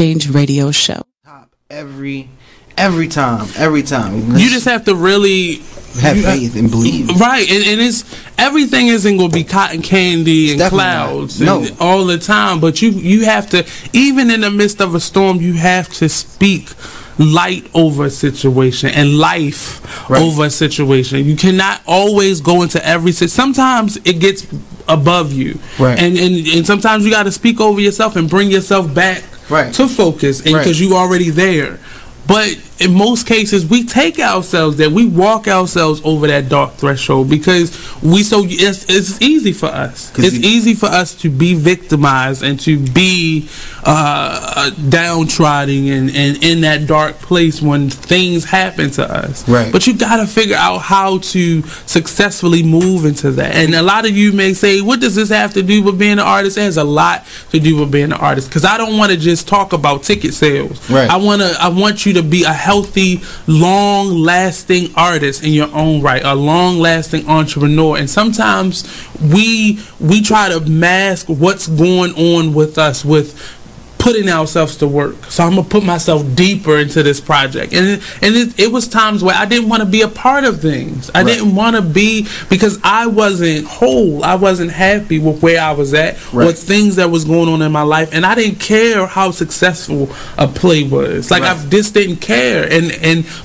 Exchange Radio Show. Top every time. You just have to really have faith and believe. Right, and it's everything isn't going to be cotton candy and clouds all the time, but you have to, even in the midst of a storm, you have to speak light over a situation and life over a situation. You cannot always go into every situation. Sometimes it gets above you, and sometimes you got to speak over yourself and bring yourself back to focus, and because you already there. But in most cases, we take ourselves there. We walk ourselves over that dark threshold because it's easy for us. It's easy for us to be victimized and to be downtrodden and in that dark place when things happen to us. But you got to figure out how to successfully move into that. And a lot of you may say, what does this have to do with being an artist? It has a lot to do with being an artist, because I don't want to just talk about ticket sales. I want you to be a healthy, long-lasting artist in your own right, a long-lasting entrepreneur. And sometimes we try to mask what's going on with us with putting ourselves to work. So I'm gonna put myself deeper into this project, and it was times where I didn't want to be a part of things. I didn't want to be, because I wasn't whole. I wasn't happy with where I was at, with things that was going on in my life, and I didn't care how successful a play was. Like I just didn't care,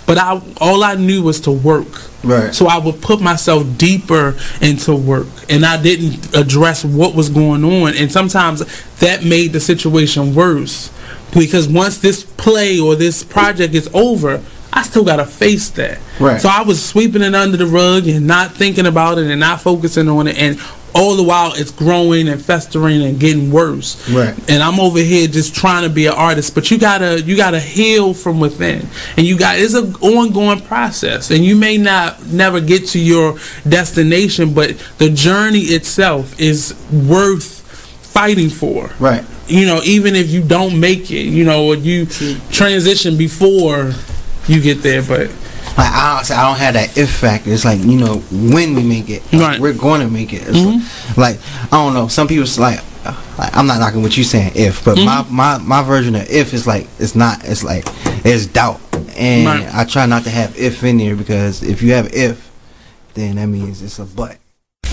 but all I knew was to work. So I would put myself deeper into work, and I didn't address what was going on, and sometimes that made the situation worse, because once this play or this project is over, I still gotta face that. So I was sweeping it under the rug and not thinking about it and not focusing on it, and all the while it's growing and festering and getting worse. And I'm over here just trying to be an artist, but you gotta heal from within, and it's an ongoing process, and you may never get to your destination, but the journey itself is worth fighting for. You know, even if you don't make it, you know, you transition before you get there. But like I don't have that if factor. It's like, you know, when we make it, we're going to make it. It's like I don't know. Some people's like I'm not knocking what you saying if, but my version of if is like it's not. It's like there's doubt, and I try not to have if in there, because if you have if, then that means it's a but.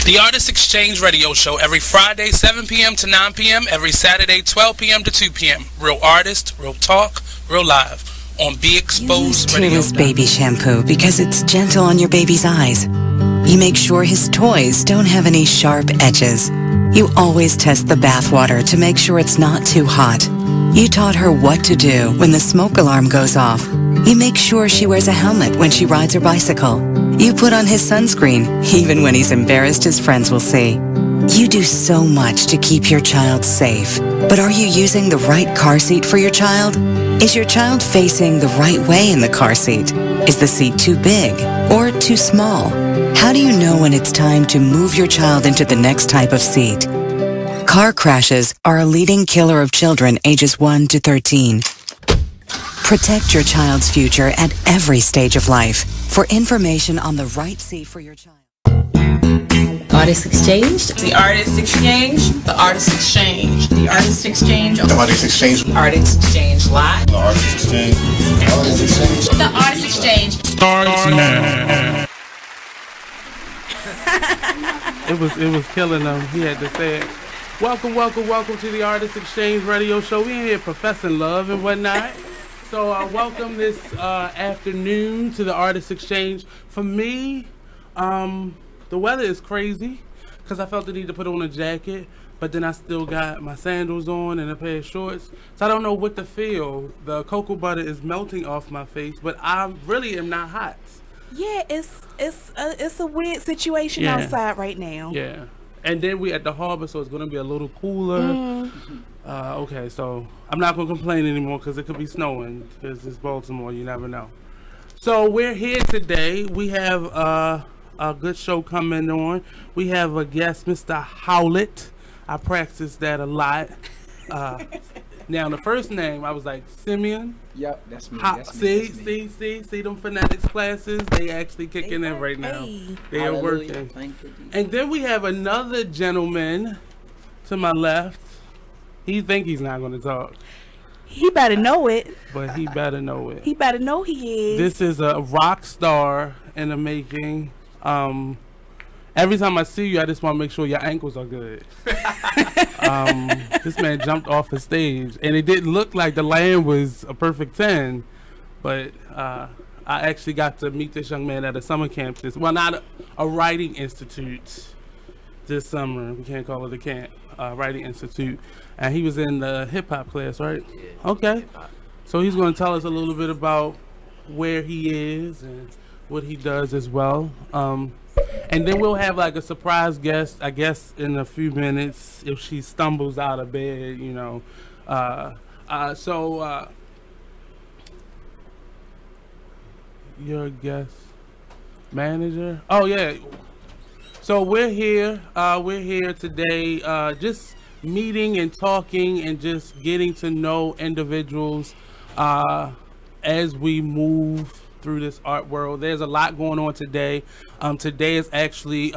The Artist Exchange Radio Show every Friday 7 p.m. to 9 p.m. every Saturday 12 p.m. to 2 p.m. Real artist, real talk, real live. On Be Exposed Radio. Use baby shampoo because it's gentle on your baby's eyes. You make sure his toys don't have any sharp edges. You always test the bath water to make sure it's not too hot. You taught her what to do when the smoke alarm goes off. You make sure she wears a helmet when she rides her bicycle. You put on his sunscreen, even when he's embarrassed his friends will see. You do so much to keep your child safe, but are you using the right car seat for your child? Is your child facing the right way in the car seat? Is the seat too big or too small? How do you know when it's time to move your child into the next type of seat? Car crashes are a leading killer of children ages 1 to 13. Protect your child's future at every stage of life. For information on the right seat for your child. Artist Exchange. The Artist Exchange. The Artist Exchange. The Artist Exchange. The Artist Exchange. The Artist Exchange Live. The Artist Exchange. The Artist Exchange. The Artist Exchange. Starts now. It was killing him. He had to say it. Welcome to the Artist Exchange Radio Show. We in here professing love and whatnot. So welcome this afternoon to the Artist Exchange. For me, the weather is crazy because I felt the need to put on a jacket, but then I still got my sandals on and a pair of shorts. So I don't know what to feel. The cocoa butter is melting off my face, but I really am not hot. Yeah, it's a weird situation outside right now. Yeah. And then we at the harbor, so it's going to be a little cooler. Okay, so I'm not going to complain anymore because it could be snowing because it's Baltimore. You never know. So we're here today. We have a good show coming on. We have a guest, Mr. Howlett. I practice that a lot. Now, the first name, I was like, Simeon. Yep, that's me. See them phonetics classes? They actually kicking in right now. They are working. And then we have another gentleman to my left. He think he's not going to talk. He better know it. But he better know it. He better know he is. This is a rock star in the making. Every time I see you, I just want to make sure your ankles are good. This man jumped off the stage, and it didn't look like the land was a perfect 10, but I actually got to meet this young man at a summer camp. Not a writing institute this summer. We can't call it a camp. Writing institute, and he was in the hip hop class, right? Yeah. Okay. So he's going to tell us a little bit about where he is and what he does as well. And then we'll have like a surprise guest, I guess, in a few minutes if she stumbles out of bed, you know. Your guest manager. Oh yeah. So we're here today, just meeting and talking and just getting to know individuals as we move through this art world. There's a lot going on today. Today is actually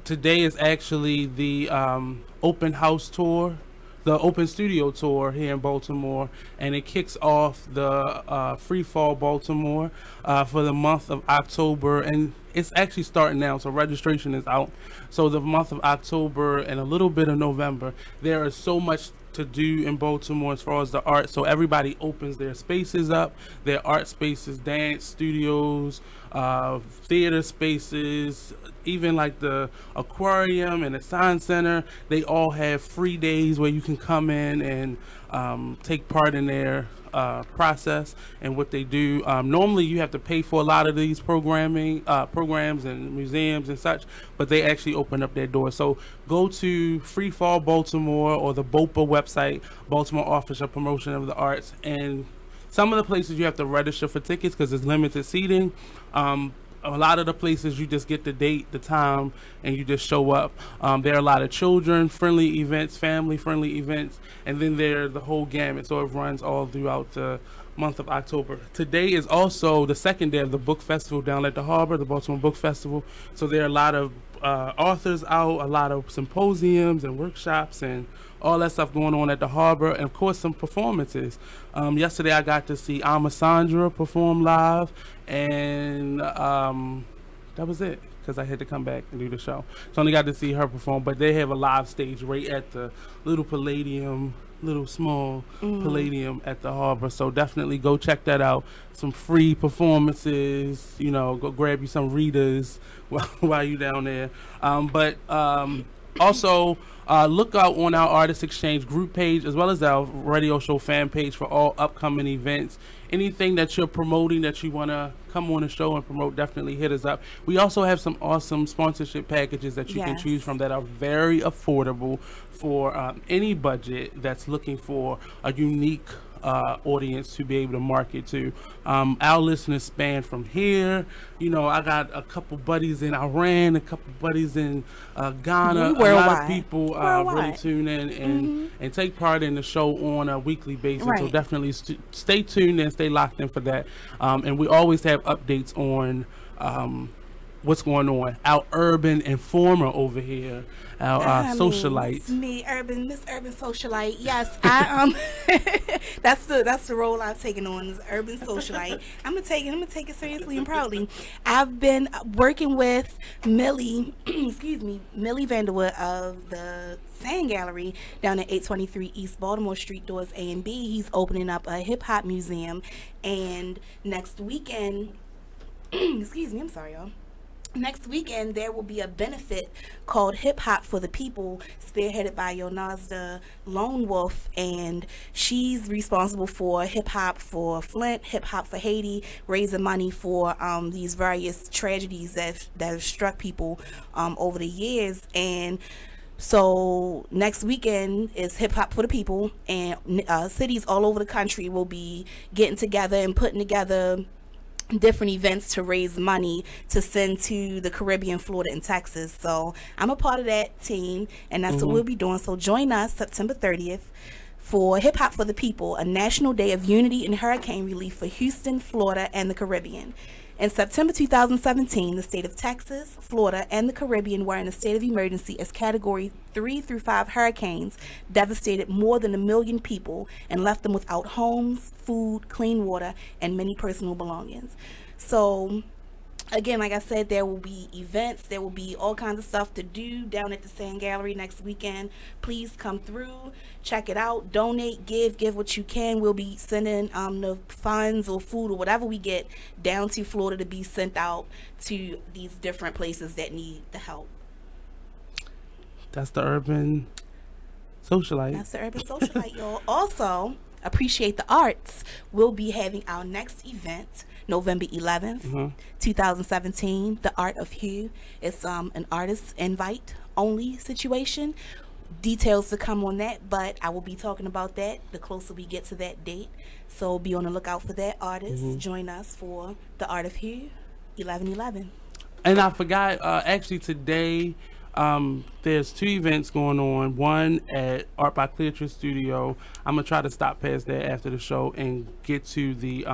today is actually the open house tour, the open studio tour here in Baltimore, and it kicks off the Free Fall Baltimore for the month of October, and it's actually starting now, so registration is out. So the month of October and a little bit of November, there is so much to do in Baltimore as far as the art. So everybody opens their spaces up, their art spaces, dance studios, theater spaces, even like the aquarium and the science center. They all have free days where you can come in and take part in their process and what they do. Normally you have to pay for a lot of these programs and museums and such, but they actually open up their doors. So go to Free Fall Baltimore or the BOPA website, Baltimore Office of Promotion of the Arts, and some of the places you have to register for tickets because it's limited seating. A lot of the places you just get the date, the time, and you just show up. There are a lot of children-friendly events, family-friendly events, and then there's the whole gamut. So it runs all throughout the month of October. Today is also the second day of the book festival down at the Harbor, the Baltimore Book Festival. So there are a lot of authors out, a lot of symposiums and workshops and all that stuff going on at the Harbor, and of course some performances. Yesterday I got to see Sandra perform live, and that was it because I had to come back and do the show. So I only got to see her perform, but they have a live stage right at the little small Palladium at the Harbor. So definitely go check that out. Some free performances, you know, go grab you some readers while you down there. Also, look out on our Artist Exchange group page as well as our radio show fan page for all upcoming events. Anything that you're promoting that you want to come on the show and promote, definitely hit us up. We also have some awesome sponsorship packages that you can choose from that are very affordable for any budget that's looking for a unique audience to be able to market to. Our listeners span from here. You know, I got a couple buddies in Iran, a couple buddies in Ghana. A lot of people really tune in and take part in the show on a weekly basis. So definitely stay tuned and stay locked in for that. And we always have updates on what's going on. Our urban informer over here, our socialite. It's me, Miss Urban Socialite. Yes, that's the role I've taken on as urban socialite. I'm gonna take it seriously and proudly. I've been working with Millie, Millie Vanderwood of the Sand Gallery down at 823 East Baltimore Street, doors A and B. He's opening up a hip hop museum, and next weekend, I'm sorry, y'all. Next weekend, there will be a benefit called Hip Hop for the People, spearheaded by Yonazda Lone Wolf, and she's responsible for hip hop for Flint, hip hop for Haiti, raising money for these various tragedies that have struck people over the years. And so next weekend is Hip Hop for the People, and cities all over the country will be getting together and putting together different events to raise money to send to the Caribbean, Florida, and Texas. So I'm a part of that team, and that's what we'll be doing. So join us September 30th for Hip Hop for the People, a national day of unity and hurricane relief for Houston, Florida, and the Caribbean. In September 2017, the state of Texas, Florida, and the Caribbean were in a state of emergency as Category 3 through 5 hurricanes devastated more than 1 million people and left them without homes, food, clean water, and many personal belongings. So, again, like I said, there will be events. There will be all kinds of stuff to do down at the Sand Gallery next weekend. Please come through, check it out, donate, give what you can. We'll be sending the funds or food or whatever we get down to Florida to be sent out to these different places that need the help. That's the Urban Socialite. That's the Urban Socialite, y'all. Also, Appreciate the Arts. We'll be having our next event November 11th, 2017, The Art of Hue. It's an artist invite only situation. Details to come on that, but I will be talking about that the closer we get to that date. So be on the lookout for that artist. Join us for The Art of Hue, 11/11. And I forgot, actually today, there's 2 events going on. One at Art by Cleartree Studio. I'm gonna try to stop past there after the show and get to the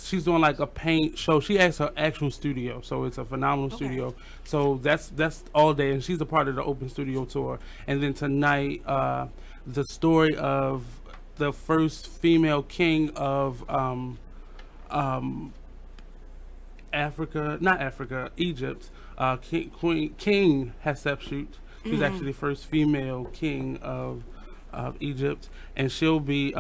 she's doing like a paint show. She has her actual studio, so it's a phenomenal studio. So that's all day, and she's a part of the open studio tour. And then tonight, the story of the first female king of Egypt, King Hatshepsut. She's actually the first female king of Egypt, and she'll be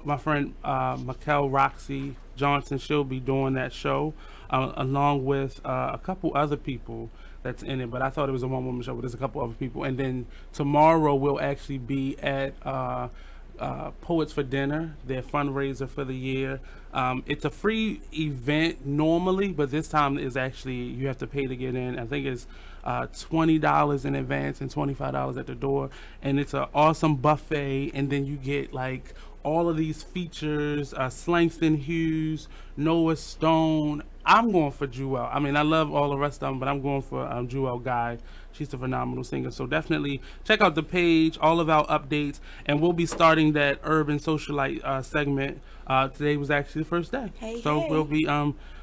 my friend Mikel Roxy Johnson. She'll be doing that show along with a couple other people that's in it, but I thought it was a one-woman show, but there's a couple other people. And then tomorrow we'll actually be at Poets for Dinner, their fundraiser for the year. It's a free event normally, but this time is actually you have to pay to get in. I think it's $20 in advance and $25 at the door, and it's an awesome buffet. And then you get like all of these features, Slangston Hughes, Noah Stone. I'm going for Jewel. I mean, I love all the rest of them, but I'm going for Jewel Guy. She's a phenomenal singer. So definitely check out the page, all of our updates, and we'll be starting that Urban Socialite segment. Today was actually the first day. We'll be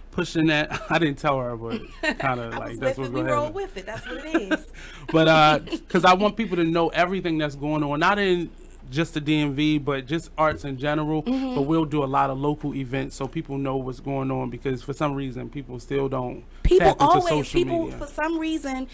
pushing that. I didn't tell her, but kind of like that's what's going to happen. We roll with it. That's what it is. But because I want people to know everything that's going on, not in just the DMV, but just arts in general. But we'll do a lot of local events so people know what's going on, because for some reason people still don't tap into social media. For some reason,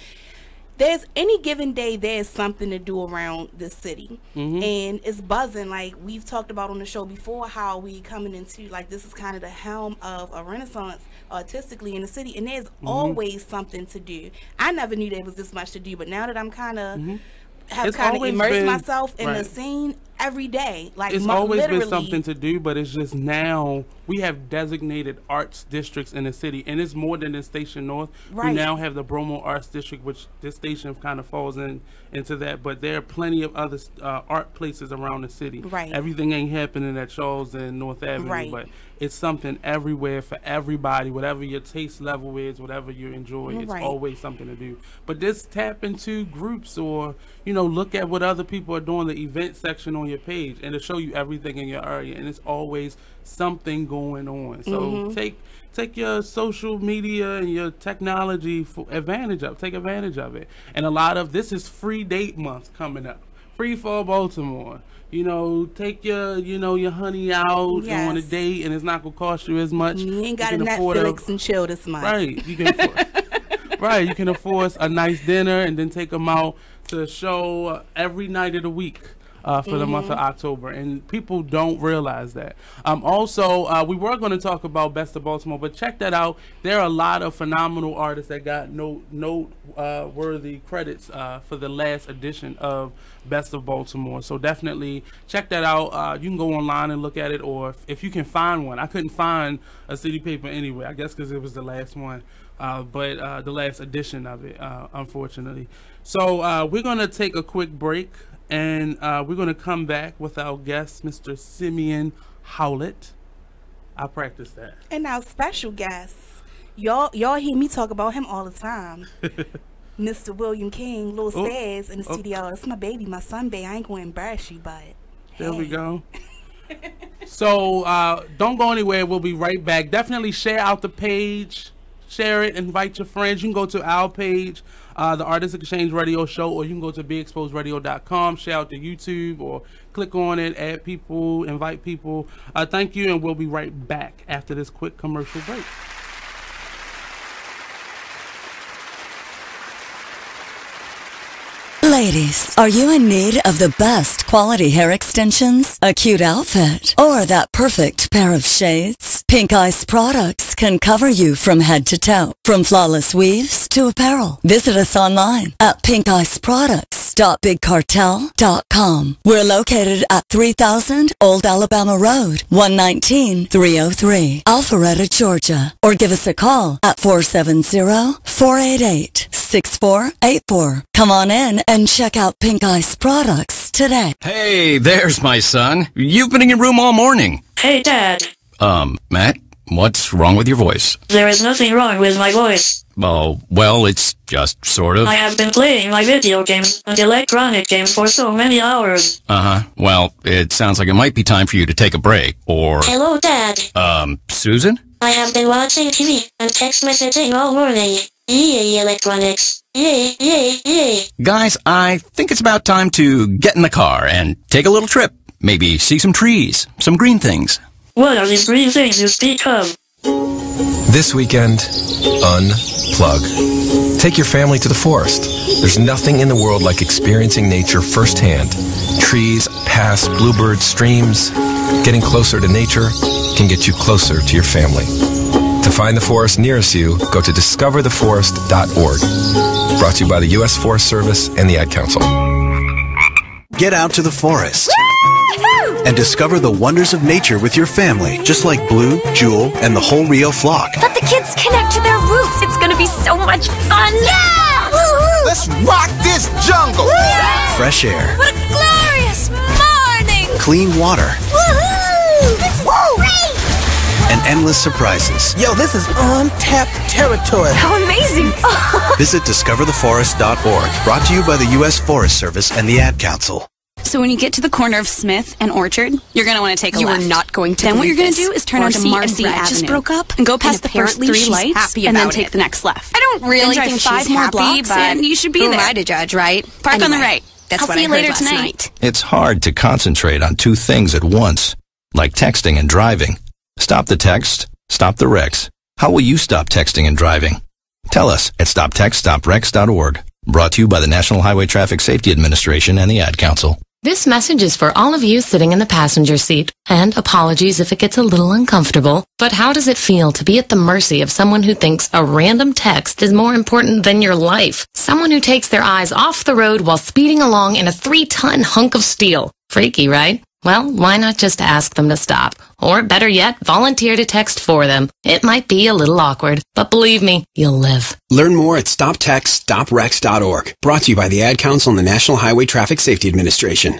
there's any given day there's something to do around the city, and it's buzzing. Like we've talked about on the show before, how we coming into like this is kind of the helm of a renaissance artistically in the city, and there's always something to do. I never knew there was this much to do, but now that I'm kind of have kind of immersed myself in the scene every day. Like it's always been something to do, but it's just now we have designated arts districts in the city, and it's more than the Station North. We now have the Bromo Arts District, which this station kind of falls into that, but there are plenty of other art places around the city. Everything ain't happening at Charles and North Avenue, but it's something everywhere for everybody, whatever your taste level is, whatever you enjoy. It's always something to do. But just tap into groups, or look at what other people are doing, the event section on your page, and it'll show you everything in your area, and it's always something going on. So take your social media and your technology for take advantage of it. And a lot of this is free date month coming up, free for Baltimore. Take your honey out on a date, and it's not gonna cost you as much. You ain't got to Netflix and chill this month. You can you can afford a nice dinner, and then take them out to a show every night of the week for the month of October, and people don't realize that. Also, we were going to talk about Best of Baltimore, but check that out. There are a lot of phenomenal artists that got noteworthy credits for the last edition of Best of Baltimore, so definitely check that out. You can go online and look at it, or if you can find one. I couldn't find a city paper anywhere, I guess because it was the last one. But the last edition of it, unfortunately. So we're going to take a quick break, and we're going to come back with our guest, Mr. Simeon Howlett. I practiced that. And our special guest, y'all hear me talk about him all the time. Mr. William King, Lil Stairs in the studio. It's my baby, my son, babe. I ain't going to embarrass you, but there we go. So don't go anywhere. We'll be right back. Definitely share out the page. Share it. Invite your friends. You can go to our page, the Artist Exchange Radio Show, or you can go to BeExposedRadio.com. Share out to YouTube or click on it, add people, invite people. Thank you, and we'll be right back after this quick commercial break. Ladies, are you in need of the best quality hair extensions, a cute outfit, or that perfect pair of shades? Pink Ice products can cover you from head to toe, from flawless weaves to apparel. Visit us online at pinkiceproducts.bigcartel.com. We're located at 3000 Old Alabama Road, 119-303, Alpharetta, Georgia. Or give us a call at 470-488-6484. Come on in and check out Pink Ice products today. Hey, there's my son. You've been in your room all morning. Hey, Dad. Matt, what's wrong with your voice? There is nothing wrong with my voice. Oh, well, it's just sort of. I have been playing my video games and electronic games for so many hours. Uh-huh. Well, it sounds like it might be time for you to take a break, or... Hello, Dad. Susan? I have been watching TV and text messaging all morning. Yay, electronics. Yay, yay, yay. Guys, I think it's about time to get in the car and take a little trip. Maybe see some trees, some green things. What are these green things you speak of? This weekend, unplug. Take your family to the forest. There's nothing in the world like experiencing nature firsthand. Trees, paths, bluebirds, streams. Getting closer to nature can get you closer to your family. To find the forest nearest you, go to discovertheforest.org. Brought to you by the U.S. Forest Service and the Ad Council. Get out to the forest and discover the wonders of nature with your family, just like Blue, Jewel, and the whole Rio flock. Let the kids connect to their roots. It's going to be so much fun. Yeah! Woo-hoo! Let's rock this jungle. Yeah! Fresh air. What a glorious morning. Clean water. Woohoo! This is great! And endless surprises. Yo, this is untapped territory. How amazing. Visit discovertheforest.org. Brought to you by the U.S. Forest Service and the Ad Council. So when you get to the corner of Smith and Orchard, you're going to want to take a left. You are not going to. Then what you're going to do is turn onto Marcy Avenue. Just broke up and go past the first 3 lights and then take the next left. I don't really then think drive 5 more blocks and you should be there. Who am I to judge, right? Park on the right. That's I'll what see I you heard later last tonight. night. It's hard to concentrate on 2 things at once, like texting and driving. Stop the text, stop the wrecks. How will you stop texting and driving? Tell us at stoptextstoprex.org. Brought to you by the National Highway Traffic Safety Administration and the Ad Council. This message is for all of you sitting in the passenger seat. And apologies if it gets a little uncomfortable. But how does it feel to be at the mercy of someone who thinks a random text is more important than your life? Someone who takes their eyes off the road while speeding along in a 3-ton hunk of steel. Freaky, right? Well, why not just ask them to stop? Or better yet, volunteer to text for them. It might be a little awkward, but believe me, you'll live. Learn more at stoptextstoprex.org. Brought to you by the Ad Council and the National Highway Traffic Safety Administration.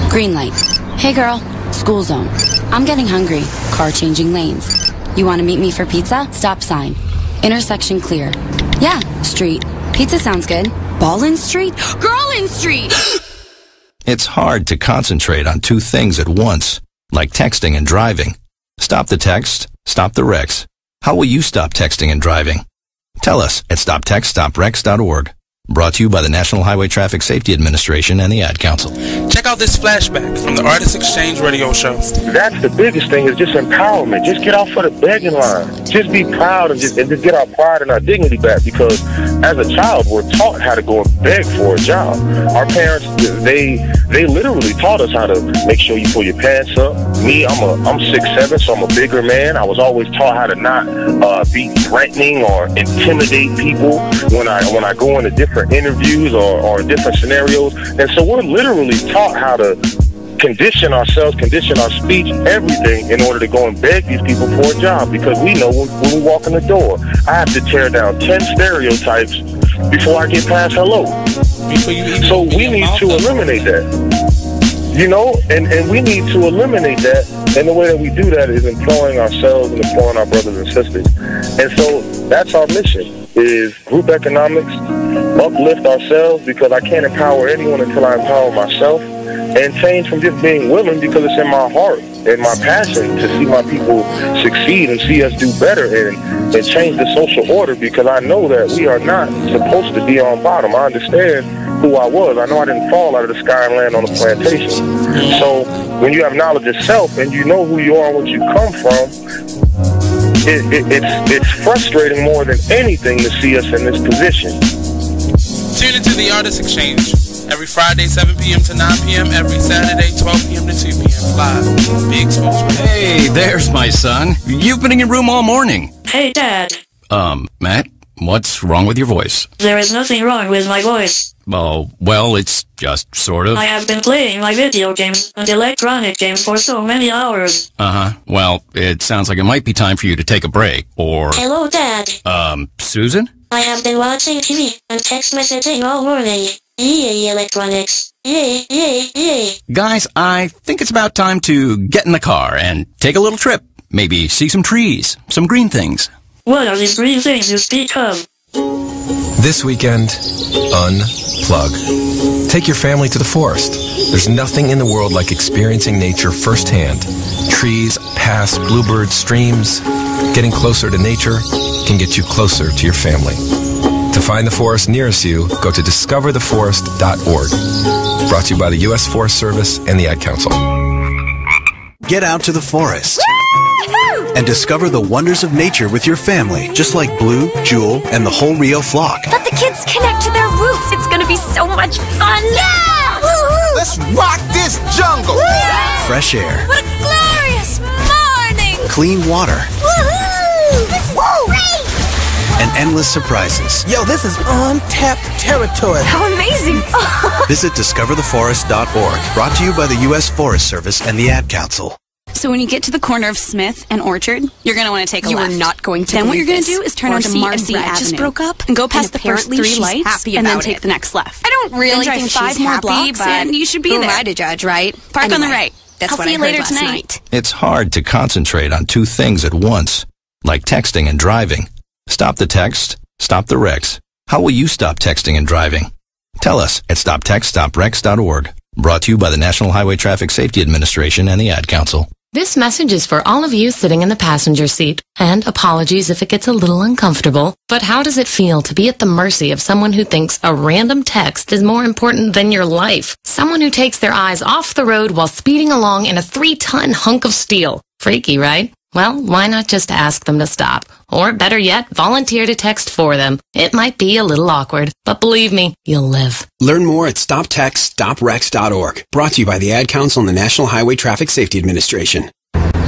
Green light. Hey girl, school zone. I'm getting hungry. Car changing lanes. You want to meet me for pizza? Stop sign. Intersection clear. Yeah, street. Pizza sounds good. Ballin Street? Girlin Street! It's hard to concentrate on 2 things at once, like texting and driving. Stop the text, stop the wrecks. How will you stop texting and driving? Tell us at stoptextstoprex.org. Brought to you by the National Highway Traffic Safety Administration and the Ad Council. Check out this flashback from the Artist Exchange Radio Show. That's the biggest thing, is just empowerment. Just get off of the begging line. Just be proud and just get our pride and our dignity back, because as a child, we're taught how to go and beg for a job. Our parents, they literally taught us how to make sure you pull your pants up. Me, I'm 6'7", so I'm a bigger man. I was always taught how to not be threatening or intimidate people when I go into different interviews or different scenarios. And so we're literally taught how to condition ourselves, condition our speech, everything, in order to go and beg these people for a job, because we know when we walk in the door, I have to tear down 10 stereotypes before I get past hello. So we need to eliminate that. You know, and we need to eliminate that, and the way that we do that is employing ourselves and employing our brothers and sisters. And so that's our mission, is group economics, uplift ourselves, because I can't empower anyone until I empower myself. and change from just being willing because it's in my heart and my passion to see my people succeed and see us do better and change the social order, because I know that we are not supposed to be on bottom. I understand who I was. I know I didn't fall out of the sky and land on a plantation. So when you have knowledge of self and you know who you are and what you come from, it's frustrating more than anything to see us in this position. Tune into the Artist Exchange every Friday, 7 p.m. to 9 p.m. Every Saturday, 12 p.m. to 2 p.m. Live. Be exposed. Hey, there's my son. You've been in your room all morning. Hey, Dad. Matt, what's wrong with your voice? There is nothing wrong with my voice. Oh, well, it's just sort of. I have been playing my video games and electronic games for so many hours. Uh-huh. Well, it sounds like it might be time for you to take a break, or... Hello, Dad. Susan? I have been watching TV and text messaging all morning. Yay, electronics. Yay, yay, yay. Guys, I think it's about time to get in the car and take a little trip. Maybe see some trees, some green things. What are these green things you speak of? This weekend, unplug. Take your family to the forest. There's nothing in the world like experiencing nature firsthand. Trees, paths, bluebirds, streams. Getting closer to nature can get you closer to your family. To find the forest nearest you, go to discovertheforest.org. Brought to you by the U.S. Forest Service and the Ad Council. Get out to the forest and discover the wonders of nature with your family, just like Blue, Jewel, and the whole Rio flock. Let the kids connect to their roots. It's gonna be so much fun. Yeah! Woo-hoo! Let's rock this jungle. Fresh air. What a glorious morning! Clean water. Woohoo! This is great! And endless surprises. Yo, this is untapped territory. How amazing! Visit discovertheforest.org. Brought to you by the U.S. Forest Service and the Ad Council. So when you get to the corner of Smith and Orchard, you're going to want to take a left. You are not going to. Then what you're going to this. do is turn onto Marcy Avenue. Just broke up and go past the first apparently 3 she's lights happy and then about take it. the next left. I don't really then think drive 5 she's more happy, blocks but and you should be who there. am I to judge, right? Park on the right. That's I'll what see I you heard later last tonight. night. It's hard to concentrate on 2 things at once, like texting and driving. Stop the text, stop the wrecks. How will you stop texting and driving? Tell us at stoptextstoprex.org. Brought to you by the National Highway Traffic Safety Administration and the Ad Council. This message is for all of you sitting in the passenger seat. And apologies if it gets a little uncomfortable. But how does it feel to be at the mercy of someone who thinks a random text is more important than your life? Someone who takes their eyes off the road while speeding along in a 3-ton hunk of steel. Freaky, right? Well, why not just ask them to stop? Or better yet, volunteer to text for them. It might be a little awkward, but believe me, you'll live. Learn more at stoptextstoprex.org. Brought to you by the Ad Council and the National Highway Traffic Safety Administration.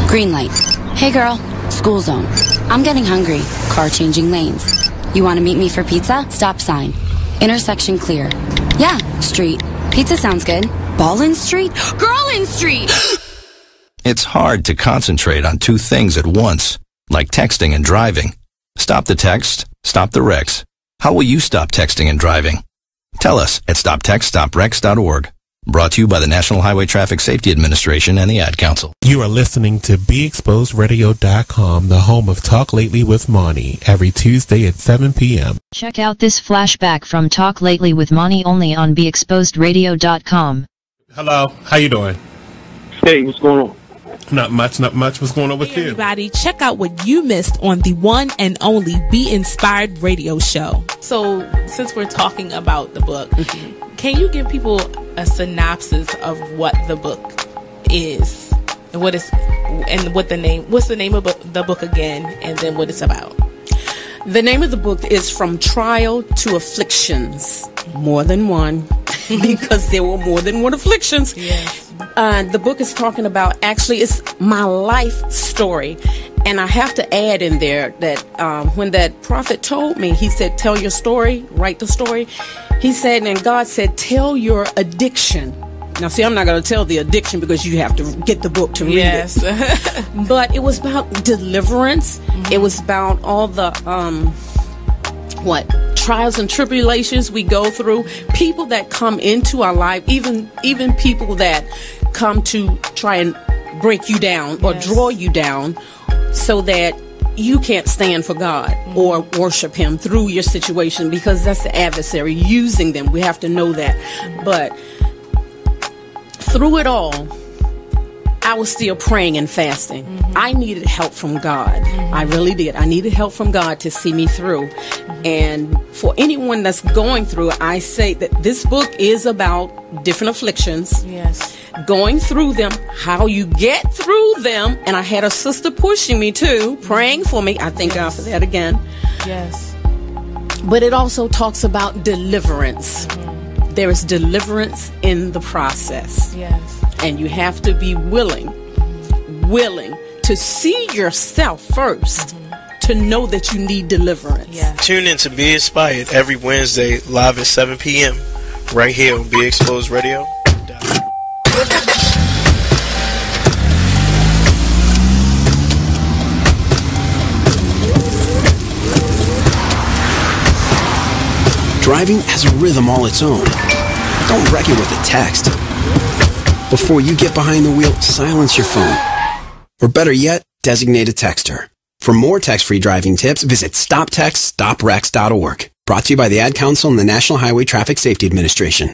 Green light. Hey girl, school zone. I'm getting hungry. Car changing lanes. You want to meet me for pizza? Stop sign. Intersection clear. Yeah, street. Pizza sounds good. Ballin Street? Girlin Street! It's hard to concentrate on 2 things at once, like texting and driving. Stop the text, stop the wrecks. How will you stop texting and driving? Tell us at stoptextstoprex.org. Brought to you by the National Highway Traffic Safety Administration and the Ad Council. You are listening to BeExposedRadio.com, the home of Talk Lately with Monty, every Tuesday at 7 p.m. Check out this flashback from Talk Lately with Monty only on BeExposedRadio.com. Hello, how you doing? Hey, what's going on? Not much. What's going on with you? Everybody, check out what you missed on the one and only Be Inspired radio show. So, since we're talking about the book, can you give people a synopsis of what the book is and what's the name of the book again, and then what it's about? The name of the book is From Trial to Afflictions. More than one, because there were more than one afflictions. Yes. The book is talking about, actually, it's my life story. And I have to add in there that when that prophet told me, he said, tell your story, write the story. He said, and God said, tell your addiction. Now, see, I'm not going to tell the addiction because you have to get the book to read it. But it was about deliverance. Mm-hmm. It was about all the, trials and tribulations we go through. People that come into our life, even people that come to try and break you down or draw you down so that you can't stand for God or worship Him through your situation, because that's the adversary using them. We have to know that. But through it all, I was still praying and fasting. I needed help from God. I really did. I needed help from God to see me through. And for anyone that's going through it, I say that this book is about different afflictions. Yes. Going through them, how you get through them. And I had a sister pushing me too, praying for me. I thank God for that again. Yes. But it also talks about deliverance. There is deliverance in the process. Yes. And you have to be willing to see yourself first to know that you need deliverance. Yeah. Tune in to Be Inspired every Wednesday live at 7 p.m. right here on Be Exposed Radio. Driving has a rhythm all its own. Don't wreck it with a text. Before you get behind the wheel, silence your phone. Or better yet, designate a texter. For more text-free driving tips, visit stoptextstoprex.org. Brought to you by the Ad Council and the National Highway Traffic Safety Administration.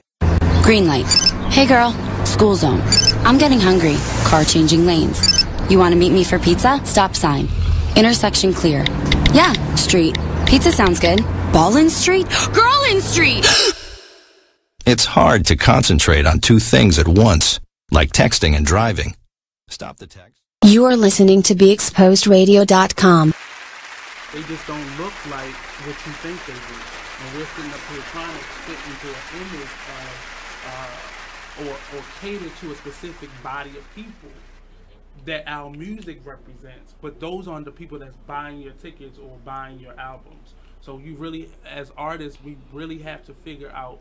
Green light. Hey girl, school zone. I'm getting hungry. Car changing lanes. You want to meet me for pizza? Stop sign. Intersection clear. Yeah, street. Pizza sounds good. Ballin Street? Girlin Street! It's hard to concentrate on two things at once, like texting and driving. Stop the text. You are listening to BeExposedRadio.com. They just don't look like what you think they do. And we're sitting up here trying to fit into an image of, or cater to a specific body of people that our music represents. But those aren't the people that's buying your tickets or buying your albums. So you really, as artists, we really have to figure out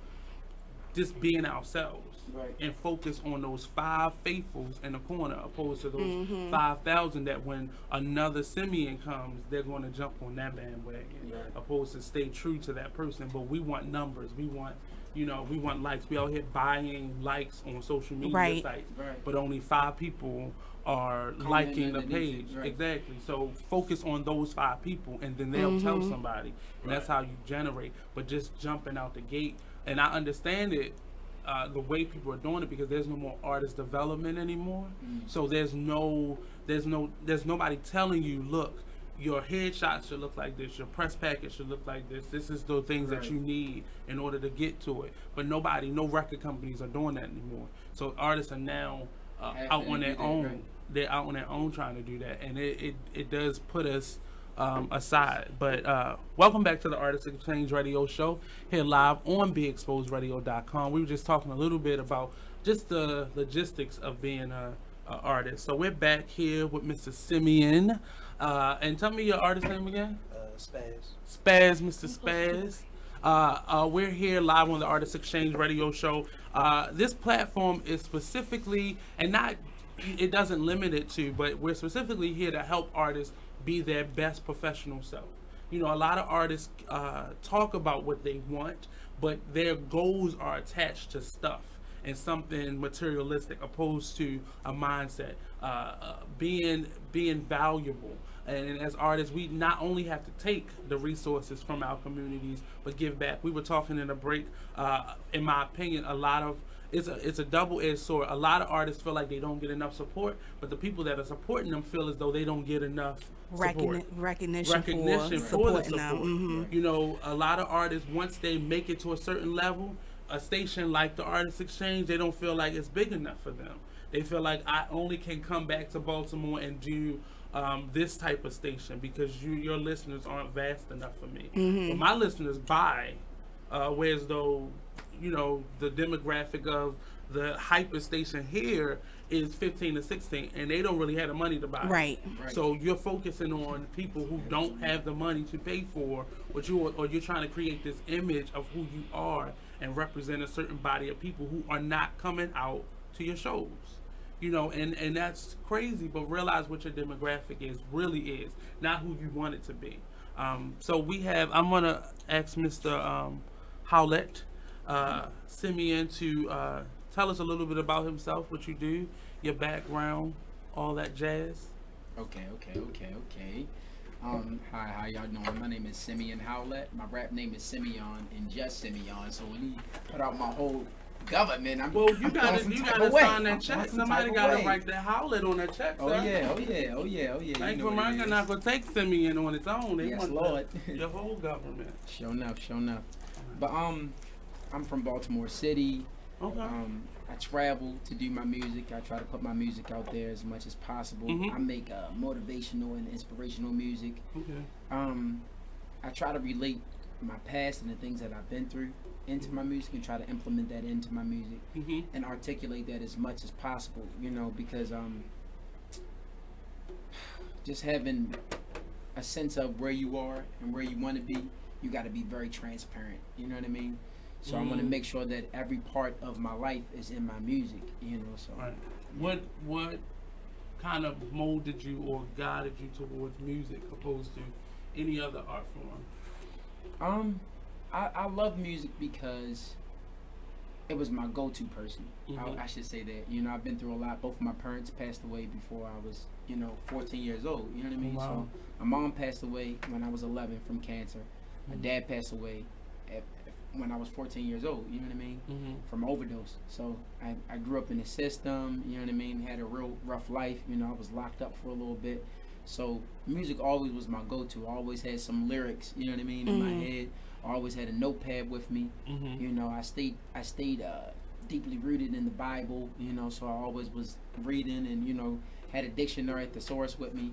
just being ourselves, right, and focus on those 5 faithfuls in the corner, opposed to those 5,000 that when another Simeon comes, they're going to jump on that bandwagon, right, opposed to stay true to that person. But we want numbers, we want, we want likes. We out here buying likes on social media sites, but only 5 people are liking the page. Exactly. So focus on those 5 people, and then they'll tell somebody, and that's how you generate. But just jumping out the gate. And I understand it, the way people are doing it, because there's no more artist development anymore. So there's nobody telling you, look, your headshot should look like this, your press package should look like this. This is the things that you need in order to get to it. But no record companies are doing that anymore. So artists are now out on their own. They're out on their own trying to do that, and it does put us aside. But welcome back to the Artist Exchange Radio Show, here live on BeExposedRadio.com. We were just talking a little bit about just the logistics of being an artist. So we're back here with Mr. Simeon. And tell me your artist name again. Spaz, Mr. Spaz. We're here live on the Artist Exchange Radio Show. This platform is specifically, and not, it doesn't limit it to, but we're specifically here to help artists be their best professional self. A lot of artists talk about what they want, but their goals are attached to stuff and something materialistic, opposed to a mindset, being valuable. And as artists, we not only have to take the resources from our communities, but give back. We were talking in a break, in my opinion, it's a double-edged sword. A lot of artists feel like they don't get enough support, but the people that are supporting them feel as though they don't get enough recognition for supporting them. A lot of artists, once they make it to a certain level, a station like the Artist Exchange, they don't feel like it's big enough for them. They feel like, I only can come back to Baltimore and do this type of station because your listeners aren't vast enough for me. But my listeners buy, whereas though, the demographic of the hyper station here is 15 to 16, and they don't really have the money to buy. Right. So you're focusing on people who don't have the money to pay for what or you're trying to create this image of who you are and represent a certain body of people who are not coming out to your shows. And that's crazy, but realize what your demographic really is, not who you want it to be. So I'm gonna ask Mr. Howlett, Simeon, to tell us a little bit about himself, what you do, your background, all that jazz. Okay. Hi, how y'all doing? My name is Simeon Howlett. My rap name is Simeon and just Simeon. So when he put out my whole government. You gotta sign that check. Somebody gotta write that Howlett on that check. Oh yeah. Bank of America not gonna take Simeon on its own. They Yes, want Lord. the whole government. Sure enough. But I'm from Baltimore City. Okay. I travel to do my music. I try to put my music out there as much as possible. I make motivational and inspirational music. Okay. I try to relate my past and the things that I've been through into my music and try to implement that into my music and articulate that as much as possible, because just having a sense of where you are and where you want to be, you got to be very transparent, you know what I mean? So I want to make sure that every part of my life is in my music, so. Right. What kind of molded you or guided you towards music opposed to any other art form? I love music because it was my go-to person. I should say that. I've been through a lot. Both of my parents passed away before I was, 14 years old. You know what I mean? Wow. So my mom passed away when I was 11 from cancer. My dad passed away when I was 14 years old. You know what I mean? From overdose. So I grew up in the system. You know what I mean? Had a real rough life. I was locked up for a little bit. So music always was my go-to. I always had some lyrics, you know what I mean, in my head. I always had a notepad with me. I stayed deeply rooted in the Bible, so I always was reading and, had a dictionary, thesaurus with me.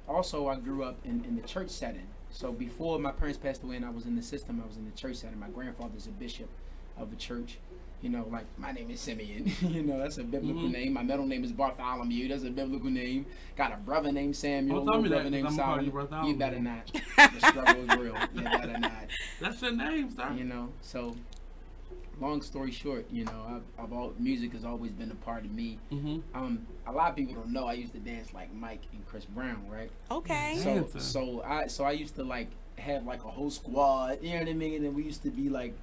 Also, I grew up in the church setting. So before my parents passed away and I was in the system, I was in the church setting. My grandfather's a bishop of a church. Like my name is Simeon. That's a biblical name. My middle name is Bartholomew. That's a biblical name. Got a brother named Samuel. Don't tell me brother that, named Solomon. You better not. The struggle is real. You better not. That's your name, sir. So long story short, music has always been a part of me. A lot of people don't know I used to dance like Mike and Chris Brown, right? Okay. So I used to like have like a whole squad. You know what I mean? And we used to be like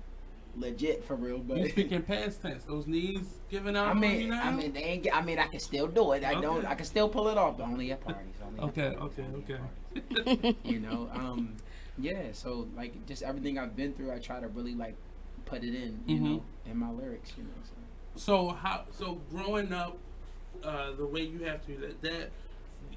legit for real. But you speaking past tense, those knees giving out. They ain't. I can still do it. I can still pull it off, but only at parties. Okay. Yeah. So like just everything I've been through, I try to really like put it in, in my lyrics. So growing up, the way you have to that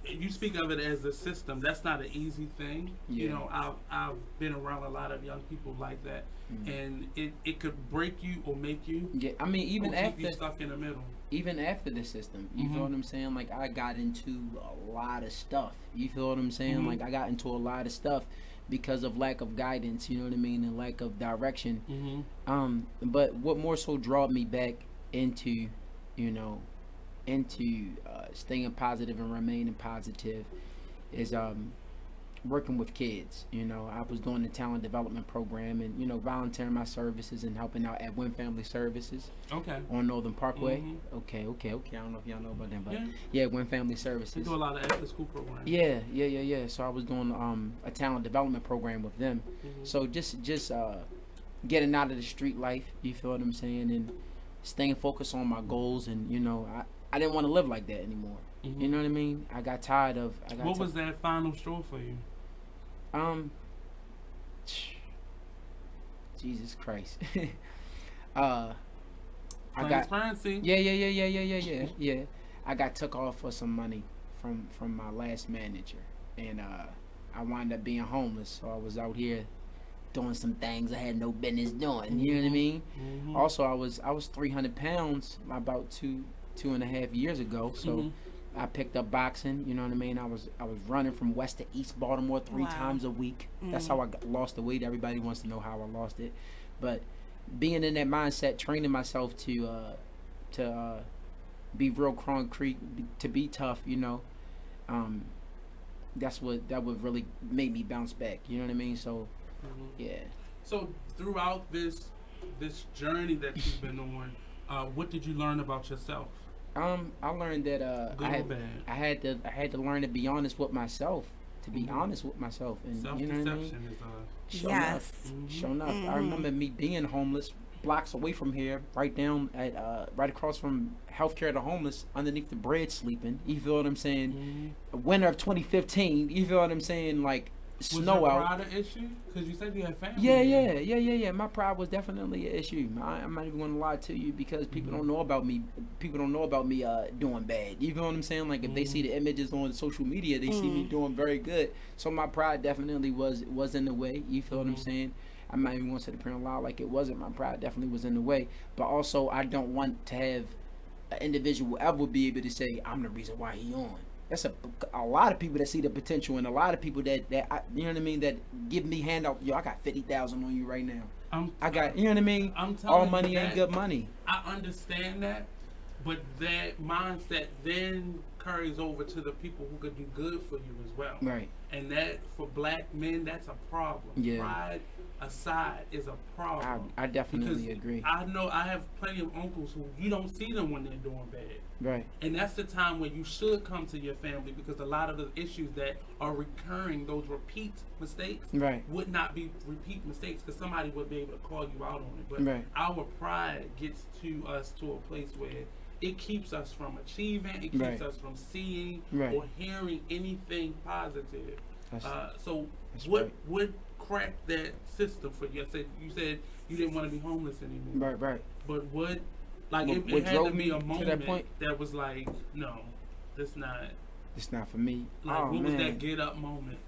you speak of it as a system. That's not an easy thing. Yeah. I've been around a lot of young people like that, and it could break you or make you. Yeah, I mean, even after you stuck in the middle. Even after the system, you feel what I'm saying? Like I got into a lot of stuff. You feel what I'm saying? Like I got into a lot of stuff because of lack of guidance. You know what I mean? And lack of direction. But what more so drawed me back into, staying positive and remaining positive is working with kids. I was doing the talent development program and volunteering my services and helping out at Win Family Services on Northern Parkway. Okay. I don't know if y'all know about them, but yeah, Win Family Services. They do a lot of after school programs. Yeah. So I was doing a talent development program with them. So just getting out of the street life, you feel what I'm saying, and staying focused on my goals. And I didn't want to live like that anymore. You know what I mean? I got tired of. What was that final straw for you? Jesus Christ. Transparency. Yeah. I got took off for some money from my last manager, and I wound up being homeless. So I was out here doing some things I had no business doing. You know what I mean? Also, I was 300 pounds about two and a half years ago. So I picked up boxing. You know what I mean? I was running from West to East Baltimore 3 times a week. That's how I lost the weight. Everybody wants to know how I lost it, but being in that mindset, training myself to be real concrete, to be tough. That would really make me bounce back. You know what I mean? So yeah. So throughout this journey that you've been on, what did you learn about yourself? I learned that I had to learn to be honest with myself. To be honest with myself, and you know what I mean? Sure enough. I remember me being homeless, blocks away from here, right across from healthcare to homeless, underneath the bridge, sleeping. You feel what I'm saying? Winter of 2015. You feel what I'm saying? Like snow was your out. pride an issue? Because you said you had family. Yeah. My pride was definitely an issue. I'm not even gonna lie to you because people don't know about me. People don't know about me doing bad. You know what I'm saying? Like if they see the images on social media, they see me doing very good. So my pride definitely was in the way. You feel what I'm saying? I'm not even going to sit up here and lie like it wasn't. My pride definitely was in the way. But also, I don't want to have an individual ever be able to say, I'm the reason why he on. That's a lot of people that see the potential and a lot of people that you know what I mean, that give me handout. Yo, I got 50,000 on you right now. I got, you know what I mean? I'm telling all money you ain't good money. I understand that, but that mindset then carries over to the people who could do good for you as well. Right. And that, for black men, that's a problem. Yeah. Pride aside is a problem. I definitely agree. I know I have plenty of uncles who you don't see them when they're doing bad. Right. And that's the time when you should come to your family, because a lot of the issues that are recurring, those repeat mistakes, would not be repeat mistakes because somebody would be able to call you out on it. But our pride gets to us to a place where it keeps us from achieving, it keeps us from seeing or hearing anything positive. What cracked that system for you? You said you didn't want to be homeless anymore. Right. But what, like, it had to be a moment that was like, no, it's not for me. Like, what was that get up moment?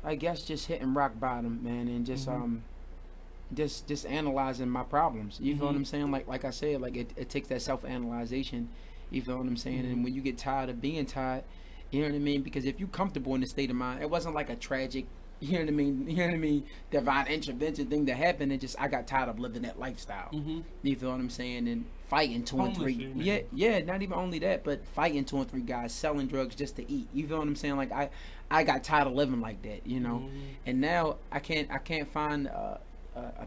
I guess just hitting rock bottom, man, and just analyzing my problems. You feel what I'm saying? Like I said, like it takes that self-analyzation. You feel what I'm saying? And when you get tired of being tired, you know what I mean? Because if you're comfortable in the state of mind, it wasn't like a tragic, you know what I mean, divine intervention thing that happened. It just, I got tired of living that lifestyle. You feel what I'm saying? And fighting 2 and 3. Yeah, not even only that, but fighting 2 and 3 guys, selling drugs just to eat. You feel what I'm saying? Like I got tired of living like that, you know? And now I can't find a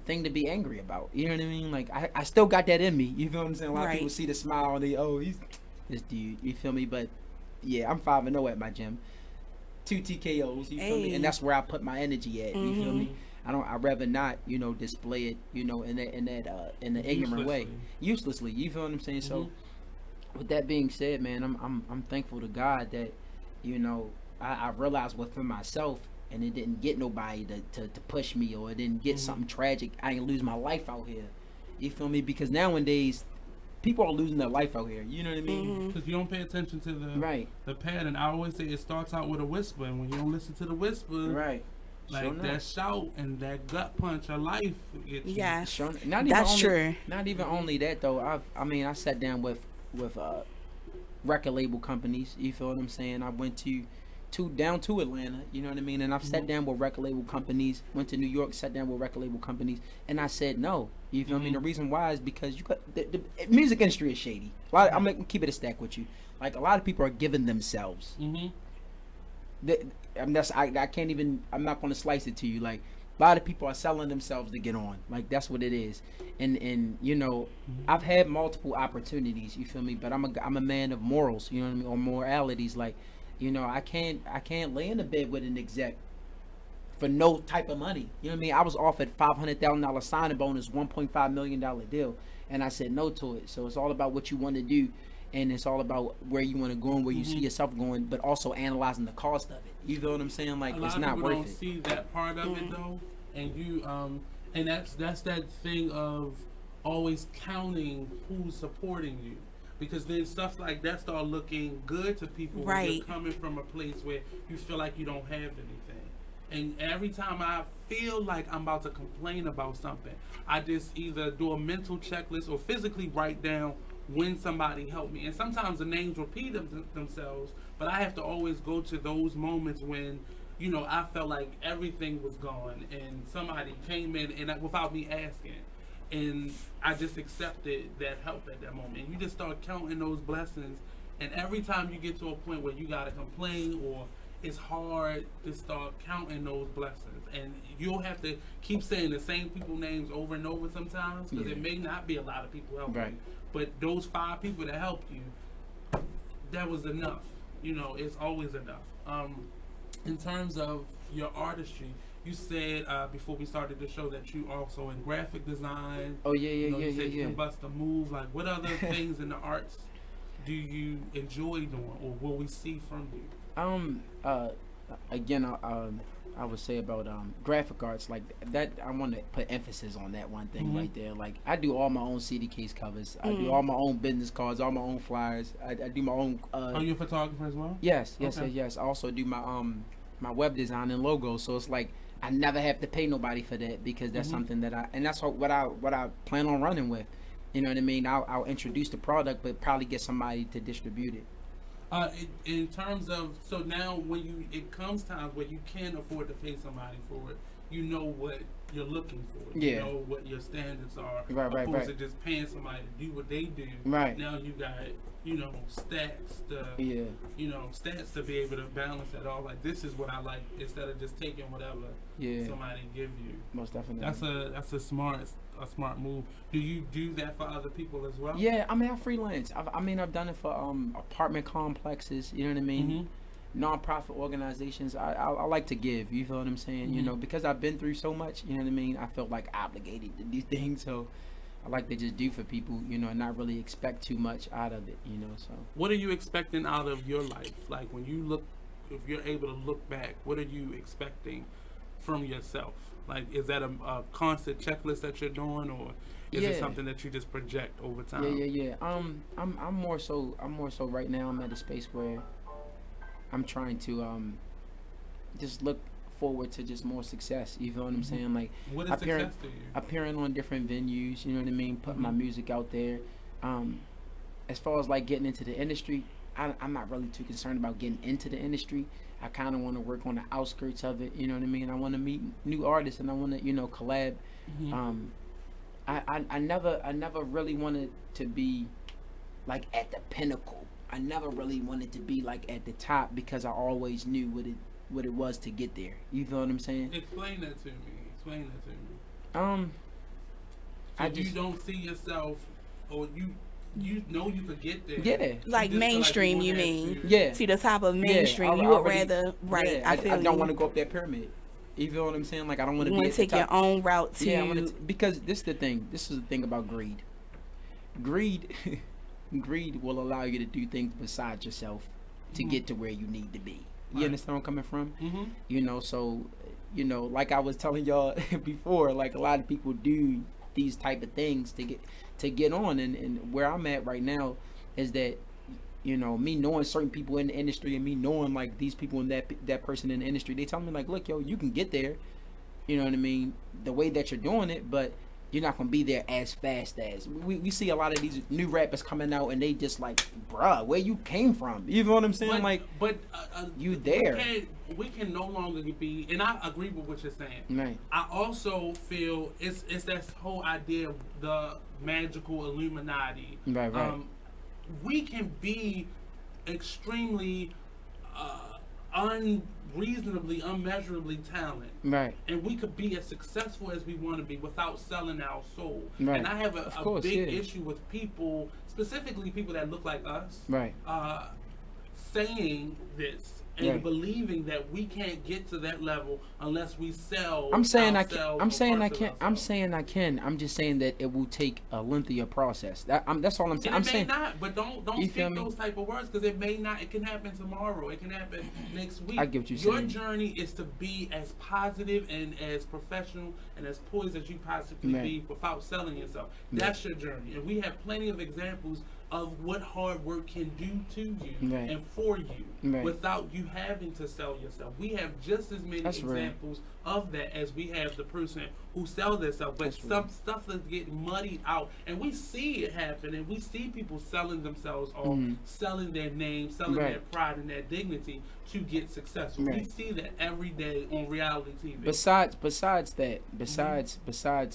thing to be angry about. You know what I mean? Like I still got that in me. You feel what I'm saying? A lot of people see the smile and they, he's this dude. You feel me? But yeah, I'm 5-0 at my gym. 2 TKOs. You feel me? And that's where I put my energy at. You feel me? I'd rather not, display it, in the ignorant way, uselessly. You feel what I'm saying? So, with that being said, man, I'm thankful to God that, I realized within myself. And it didn't get nobody to push me, or it didn't get something tragic. I ain't lose my life out here. You feel me? Because nowadays, people are losing their life out here. You know what I mean? Because you don't pay attention to the pattern. I always say it starts out with a whisper, and when you don't listen to the whisper, like that shout and that gut punch of life gets you. Yeah, that's true. Not even only that though. I sat down with record label companies. You feel what I'm saying? I went down to Atlanta, you know what I mean? And I've sat down with record label companies, went to New York, sat down with record label companies, and I said no. You feel me? The reason why is because the music industry is shady. I'm gonna keep it a stack with you. Like, a lot of people are giving themselves. I'm not gonna slice it to you. Like, a lot of people are selling themselves to get on. Like, that's what it is. And I've had multiple opportunities, you feel me? But I'm a man of morals, you know what I mean? Or moralities, like, I can't lay in the bed with an exec for no type of money. You know what I mean? I was offered $500,000 signing bonus, $1.5 million deal, and I said no to it. So it's all about what you want to do, and it's all about where you want to go and where you see yourself going, but also analyzing the cost of it. You know what I'm saying? Like, it's not worth it. A lot of people don't see that part of it though, and you and that's that thing of always counting who's supporting you. Because then stuff like that start looking good to people when you're coming from a place where you feel like you don't have anything. And every time I feel like I'm about to complain about something, I just either do a mental checklist or physically write down when somebody helped me. And sometimes the names repeat themselves, but I have to always go to those moments when, I felt like everything was gone and somebody came in and without me asking. And I just accepted that help at that moment. And you just start counting those blessings. And every time you get to a point where you got to complain or it's hard to start counting those blessings. And you'll have to keep saying the same people names over and over sometimes, because it may not be a lot of people helping you. But those 5 people that helped you, that was enough. It's always enough. In terms of your artistry, you said before we started the show that you also in graphic design. Oh yeah. You can bust a move. Like, what other things in the arts do you enjoy doing, or will we see from you? again, I would say about graphic arts, like that. I want to put emphasis on that one thing right there. Like, I do all my own CD case covers. I do all my own business cards, all my own flyers. I do my own. Are you a photographer as well? Yes. Okay. Yes. I also do my my web design and logos. So it's like I never have to pay nobody for that, because that's something that that's what I plan on running with. You know what I mean? I'll introduce the product, but probably get somebody to distribute it. In terms of, so now when it comes times where you can afford to pay somebody for it, you know what you're looking for. You know what your standards are. Opposed to just paying somebody to do what they do. Right. Now you got, stats to be able to balance that all. Like, this is what I like, instead of just taking whatever somebody give you. Most definitely. That's a smart move. Do you do that for other people as well? Yeah, I mean, I freelance. I've done it for apartment complexes. You know what I mean? Non-profit organizations. I like to give. You feel what I'm saying? Because I've been through so much. You know what I mean? I felt like obligated to do things. So I like to just do for people. And not really expect too much out of it. So what are you expecting out of your life? Like, when you look, if you're able to look back, what are you expecting from yourself? Like, is that a constant checklist that you're doing, or is it something that you just project over time? Yeah. I'm more so right now. I'm at a space where I'm trying to just look forward to just more success. You feel what I'm saying? Like, what is success to you? Appearing on different venues. You know what I mean? Putting my music out there. As far as like getting into the industry, I'm not really too concerned about getting into the industry. I kind of want to work on the outskirts of it. You know what I mean? I want to meet new artists, and I want to collab. I never really wanted to be like at the pinnacle. I never really wanted to be like at the top, because I always knew what it was to get there. You feel what I'm saying? Explain that to me. You don't see yourself, or you know you could get there. Yeah. Like mainstream, like you mean? Yeah. To the top of mainstream, you would rather, right? Yeah, I don't want to go up that pyramid. You feel what I'm saying? Like, I don't want to be at the top. Take your own route to. Yeah, because this is the thing. This is the thing about greed. Greed will allow you to do things besides yourself to get to where you need to be. You understand where I'm coming from? So, like I was telling y'all before, like, a lot of people do these type of things to get on, and where I'm at right now is that, me knowing certain people in the industry, and me knowing like these people and that person in the industry, they tell me like, look, yo, you can get there, you know what I mean, the way that you're doing it, but you're not gonna be there as fast as we see a lot of these new rappers coming out, and they just like, bruh, where you came from? You know what I'm saying? But you there. We can no longer be, and I agree with what you're saying. Right. I also feel it's that whole idea of the magical Illuminati. Right. We can be extremely unmeasurably talented, right? And we could be as successful as we want to be without selling our soul. Right. And I have a big issue with people, specifically people that look like us, right? Saying this and believing that we can't get to that level unless we sell. I'm saying I can. I'm saying I can. I'm just saying that it will take a lengthier process. That's all I'm saying. I'm saying not, but don't speak those type of words, because it may not. It can happen tomorrow. It can happen next week. I get what you're saying. Your journey is to be as positive and as professional and as poised as you possibly be without selling yourself. That's your journey, and we have plenty of examples of what hard work can do to you and for you without you having to sell yourself. We have just as many examples of that as we have the person who sells themselves, but stuff is getting muddied out, and we see it happen, and we see people selling themselves or selling their name, selling their pride and their dignity to get successful. We see that every day on reality TV. Besides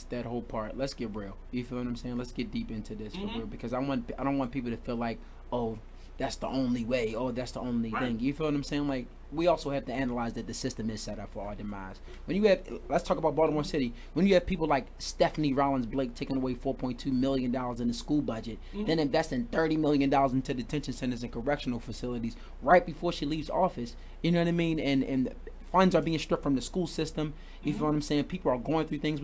that whole part, let's get real. You feel what I'm saying? Let's get deep into this for real, because I don't want people to feel like, oh, that's the only way, oh, that's the only thing. You feel what I'm saying? Like, we also have to analyze that the system is set up for our demise. When you have, let's talk about Baltimore City. When you have people like Stephanie Rollins Blake taking away $4.2 million in the school budget, then investing $30 million into detention centers and correctional facilities right before she leaves office, you know what I mean? And funds are being stripped from the school system. You feel what I'm saying? People are going through things.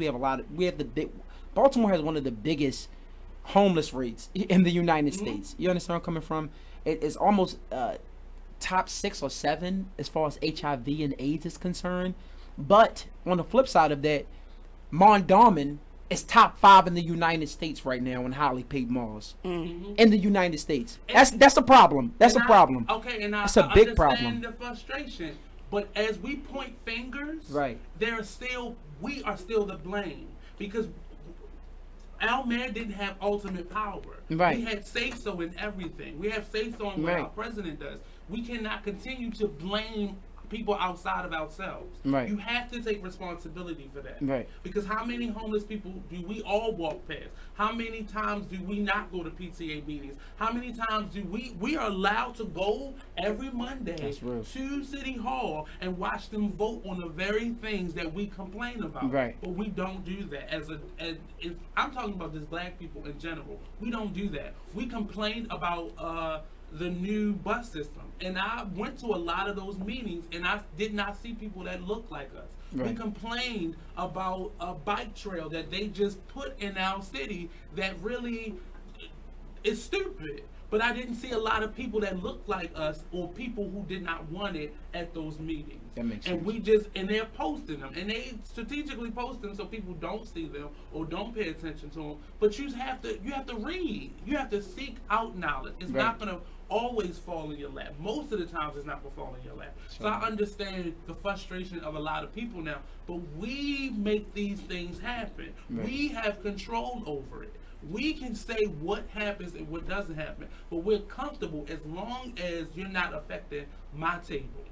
Baltimore has one of the biggest homeless rates in the United States. You understand where I'm coming from? It's almost top 6 or 7 as far as HIV and AIDS is concerned. But on the flip side of that, Damonn is top 5 in the United States right now in highly paid malls in the United States. That's a problem. That's a problem. Okay, and it's a big problem. I understand the frustration, but as we point fingers, right? We are still the blame, because our mayor didn't have ultimate power. Right. We had say-so in everything. We have say-so in what our president does. We cannot continue to blame people outside of ourselves. Right. You have to take responsibility for that. Right. Because how many homeless people do we all walk past? How many times do we not go to PTA meetings? How many times do we are allowed to go every Monday to City Hall and watch them vote on the very things that we complain about. Right. But we don't do that. If I'm talking about just black people in general, we don't do that. We complain about the new bus system, and I went to a lot of those meetings, and I did not see people that look like us. Right. We complained about a bike trail that they just put in our city that really is stupid. But I didn't see a lot of people that looked like us, or people who did not want it at those meetings. That makes sense. And they're posting them, and they strategically post them so people don't see them or don't pay attention to them. But you have to read. You have to seek out knowledge. It's not going to always fall in your lap. Most of the times it's not going to fall in your lap. So I understand the frustration of a lot of people now, but we make these things happen. Right. We have control over it. We can say what happens and what doesn't happen, but we're comfortable as long as you're not affecting my table,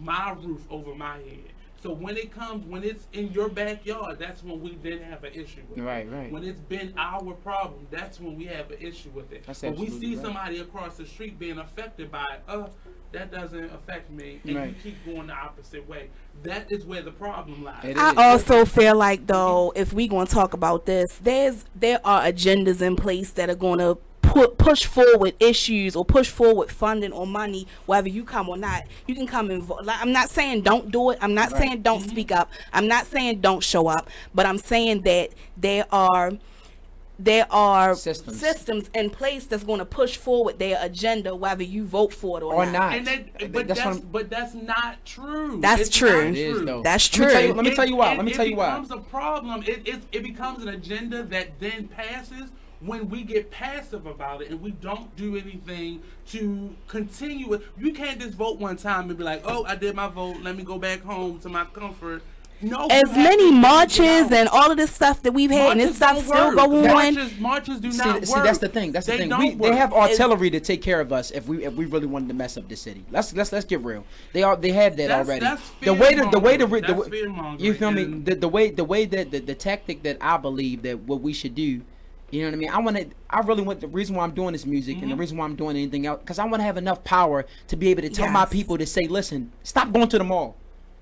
my roof over my head. So when it's in your backyard, that's when we then have an issue with it. Right. When it's been our problem, that's when we have an issue with it. But we see somebody across the street being affected by it, that doesn't affect me, and you keep going the opposite way. That is where the problem lies. I also feel like, though, if we going to talk about this, there are agendas in place that are going to push forward issues or push forward funding or money, whether you come or not. You can come and vote. Like, I'm not saying don't do it. I'm not saying don't speak up. I'm not saying don't show up. But I'm saying that there are systems in place that's going to push forward their agenda, whether you vote for it or not. But that's not true. That's true. It is, though. That's true. Let me tell you why. It becomes a problem. It becomes an agenda that then passes when we get passive about it and we don't do anything to continue it. You can't just vote one time and be like, oh, I did my vote, let me go back home to my comfort. No, as many marches and all of this stuff that we've had, and this stuff still go on. Marches do not work. See, that's the thing. That's the thing. They have artillery to take care of us if we really wanted to mess up the city. Let's get real. They have that already. You feel me? The way that the tactic that I believe that what we should do. You know what I mean? I really want, the reason why I'm doing this music and the reason why I'm doing anything else, because I want to have enough power to be able to tell my people to say, listen, stop going to the mall.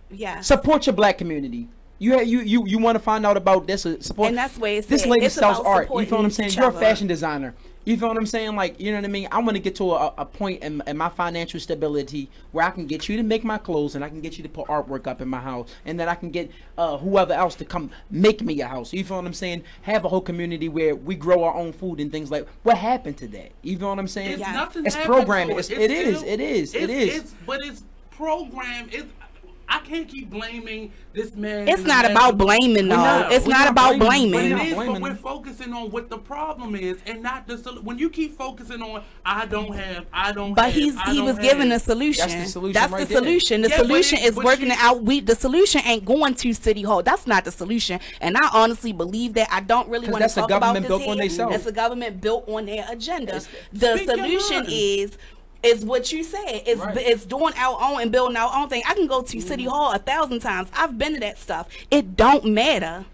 Yeah. Support your black community. You want to find out about this? Support. And that's where this lady sells art. You feel what I'm saying? You're a fashion designer. You feel what I'm saying? Like, you know what I mean? I want to get to a point in my financial stability where I can get you to make my clothes and I can get you to put artwork up in my house, and then I can get whoever else to come make me a house. You feel what I'm saying? Have a whole community where we grow our own food and things like. What happened to that? You feel what I'm saying? It's programming. It is. But it's programmed. I can't keep blaming this man. It's not about blaming, though. It's not about blaming. But we're focusing on what the problem is, and not the solution. When you keep focusing on, I don't have. But he was given a solution. That's the solution. The solution is working it out. The solution ain't going to City Hall. That's not the solution. And I honestly believe that. I don't really want to talk about this here. That's a government built on their agenda. The solution is what you said. It's doing our own and building our own thing. I can go to City Hall 1,000 times. I've been to that stuff. It don't matter.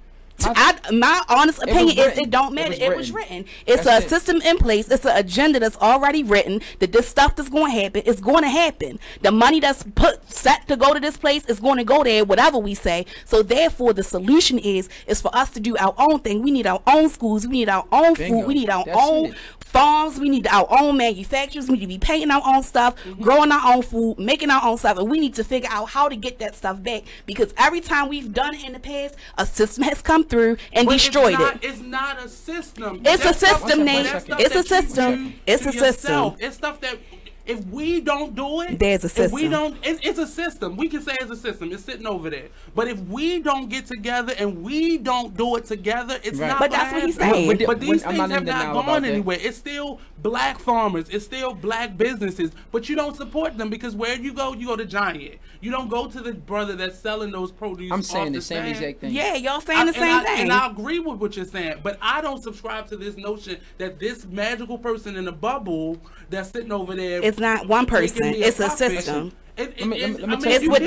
My honest opinion is it don't matter. It was written. It's a system in place. It's an agenda that's already written that this stuff that's going to happen is going to happen. The money that's set to go to this place is going to go there, whatever we say. So therefore, the solution is for us to do our own thing. We need our own schools. We need our own food. We need our own farms. We need our own manufacturers. We need to be painting our own stuff, growing our own food, making our own stuff, and we need to figure out how to get that stuff back, because every time we've done it in the past, a system has come through and destroyed it. It's not a system. It's a system, Nate. It's a system. It's a system. It's stuff that If we don't do it, there's a system. If we don't, it's a system. We can say it's a system. It's sitting over there. But if we don't get together and we don't do it together, it's not. But that's what he's saying. But these things have not gone anywhere. It's still black farmers. It's still black businesses. But you don't support them because where you go to Giant. You don't go to the brother that's selling those produce. I'm saying the same stand. exact thing. Yeah, y'all saying the same thing. And I agree with what you're saying. But I don't subscribe to this notion that this magical person in a bubble that's sitting over there. It's not one person. It's a system. It's what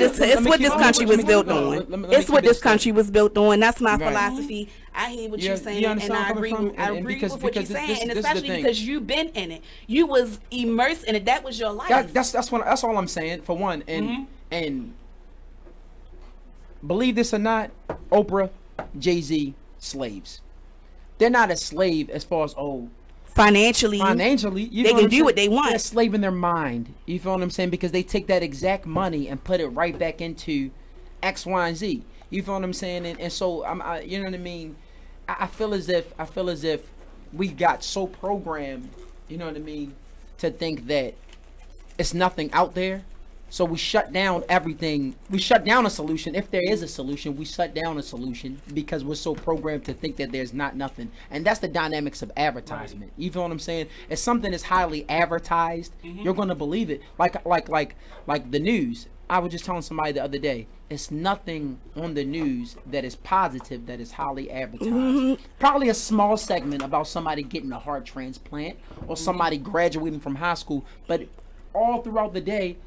this country was built on. It's what this country was built on. That's my philosophy. I hear what you're saying, and I agree with what you're saying, and especially because you've been in it. You was immersed in it. That was your life. That's all I'm saying. For one, and believe this or not, Oprah, Jay-Z, slaves. They're not a slave as far as financially, they can do what they want. They're a slave in their mind. You feel what I'm saying? Because they take that exact money and put it right back into X, Y, and Z. You feel what I'm saying? And so you know what I mean? I feel as if we got so programmed, you know what I mean, to think that it's nothing out there. So we shut down everything. We shut down a solution. If there is a solution, we shut down a solution because we're so programmed to think that there's nothing. And that's the dynamics of advertisement. You feel what I'm saying? If something is highly advertised, you're going to believe it. Like the news. I was just telling somebody the other day, it's nothing on the news that is positive that is highly advertised. Probably a small segment about somebody getting a heart transplant or somebody graduating from high school, but all throughout the day,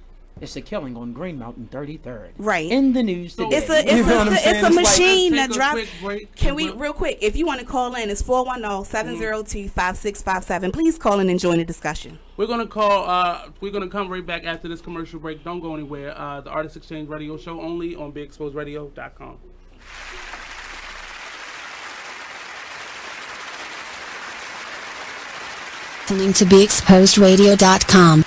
it's a killing on Green Mountain 33rd. Right. In the news today. It's a machine that drives. Can we, real quick, if you want to call in, it's 410-702-5657. Please call in and join the discussion. We're going to call, we're going to come right back after this commercial break. Don't go anywhere. The Artist Exchange Radio Show only on BigExposedRadio.com. Listening to BeExposedRadio.com.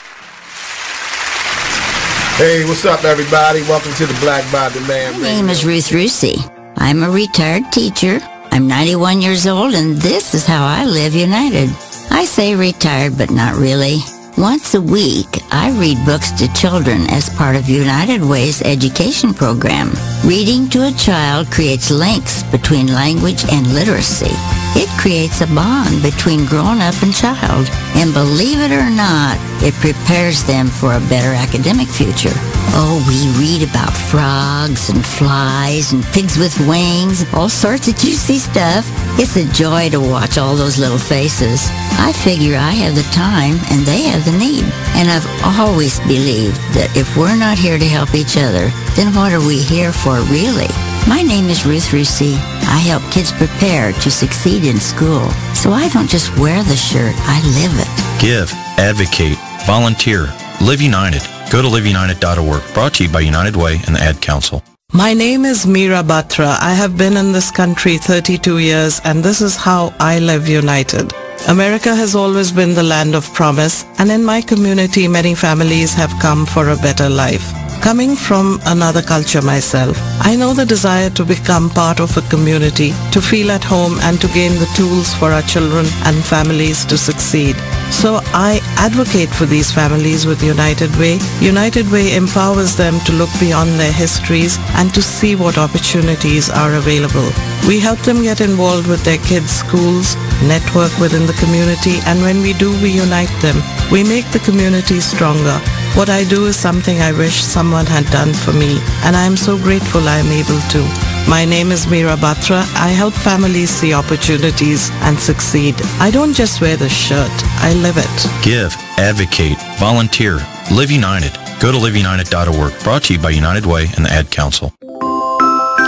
Hey, what's up, everybody? Welcome to the Black Body Man. My name is Ruth Rusi. I'm a retired teacher. I'm 91 years old, and this is how I live united. I say retired, but not really. Once a week, I read books to children as part of United Way's education program. Reading to a child creates links between language and literacy. It creates a bond between grown-up and child, and believe it or not, it prepares them for a better academic future. Oh, we read about frogs and flies and pigs with wings, all sorts of juicy stuff. It's a joy to watch all those little faces. I figure I have the time and they have the need. And I've always believed that if we're not here to help each other, then what are we here for really? My name is Ruth Rusi. I help kids prepare to succeed in school. So I don't just wear the shirt, I live it. Give, advocate, volunteer, live united. Go to liveunited.org. Brought to you by United Way and the Ad Council. My name is Meera Batra. I have been in this country 32 years, and this is how I live united. America has always been the land of promise, and in my community, many families have come for a better life. Coming from another culture myself, I know the desire to become part of a community, to feel at home, and to gain the tools for our children and families to succeed. So I advocate for these families with United Way. United Way empowers them to look beyond their histories and to see what opportunities are available. We help them get involved with their kids' schools, network within the community, and when we do, we unite them. We make the community stronger. What I do is something I wish someone had done for me, and I am so grateful I am able to. My name is Meera Batra. I help families see opportunities and succeed. I don't just wear the shirt, I live it. Give, advocate, volunteer, live united. Go to liveunited.org. Brought to you by United Way and the Ad Council.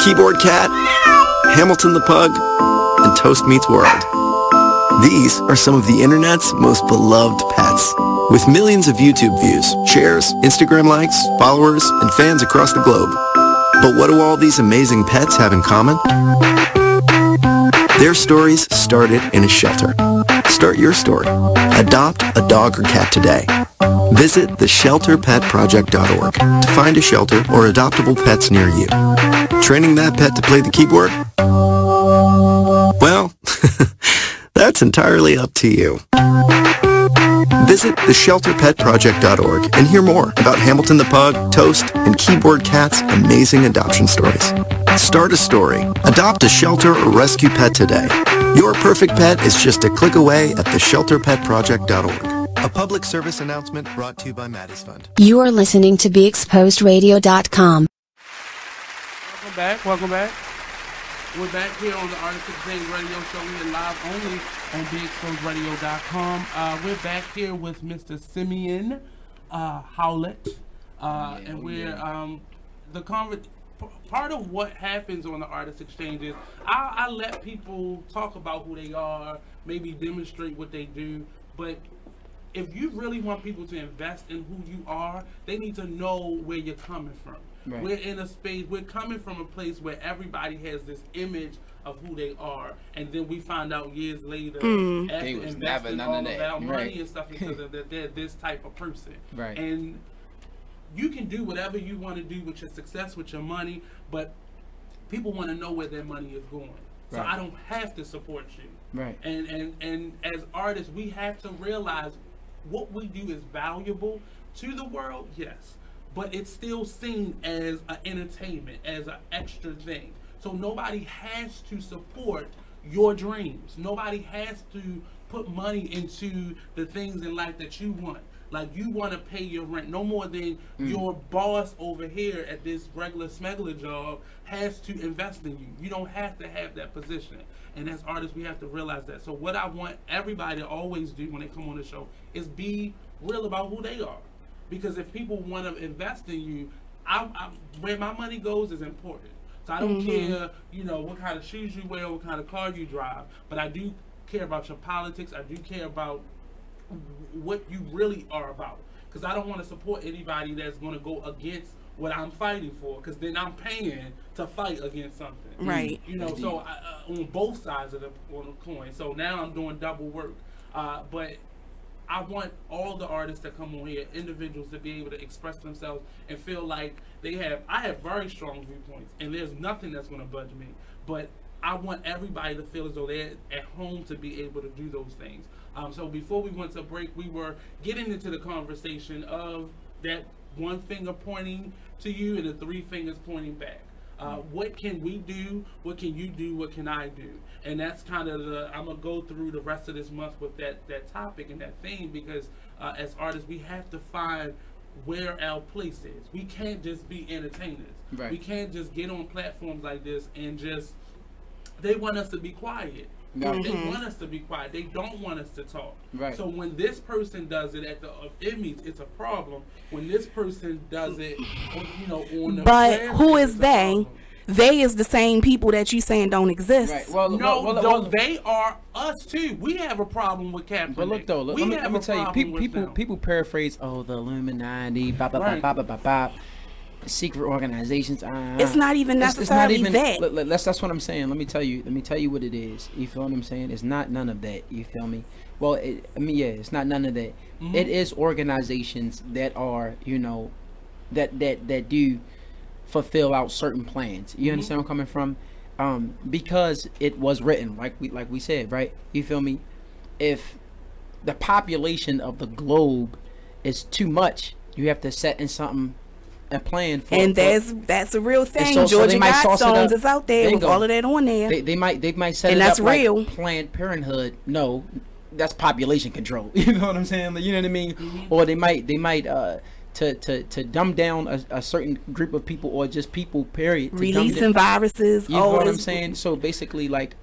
Keyboard Cat, Hamilton the Pug, and Toast Meets World. These are some of the internet's most beloved pets. With millions of YouTube views, shares, Instagram likes, followers, and fans across the globe. But what do all these amazing pets have in common? Their stories started in a shelter. Start your story. Adopt a dog or cat today. Visit theshelterpetproject.org to find a shelter or adoptable pets near you. Training that pet to play the keyboard? Well, that's entirely up to you. Visit theshelterpetproject.org and hear more about Hamilton the Pug, Toast, and Keyboard Cat's amazing adoption stories. Start a story. Adopt a shelter or rescue pet today. Your perfect pet is just a click away at theshelterpetproject.org. A public service announcement brought to you by Maddie's Fund. You are listening to BeExposedRadio.com. Welcome back. We're back here on the Artist Exchange Radio Show. We're live only on BeExposedRadio.com. We're back here with Mr. Simeon Howlett, and we're part of what happens on the Artist Exchange is I let people talk about who they are, maybe demonstrate what they do, but if you really want people to invest in who you are, they need to know where you're coming from. Right. We're in a space, we're coming from a place where everybody has this image of who they are, and then we find out years later after investing all of our money and stuff that they're this type of person. Right. And you can do whatever you want to do with your success, with your money, but people want to know where their money is going. So I don't have to support you. Right. And as artists, we have to realize what we do is valuable to the world, yes, but it's still seen as an entertainment, as an extra thing. So nobody has to support your dreams. Nobody has to put money into the things in life that you want. Like, you want to pay your rent no more than your boss over here at this regular smuggler job has to invest in you. You don't have to have that position. And as artists, we have to realize that. So what I want everybody to always do when they come on the show is be real about who they are. Because if people want to invest in you, where my money goes is important. So I don't care, you know, what kind of shoes you wear, what kind of car you drive, but I do care about your politics. I do care about what you really are about, because I don't want to support anybody that's going to go against what I'm fighting for, because then I'm paying to fight against something. Right. You know, so on both sides of the coin. So now I'm doing double work. But I want all the artists that come on here, individuals, to be able to express themselves and feel like I have very strong viewpoints, and there's nothing that's going to budge me. But I want everybody to feel as though they're at home to be able to do those things. So before we went to break, we were getting into the conversation of that one finger pointing to you and the three fingers pointing back. What can we do? What can you do? What can I do? And that's kind of I'm going to go through the rest of this month with that topic and that theme, because as artists, we have to find where our place is. We can't just be entertainers. Right. We can't just get on platforms like this and they want us to be quiet. They want us to be quiet. They don't want us to talk. Right. So when this person does it at the Emmys, it's a problem. When this person does it, you know, on the but who is they? They is the same people that you saying don't exist. Right. Well, they are us too. We have a problem with Kaepernick. But look though, let me tell you, people paraphrase, the Illuminati, blah blah blah blah blah blah. Secret organizations. It's not even necessarily that. That's what I'm saying. Let me tell you what it is. You feel what I'm saying? It's not none of that. You feel me? Well, it's not none of that. It is organizations that are, you know, that do fulfill out certain plans. You understand where I'm coming from? Because it was written, like we said, right? You feel me? If the population of the globe is too much, you have to set in something. Plan for, and that's a real thing. Georgia Guidestones is out there with all of that on there. They might set and it that's up real. Like Planned Parenthood. No, that's population control. You know what I'm saying? You know what I mean? Or they might to dumb down a certain group of people, or just people. Period. Releasing viruses. You know what I'm saying? So basically, like,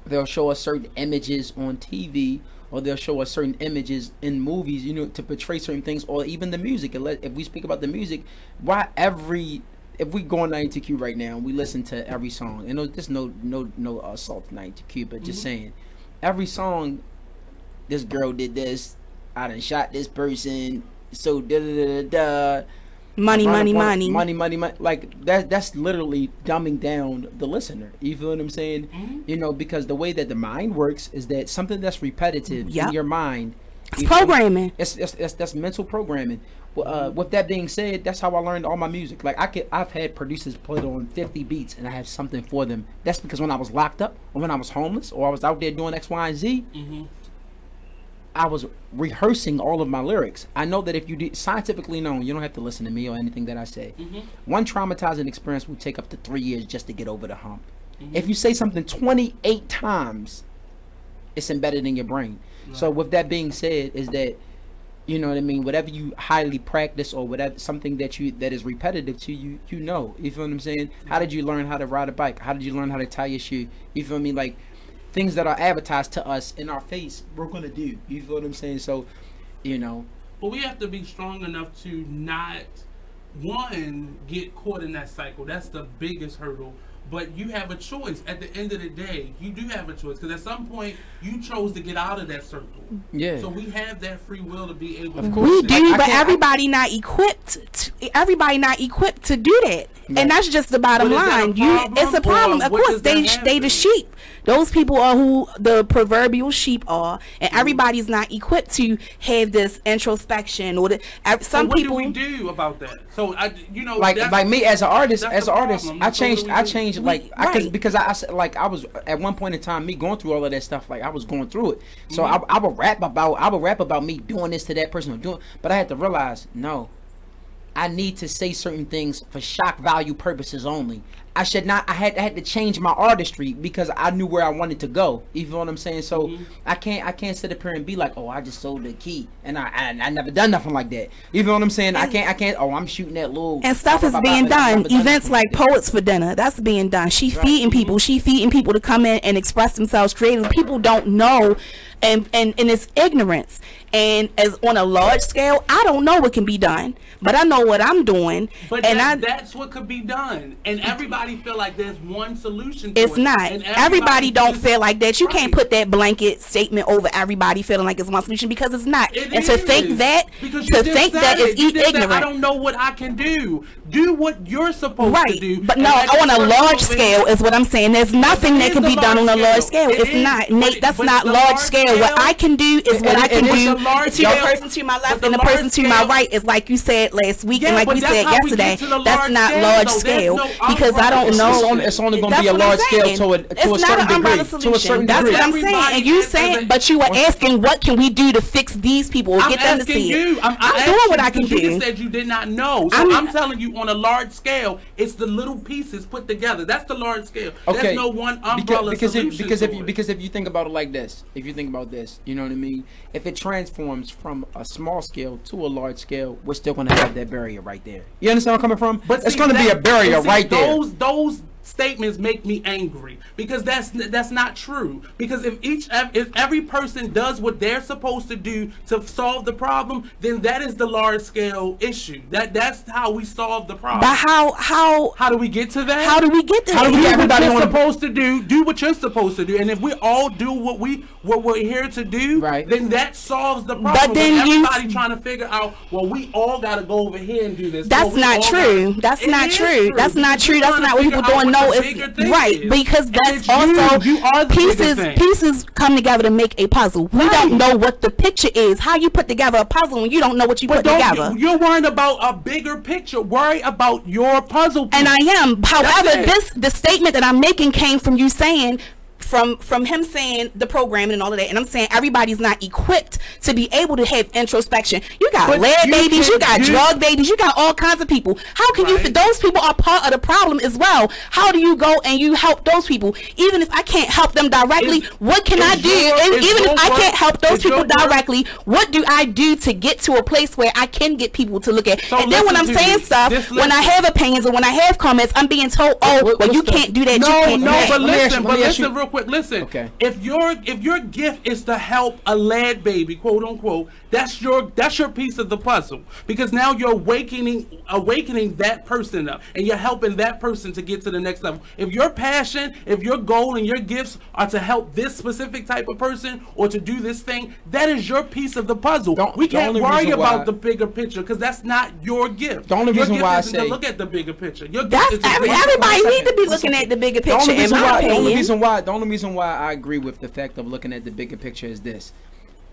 they'll show us certain images on TV. Or they'll show us certain images in movies, you know, to portray certain things, or even the music. If we speak about the music, if we go on 92Q right now and we listen to every song, and there's no assault to 92Q, but just saying, every song, this girl did this, I done shot this person, so da da da da. Money. Like that's literally dumbing down the listener. You feel what I'm saying? You know, because the way that the mind works is that something that's repetitive in your mind, it's programming. That's mental programming. With that being said, that's how I learned all my music. Like I've had producers put on 50 beats and I have something for them. That's because when I was locked up, or when I was homeless, or I was out there doing X, Y, and Z, I was rehearsing all of my lyrics. I know that if you do, scientifically known, you don't have to listen to me or anything that I say. One traumatizing experience will take up to 3 years just to get over the hump. If you say something 28 times, it's embedded in your brain. So with that being said, is that, you know what I mean, whatever you highly practice or whatever, something that is repetitive to you, you know. You feel what I'm saying? How did you learn how to ride a bike? How did you learn how to tie your shoe? You feel me? Like, things that are advertised to us in our face, we're gonna do. You feel what I'm saying? So, you know. But we have to be strong enough to not, one, get caught in that cycle. That's the biggest hurdle. But you have a choice. At the end of the day, you do have a choice, because at some point you chose to get out of that circle. Yeah. So we have that free will to be able. Of course we do, but everybody not equipped. Everybody not equipped to do that, and that's just the bottom line. It's a problem. Of course, they the sheep. Those people are who the proverbial sheep are, and everybody's not equipped to have this introspection or some what people. What do we do about that? So like me as an artist, I changed because I was at one point in time, me going through all of that stuff, like I was going through it. So I would rap about me doing this to that person, but I had to realize, no, I need to say certain things for shock value purposes only. I should not. I had to change my artistry because I knew where I wanted to go. You feel what I'm saying? So I can't sit up here and be like, oh, I just sold the key and I never done nothing like that. You feel what I'm saying? I can't. Oh, I'm shooting that little. And stuff is being done. Events like Poets for Dinner, that's being done. She feeding people. She feeding people to come in and express themselves creatively. People don't know, and it's ignorance. And as on a large scale, I don't know what can be done, but I know what I'm doing. But that's what could be done, and everybody feel like there's one solution to it's it. not. Everybody don't feel like that. You can't put that blanket statement over everybody feeling like it's one solution, because it's not. And to think that is ignorant. I don't know what I can do. Do what you're supposed to do. But no, on a large scale is what I'm saying. There's nothing that can be done on a large scale. It's not. Nate, that's not large scale. What I can do is what I can do. To the person to my left and the person to my right is like you said last week and like we said yesterday. That's not large scale because I don't know. It's only going to be a large scale to a certain degree. To a certain degree. That's what I'm saying. And you saying, but you were asking, what can we do to fix these people or get them to see it? I'm doing what I can do. You said you did not know, so I'm telling you on a large scale, it's the little pieces put together. That's the large scale. There's no one umbrella solution. Because if you think about it like this, you know what I mean. If it transforms from a small scale to a large scale, we're still going to have that barrier right there. You understand where I'm coming from? But it's going to be a barrier right there. Those statements make me angry because that's not true. Because if every person does what they're supposed to do to solve the problem, then that is the large scale issue. That's how we solve the problem. But how do we get to that? How do we get there? How do we get what you're supposed to do what you're supposed to do, and if we all do what we're here to do, then that solves the problem. But then everybody trying to figure out, well, we all got to go over here and do this. That's not true. That's not true. That's not true. That's not what people don't know. It's right because that's also pieces come together to make a puzzle. We don't know what the picture is. How you put together a puzzle when you don't know what you put together? You're worrying about a bigger picture. Worry about your puzzle piece. And I am. However, the statement that I'm making came from you saying. From him saying the programming and all of that, and I'm saying everybody's not equipped to be able to have introspection. You got lead babies, you got drug babies, you got all kinds of people. How can you? Those people are part of the problem as well. How do you go and you help those people? Even if I can't help them directly, what can I do? Even if I can't help those people directly, what do I do to get to a place where I can get people to look at? So and then when I'm saying stuff, when I have opinions or when I have comments, I'm being told, "Oh, well, you can't do that." But listen, real quick. Listen, if your gift is to help a lad baby, quote unquote, that's your piece of the puzzle, because now you're awakening that person up, and you're helping that person to get to the next level. If your passion, if your goal and your gifts are to help this specific type of person or to do this thing, that is your piece of the puzzle. We can't worry about the bigger picture because that's not your gift. The only reason why I say to look at the bigger picture. Everybody need to be looking at the bigger picture. The only reason why I agree with the fact of looking at the bigger picture is this.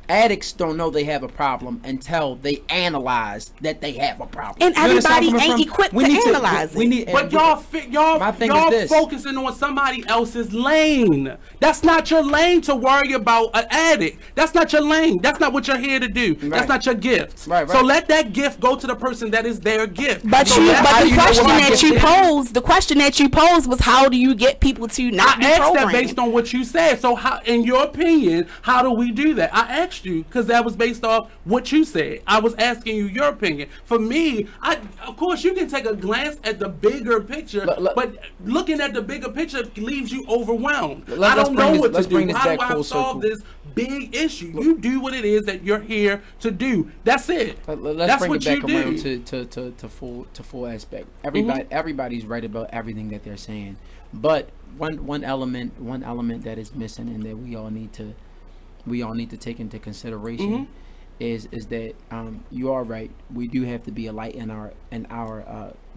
addicts don't know they have a problem until they analyze that they have a problem. And everybody ain't equipped to analyze it. But y'all focusing on somebody else's lane. That's not your lane to worry about an addict. That's not your lane. That's not what you're here to do. Right. That's not your gift. Right. So let that gift go to the person that is their gift. But the question that you posed was, how do you get people to not be programmed? I asked that based on what you said. So how, in your opinion, how do we do that? I asked you because that was based off what you said. I was asking you your opinion. For me, of course you can take a glance at the bigger picture, but looking at the bigger picture leaves you overwhelmed. I don't know what to do. How do I solve this big issue? You do what it is that you're here to do. That's it. Let's bring it back around to full aspect. Everybody's right about everything that they're saying, but one element that is missing and that we all need to take into consideration is that you are right. We do have to be a light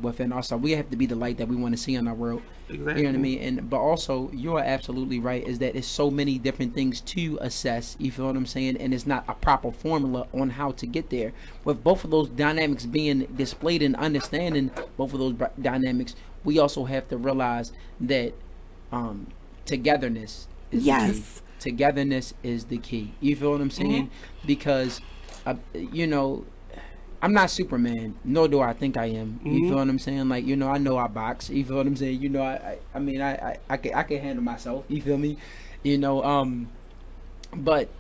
within ourselves. We have to be the light that we want to see in our world. Exactly. You know what I mean? But also, you are absolutely right. Is that it's so many different things to assess. You feel what I'm saying? And it's not a proper formula on how to get there. With both of those dynamics being displayed and understanding both of those dynamics, we also have to realize that togetherness is the key. Togetherness is the key. You feel what I'm saying? Because, you know, I'm not Superman, nor do I think I am. You feel what I'm saying? Like, you know, I know I box. You feel what I'm saying? You know, I mean, I can handle myself. You feel me? You know, but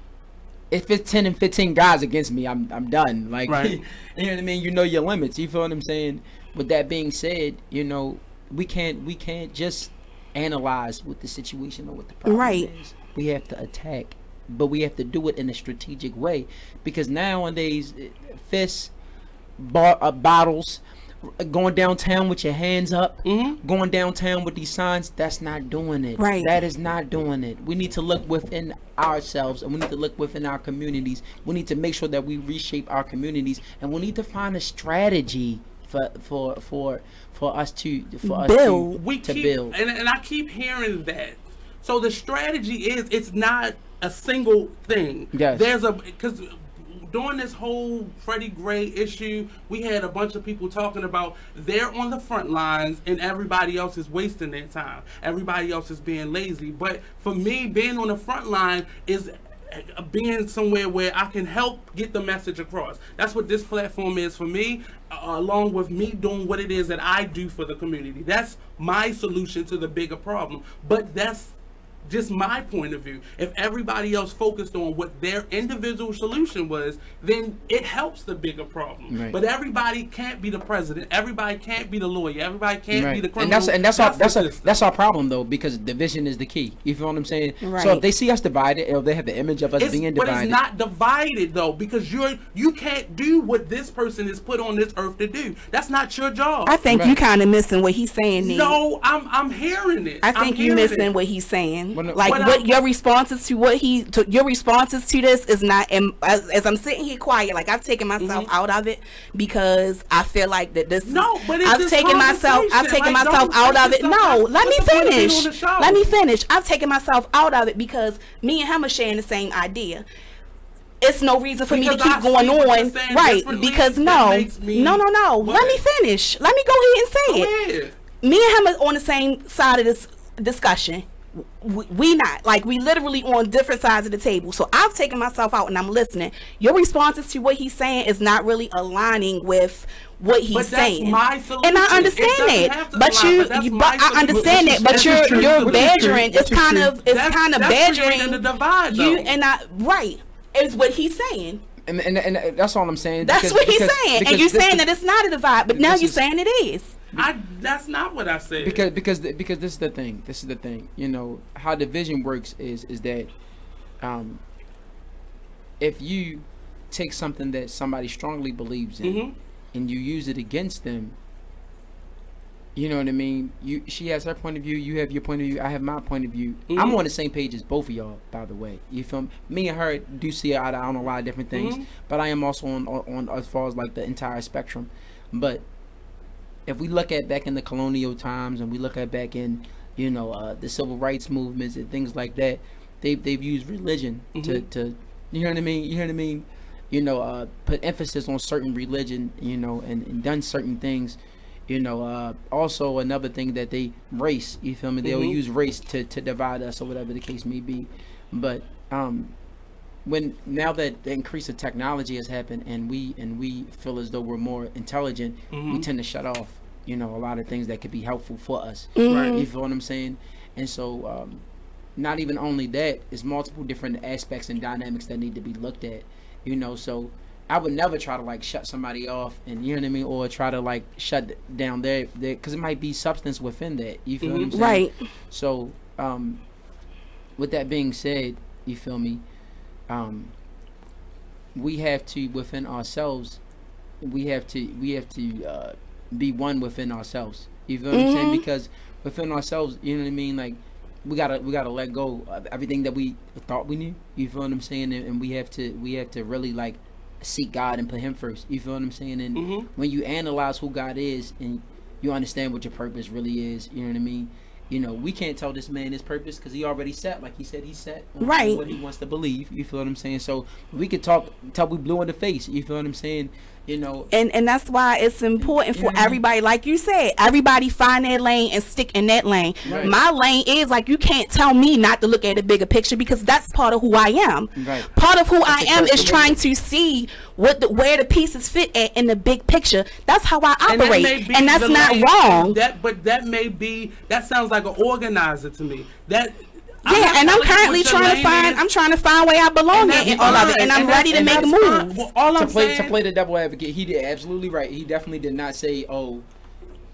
if it's 10 and 15 guys against me, I'm done. Like, you know what I mean? You know your limits. You feel what I'm saying? With that being said, you know, we can't just analyze what the situation or what the problem is. We have to attack, but we have to do it in a strategic way, because nowadays fists, bottles, going downtown with your hands up, going downtown with these signs, that's not doing it. That is not doing it. We need to look within ourselves, and we need to look within our communities. We need to make sure that we reshape our communities, and we need to find a strategy for us to build. And I keep hearing that. So the strategy is, it's not a single thing. There's because during this whole Freddie Gray issue, we had a bunch of people talking about they're on the front lines and everybody else is wasting their time. Everybody else is being lazy. But for me, being on the front line is being somewhere where I can help get the message across. That's what this platform is for me, along with me doing what it is that I do for the community. That's my solution to the bigger problem. But that's just my point of view. If everybody else focused on what their individual solution was, then it helps the bigger problem. But everybody can't be the president. Everybody can't be the lawyer. Everybody can't be the criminal. And that's our problem, though, because division is the key. You feel what I'm saying? So if they see us divided, or they have the image of us being divided. But it's not divided, though, because you can't do what this person is put on this earth to do. That's not your job. I think you kind of missing what he's saying. No, I'm hearing it. I think you're missing what he's saying. What your responses to your responses to this is not. As I'm sitting here quiet, like I've taken myself out of it because I feel like that this. I've taken myself out of it. No, let me finish. I've taken myself out of it because me and him are sharing the same idea. It's no reason for me to keep going on, because no. Let me finish. Let me go ahead and say it. Me and him are on the same side of this discussion. We not, like, we literally on different sides of the table. So I've taken myself out and I'm listening. Your responses to what he's saying is not really aligning with what he's saying. And I understand it, I understand it, but you're badgering. It's kind of badgering you and I. Is what he's saying. And that's all I'm saying. That's what he's saying. And you're saying that it's not a divide, but now you're saying it is. That's not what I said. Because this is the thing. This is the thing. You know how division works is that, if you take something that somebody strongly believes in and you use it against them, you know what I mean. She has her point of view. You have your point of view. I have my point of view. I'm on the same page as both of y'all, by the way. You feel me? Me and her do see eye to eye on a lot of different things, but I am also on as far as like the entire spectrum. But if we look at back in the colonial times and we look at back in, the civil rights movements and things like that, they've used religion You know what I mean? You know what I mean? You know, put emphasis on certain religion, you know, and done certain things. You know, also another thing that they race, you feel me? They'll use race to divide us or whatever the case may be. But now that the increase of technology has happened and we feel as though we're more intelligent, we tend to shut off, you know, a lot of things that could be helpful for us. Right? You feel what I'm saying? And so not even only that, it's multiple different aspects and dynamics that need to be looked at, you know. So I would never try to like shut somebody off, and you know what I mean, or try to like shut down their because it might be substance within that. You feel what I'm saying? Right. So with that being said, you feel me? We have to within ourselves. We have to be one within ourselves. You feel what I'm saying? Because within ourselves, you know what I mean, like. We gotta let go of everything that we thought we knew. You feel what I'm saying? And we have to really like seek God and put Him first. You feel what I'm saying? And when you analyze who God is and you understand what your purpose really is, you know what I mean? You know, we can't tell this man his purpose because he already set, like he said, he's set on what he wants to believe. You feel what I'm saying? So we could talk till we blue in the face. You feel what I'm saying? You know, and that's why it's important for everybody, like you said, everybody find their lane and stick in that lane. Right. My lane is like, you can't tell me not to look at the bigger picture because that's part of who I am. Right. Part of who I am is trying to see where the pieces fit at in the big picture. That's how I operate, and that's not wrong. That sounds like an organizer to me. Yeah, and I'm currently trying to find where I belong in all of it, and I'm ready to make a move. Well, to play the devil advocate, he did absolutely right. He definitely did not say,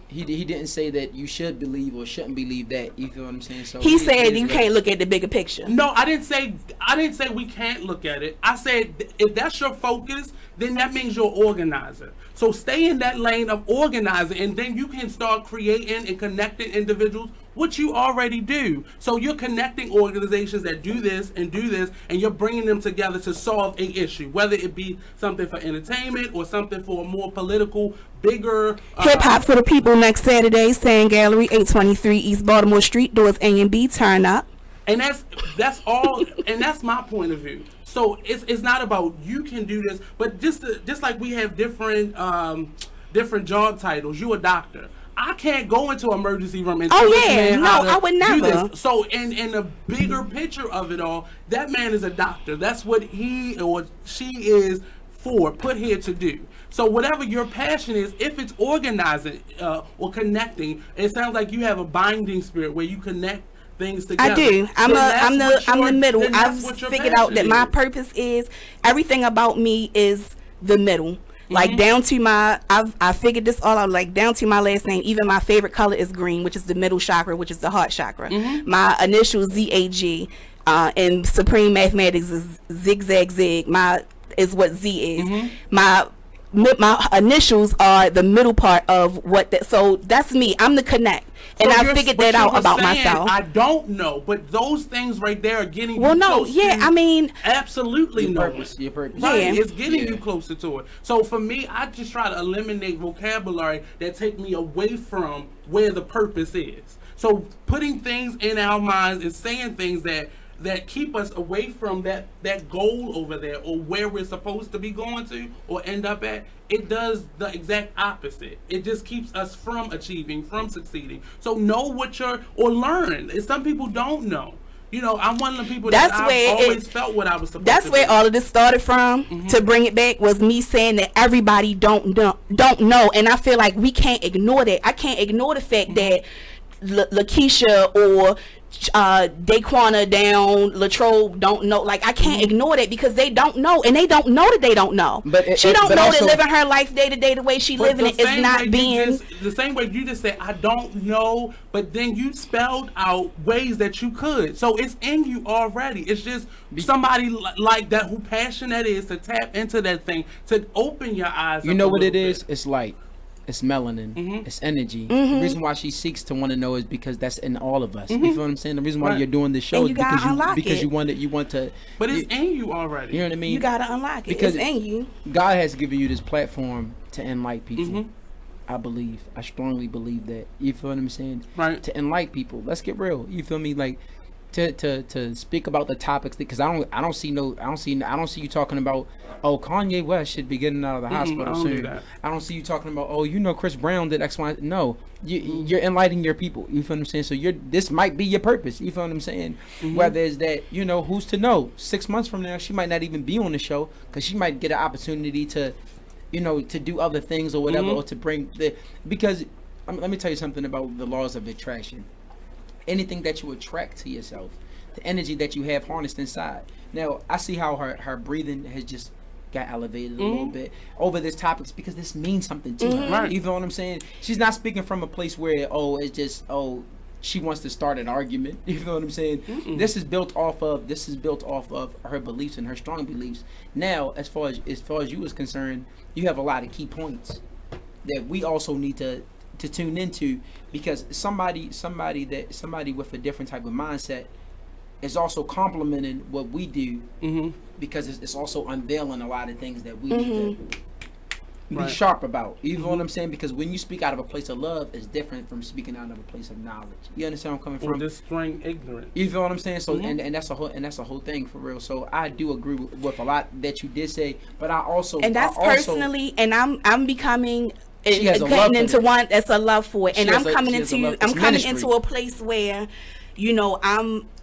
he didn't say that you should believe or shouldn't believe that. You feel what I'm saying? So he said you can't look at the bigger picture. No, I didn't say we can't look at it. I said if that's your focus, then that means you're an organizer. So stay in that lane of organizing, and then you can start creating and connecting individuals, which you already do. So you're connecting organizations that do this, and you're bringing them together to solve a issue, whether it be something for entertainment or something for a more political, bigger... Hip Hop for the People next Saturday, Sand Gallery, 823 East Baltimore Street, doors A and B, turn up. And that's all, and that's my point of view. So it's not about you can do this, but just like we have different job titles. You a doctor. I can't go into an emergency room and tell this man how to I would never. do this. So in the bigger picture of it all, that man is a doctor. That's what he or she is put here to do. So whatever your passion is, if it's organizing or connecting, it sounds like you have a binding spirit where you connect things together. I do. I'm the middle. I've figured out that my purpose is everything about me is the middle. Like down to my, I figured this all out, like down to my last name. Even my favorite color is green, which is the middle chakra, which is the heart chakra. My initial ZAG, in Supreme Mathematics is zigzag zig. Is what Z is. My initials are the middle part of what that. So that's me. I'm the connect. And I figured that out about myself. I don't know, but those things right there are getting you close to, I mean, absolutely your purpose. Right, it's getting you closer to it. So for me, I just try to eliminate vocabulary that take me away from where the purpose is. So putting things in our minds and saying things that keep us away from that goal over there, or where we're supposed to be going to or end up at, it does the exact opposite. It just keeps us from achieving, from succeeding. So know what or learn. And some people don't know. You know, I'm one of the people that I've always felt what I was supposed to do. That's where all of this started from, to bring it back, was me saying that everybody don't know. And I feel like we can't ignore that. I can't ignore the fact that Lakeisha or Daquana down Latrobe don't know. Like, I can't ignore that because they don't know, and they don't know that they don't know. But she don't know that living her life day to day the way she living it is not being the same way you just said I don't know, but then you spelled out ways that you could. So it's in you already. It's just somebody like that who passionate is to tap into that thing, to open your eyes. You know what it is? It's light. It's melanin. It's energy. The reason why she seeks to want to know is because that's in all of us. You feel what I'm saying? The reason why you're doing this show is because you want to. But it's in you already. You know what I mean? You gotta unlock it. Because it's in you. God has given you this platform to enlighten people. I believe. I strongly believe that. You feel what I'm saying? Right. To enlighten people. Let's get real. You feel me? Like, to speak about the topics, because I don't see you talking about, oh, Kanye West should be getting out of the hospital soon. I don't see you talking about, oh, Chris Brown did X, Y. No, you're enlightening your people. You feel what I'm saying? So this might be your purpose. You feel what I'm saying? Whether it's that, who's to know? 6 months from now, she might not even be on the show, because she might get an opportunity to, to do other things or whatever, or to bring because let me tell you something about the laws of attraction. Anything that you attract to yourself, the energy that you have harnessed inside. Now, I see how her breathing has just got elevated a little bit over this topic, because this means something to her. Right. You know what I'm saying? She's not speaking from a place where, it's just, she wants to start an argument. You know what I'm saying? This is built off of her beliefs and her strong beliefs. Now, as far as you was concerned, you have a lot of key points that we also need to tune into, because somebody with a different type of mindset is also complimenting what we do, because it's also unveiling a lot of things that we need to be sharp about. You know what I'm saying? Because when you speak out of a place of love, it's different from speaking out of a place of knowledge. You understand where I'm coming from? Or just straight ignorance. You feel what I'm saying? So and that's a whole thing for real. So I do agree with a lot that you did say, but personally, and I'm becoming. Getting into one that's a love for it, and I'm coming into a place where,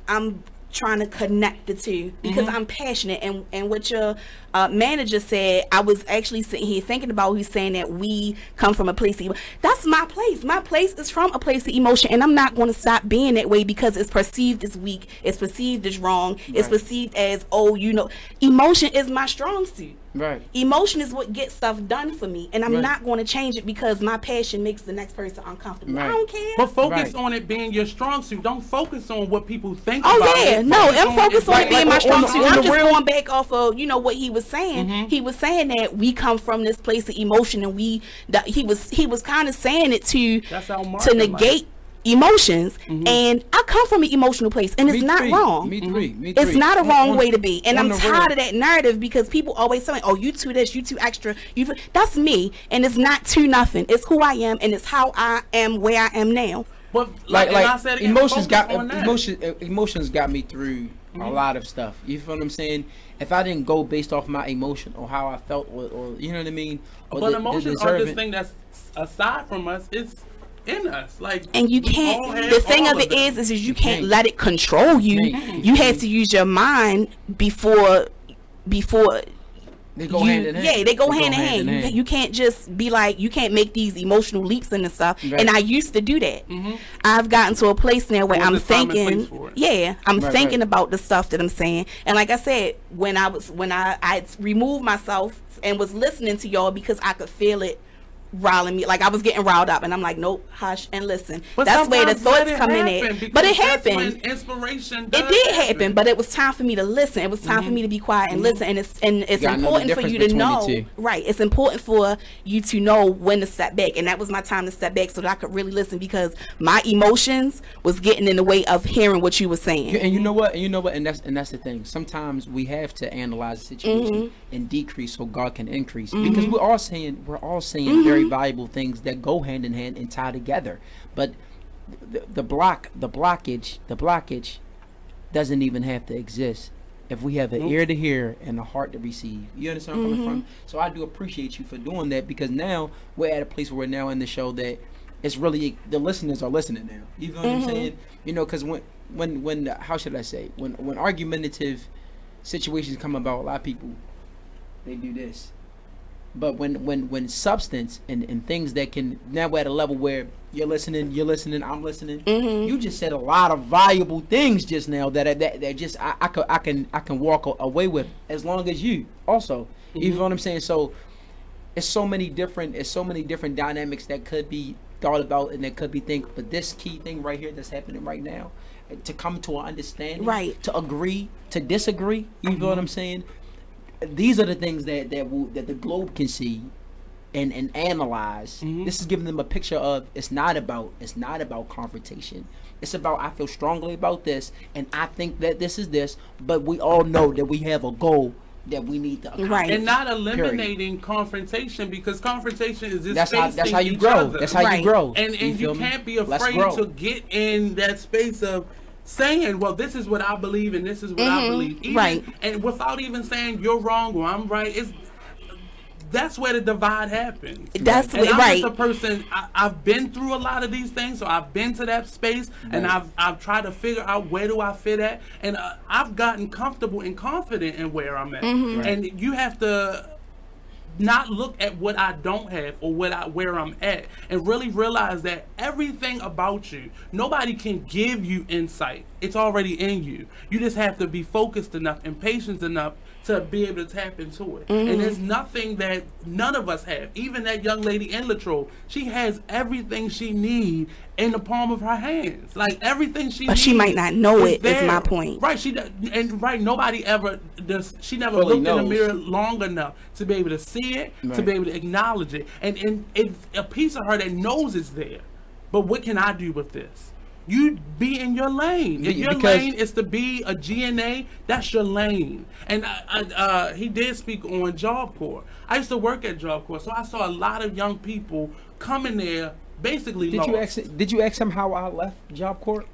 I'm trying to connect the two, because I'm passionate, and what your manager said, I was actually sitting here thinking about. He's saying that we come from a place of, that's my place. My place is from a place of emotion, and I'm not going to stop being that way, because it's perceived as weak, it's perceived as wrong, it's perceived as, emotion is my strong suit. Right. Emotion is what gets stuff done for me, and I'm not going to change it because my passion makes the next person uncomfortable. I don't care. But focus on it being your strong suit. Don't focus on what people think about it. I'm focused on it being my strong suit. I'm just going back off of what he was saying. He was saying that we come from this place of emotion, and he was kind of saying it to negate emotions, and I come from an emotional place, and it's not wrong. Me too. It's not a wrong way to be, and I'm tired of that narrative, because people always say, "Oh, you too this, you too extra." That's me, and it's not too nothing. It's who I am, and it's how I am where I am now. But I said again, emotions got me through a lot of stuff. You feel what I'm saying? If I didn't go based off my emotion or how I felt, or you know what I mean. But emotions are this thing that's aside from us. It's in us, and you can't. The thing of it is you can't let it control you. You have to use your mind before. They go hand in hand. Yeah, they go hand in hand. You can't just be like, you can't make these emotional leaps and stuff. Right. And I used to do that. I've gotten to a place now where I'm thinking, thinking about the stuff that I'm saying. And like I said, when I removed myself and was listening to y'all, because I could feel it riling me, like I was getting riled up, and I'm like, nope, hush and listen. But that's where the thoughts come in at. But it happened. Inspiration. It did happen, but it was time for me to listen. It was time for me to be quiet and listen. And it's important for you to know. Right. It's important for you to know when to step back, and that was my time to step back so that I could really listen, because my emotions was getting in the way of hearing what you were saying. And you know what? And that's the thing. Sometimes we have to analyze the situation and decrease so God can increase, because we're all saying very valuable things that go hand in hand and tie together, but the blockage doesn't even have to exist if we have an ear to hear and a heart to receive. You understand where I'm coming from? So I do appreciate you for doing that, because now we're at a place where we're now in the show that it's really, the listeners are listening now. You know what I'm saying? Because when how should I say, when argumentative situations come about, a lot of people, they do this. But when substance and things that can, now we're at a level where you're listening, I'm listening. You just said a lot of valuable things just now that just I can walk away with, as long as you also. You know what I'm saying? So it's so many different dynamics that could be thought about and that could be think. But this key thing right here that's happening right now, to come to an understanding, to agree, to disagree. You know what I'm saying? These are the things that the globe can see and analyze. This is giving them a picture of, it's not about confrontation. It's about, I feel strongly about this, and I think that this is this, but we all know that we have a goal that we need to accomplish. And not eliminating confrontation, because confrontation is this that's how you grow. That's how you grow. And you can't be afraid to get in that space of saying, well, this is what I believe and this is what I believe. And without even saying you're wrong or I'm right, that's where the divide happens. That's and I'm just a person, I've been through a lot of these things, so I've been to that space, and I've tried to figure out where do I fit at, and I've gotten comfortable and confident in where I'm at. And you have to not look at what I don't have or where I'm at, and really realize that everything about you, nobody can give you insight. It's already in you. You just have to be focused enough and patient enough to be able to tap into it. And there's nothing that none of us have. Even that young lady in Latrobe, she has everything she needs in the palm of her hands. Like everything she needs. But she might not know it, is my point. Right, nobody ever does. She never looked in the mirror long enough to be able to see it, to be able to acknowledge it. And it's a piece of her that knows it's there. But what can I do with this? You be in your lane. If your lane is to be a GNA, that's your lane. And he did speak on Job Corps. I used to work at Job Corps, so I saw a lot of young people come in there basically lost. Did you ask him how I left Job Corps?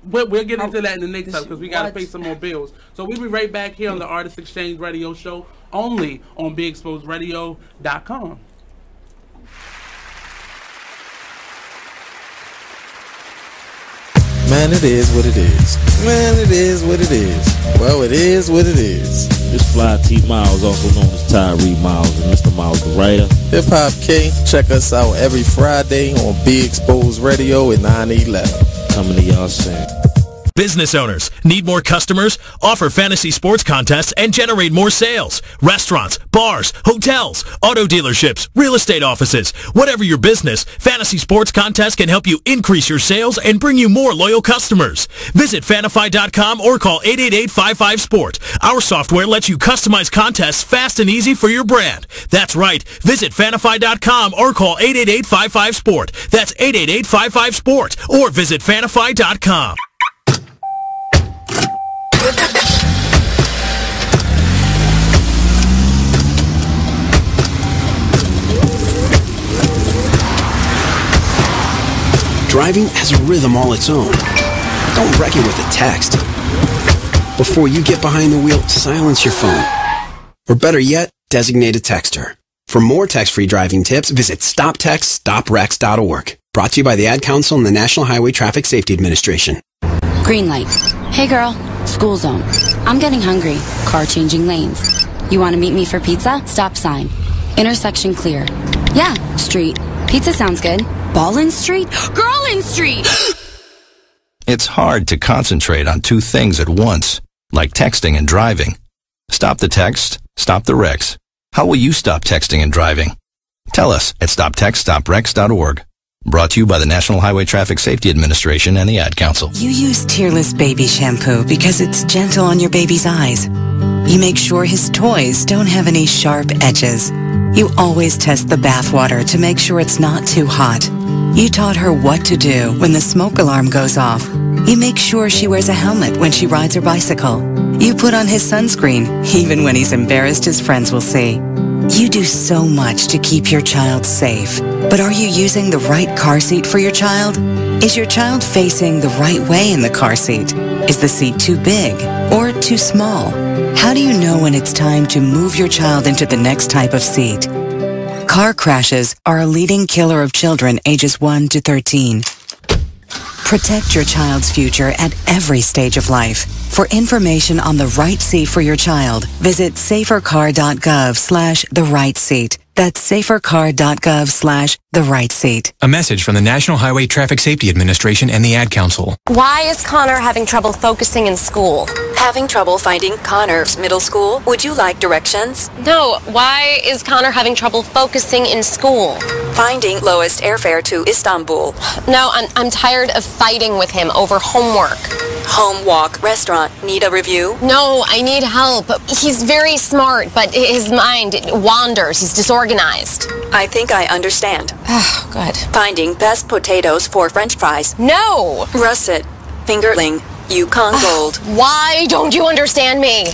We'll get into that in the next time because we got to pay some more bills. So we'll be right back here on the Artist Exchange Radio Show, only on BeExposedRadio.com. Man, it is what it is. Man, it is what it is. Well, it is what it is. This fly T Miles, also known as Tyree Miles, and Mr. Miles the writer. Hip Hop K, check us out every Friday on Be Exposed Radio at 9/11. Coming to y'all soon. Business owners, need more customers? Offer fantasy sports contests and generate more sales. Restaurants, bars, hotels, auto dealerships, real estate offices. Whatever your business, fantasy sports contests can help you increase your sales and bring you more loyal customers. Visit Fanify.com or call 888-55-SPORT. Our software lets you customize contests fast and easy for your brand. That's right. Visit Fanify.com or call 888-55-SPORT. That's 888-55-SPORT or visit Fanify.com. Driving has a rhythm all its own. Don't wreck it with a text. Before you get behind the wheel, silence your phone. Or better yet, designate a texter. For more text-free driving tips, visit StopTextStopWrecks.org. Brought to you by the Ad Council and the National Highway Traffic Safety Administration. Green light. Hey girl, school zone. I'm getting hungry. Car changing lanes. You want to meet me for pizza? Stop sign. Intersection clear. Yeah, street. Pizza sounds good. Ball in street? Girl in street! It's hard to concentrate on two things at once, like texting and driving. Stop the text, stop the wrecks. How will you stop texting and driving? Tell us at StopTextStopWrecks.org. Brought to you by the National Highway Traffic Safety Administration and the Ad Council. You use Tearless Baby Shampoo because it's gentle on your baby's eyes. You make sure his toys don't have any sharp edges. You always test the bathwater to make sure it's not too hot. You taught her what to do when the smoke alarm goes off. You make sure she wears a helmet when she rides her bicycle. You put on his sunscreen, even when he's embarrassed his friends will see. You do so much to keep your child safe. But are you using the right car seat for your child? Is your child facing the right way in the car seat? Is the seat too big or too small? How do you know when it's time to move your child into the next type of seat? Car crashes are a leading killer of children ages 1 to 13. Protect your child's future at every stage of life. For information on the right seat for your child, visit safercar.gov/the-right-seat. That's safercar.gov/the-right-seat. A message from the National Highway Traffic Safety Administration and the Ad Council. Why is Connor having trouble focusing in school? Having trouble finding Connor's middle school? Would you like directions? No, why is Connor having trouble focusing in school? Finding lowest airfare to Istanbul. No, I'm tired of fighting with him over homework. Home, walk, restaurant. Need a review? No, I need help. He's very smart, but his mind wanders. He's disorganized. I think I understand. Oh, good. Finding best potatoes for French fries. No! Russet, fingerling, Yukon Gold. Why don't you understand me?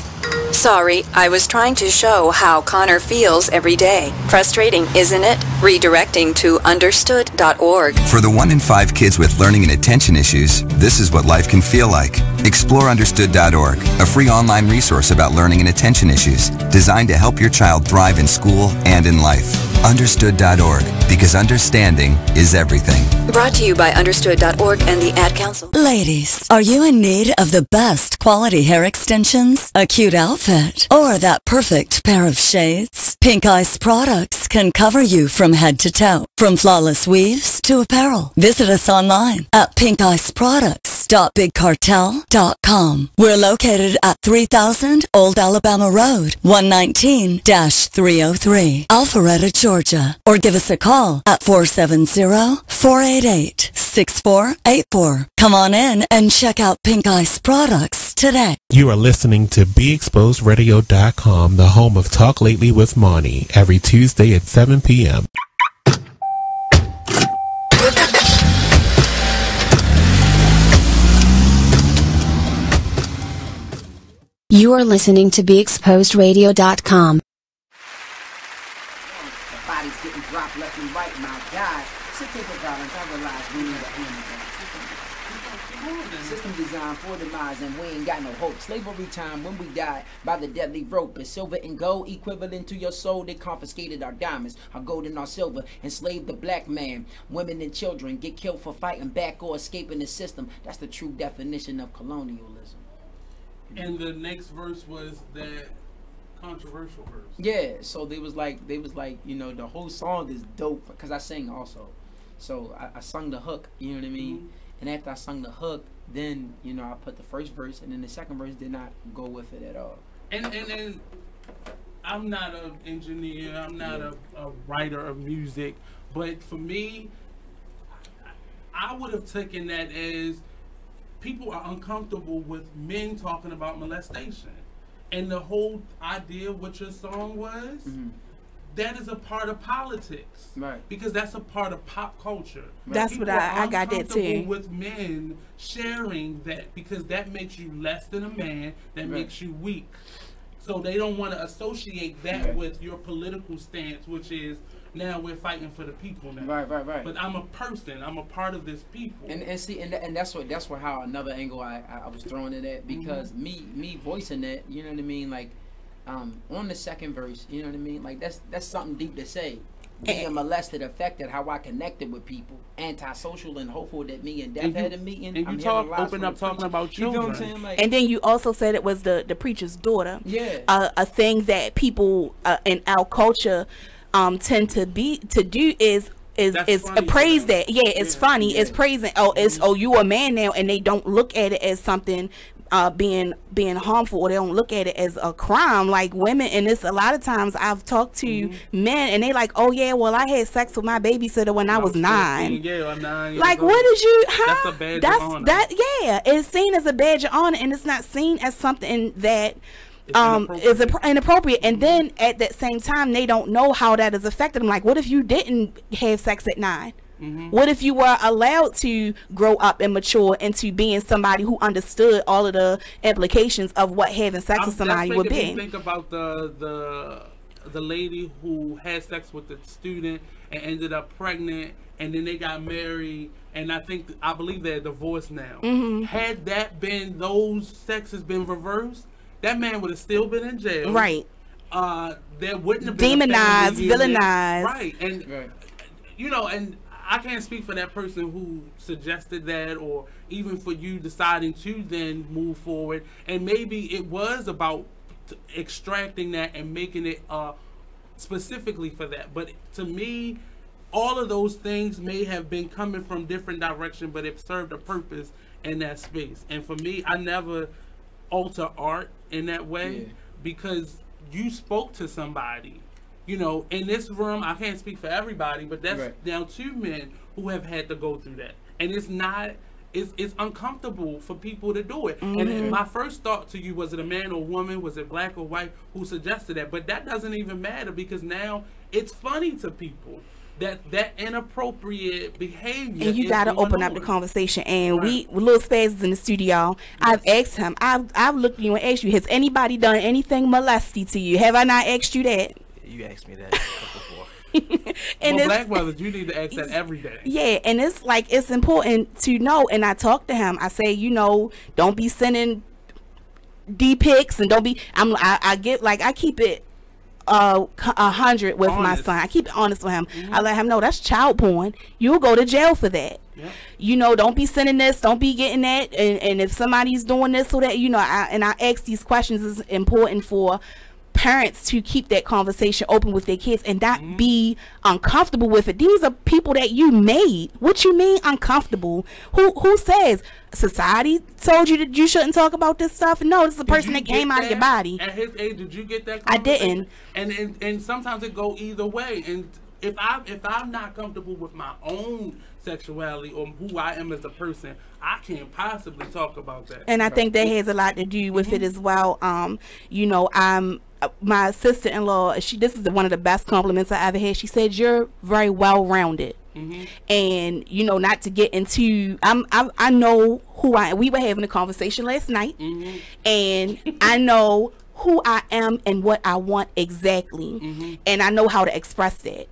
Sorry, I was trying to show how Connor feels every day. Frustrating, isn't it? Redirecting to understood.org. For the 1 in 5 kids with learning and attention issues, this is what life can feel like. Explore understood.org, a free online resource about learning and attention issues, designed to help your child thrive in school and in life. Understood.org, because understanding is everything. Brought to you by understood.org and the Ad Council. Ladies, are you in need of the best quality hair extensions, a cute outfit, or that perfect pair of shades? Pink Ice products can cover you from head to toe, from flawless weaves to apparel. Visit us online at pinkiceproducts.bigcartel.com. We're located at 3000 Old Alabama Road, 119-303, Alpharetta, Georgia. Or give us a call at 470-488-6484. Come on in and check out Pink Ice products today. You are listening to BeExposedRadio.com, the home of Talk Lately with Monty, every Tuesday at 7 p.m. You are listening to BeExposedRadio.com. The body's getting dropped left and right, my God. System designed for demise, and we ain't got no hope. Slavery time when we die by the deadly rope. Is silver and gold equivalent to your soul? They confiscated our diamonds, our gold and our silver, enslaved the black man. Women and children get killed for fighting back or escaping the system. That's the true definition of colonialism. And the next verse was that controversial verse. Yeah, so they was like, you know, the whole song is dope because I sing also. So I sung the hook, you know what I mean? Mm-hmm. And after I sung the hook, then, you know, I put the first verse, and then the second verse did not go with it at all. And I'm not an engineer, I'm not a writer of music, but for me, I would have taken that as people are uncomfortable with men talking about molestation. And the whole idea of what your song was, that is a part of politics. Right. Because that's a part of pop culture. Right? That's people what I got that too. With men sharing that, because that makes you less than a man, that makes you weak. So they don't want to associate that with your political stance, which is, now we're fighting for the people now. Right. But I'm a person. I'm a part of this people. And that's what how another angle I was throwing it at, because me voicing that, you know what I mean, like on the second verse, you know what I mean, like that's something deep to say. Being molested affected how I connected with people. Antisocial and hopeful that me and Def had a meeting. And you open up talking about children. You know what I'm saying? Like, and then you also said it was the preacher's daughter. Yeah. A thing that people in our culture tend to do is praise that. Yeah, it's funny. Yeah. It's praising. Oh, you a man now, and they don't look at it as something being harmful, or they don't look at it as a crime. Like women, and it's a lot of times I've talked to men, and they like, oh yeah, well I had sex with my babysitter when I was 9. Yeah, I'm 9 years like old. What did you? That's a badge of honor. Yeah, it's seen as a badge of honor, and it's not seen as something that is inappropriate. And then at that same time, they don't know how that has affected them. Like, what if you didn't have sex at 9? What if you were allowed to grow up and mature into being somebody who understood all of the implications of what having sex with somebody would be? Think about the lady who had sex with the student and ended up pregnant, and then they got married, and I believe they're divorced now. Had that been, those sexes been reversed, that man would have still been in jail. Right. There wouldn't have been demonized, villainized. Right. And you know, and I can't speak for that person who suggested that, or even for you deciding to then move forward. And maybe it was about extracting that and making it specifically for that. But to me, all of those things may have been coming from different directions, but it served a purpose in that space. And for me, I never alter art in that way, because you spoke to somebody. You know, in this room, I can't speak for everybody, but that's now 2 men who have had to go through that. And it's not, it's uncomfortable for people to do it. And my first thought to you, was it a man or woman, was it black or white, who suggested that? But that doesn't even matter, because now it's funny to people. that inappropriate behavior. And you got to open up the conversation. And with Lil Spaz is in the studio. I've asked him. I've looked at you and asked you, has anybody done anything molesty to you? Have I not asked you that? You asked me that before. And well, Black brothers, you need to ask that every day. Yeah, and it's like, it's important to know. And I talked to him. I say, you know, don't be sending D pics, and don't be. I get like, I keep it 100 with my son. I keep it honest with him. I let him know that's child porn. You'll go to jail for that. You know, don't be sending this, don't be getting that, and if somebody's doing this or that, you know, I ask these questions. Is important for parents to keep that conversation open with their kids and not be uncomfortable with it. These are people that you made. What you mean uncomfortable? Who says society told you that you shouldn't talk about this stuff? No, this is a person that came out of your body. At his age, did you get that? I didn't. And sometimes it go either way. And if I'm not comfortable with my own sexuality or who I am as a person, I can't possibly talk about that. And I think that has a lot to do with it as well. You know, my sister-in-law, this is one of the best compliments I ever had. She said, you're very well-rounded. And, you know, not to get into, I know who I am. We were having a conversation last night, and I know who I am and what I want exactly, and I know how to express that.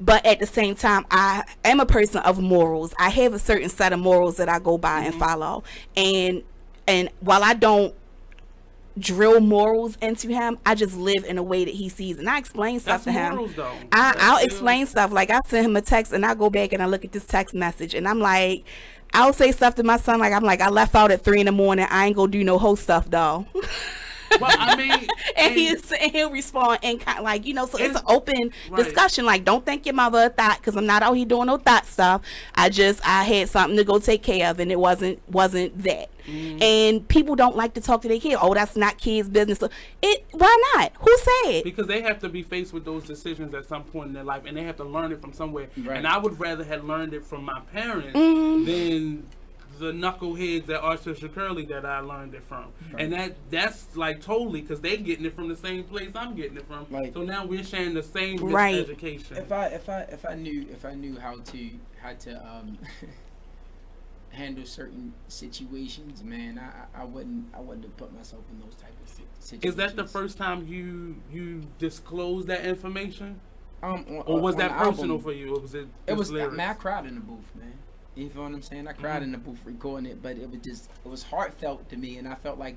But at the same time, I am a person of morals. I have a certain set of morals that I go by and follow, and while I don't drill morals into him, I just live in a way that he sees, and I explain stuff to him. Morals, though. I'll explain stuff, like I send him a text and I go back and I look at this text message and I'm like, I'll say stuff to my son like, I left out at 3 in the morning, I ain't gonna do no whole stuff though. Well, I mean, and he'll respond and kind of like, you know, so it's an open discussion. Like, don't think your mother a thought, because I'm not out here doing no thought stuff. I had something to go take care of, and it wasn't that. And people don't like to talk to their kids. Oh, that's not kids' business. So why not? Who said? Because they have to be faced with those decisions at some point in their life, and they have to learn it from somewhere. And I would rather have learned it from my parents than the knuckleheads at Archbishop Shirley that I learned it from. And that's like totally, because they getting it from the same place I'm getting it from. So now we're sharing the same education. If I knew how to handle certain situations, man, I wouldn't have put myself in those type of situations. Is that the first time you disclosed that information? Or was that personal for you? Or was it? It was. Man, I cried in the booth, man. You feel what I'm saying? I cried in the booth recording it, but it was heartfelt to me, and I felt like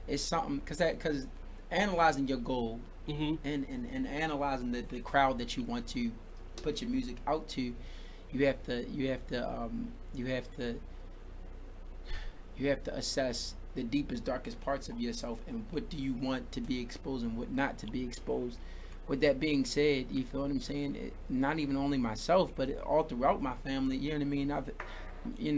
it's something, because analyzing your goal and analyzing the crowd that you want to put your music out to, you have to assess the deepest, darkest parts of yourself, and what do you want to be exposed and what not to be exposed. With that being said, you feel what I'm saying? Not even only myself, but all throughout my family. You know what I mean?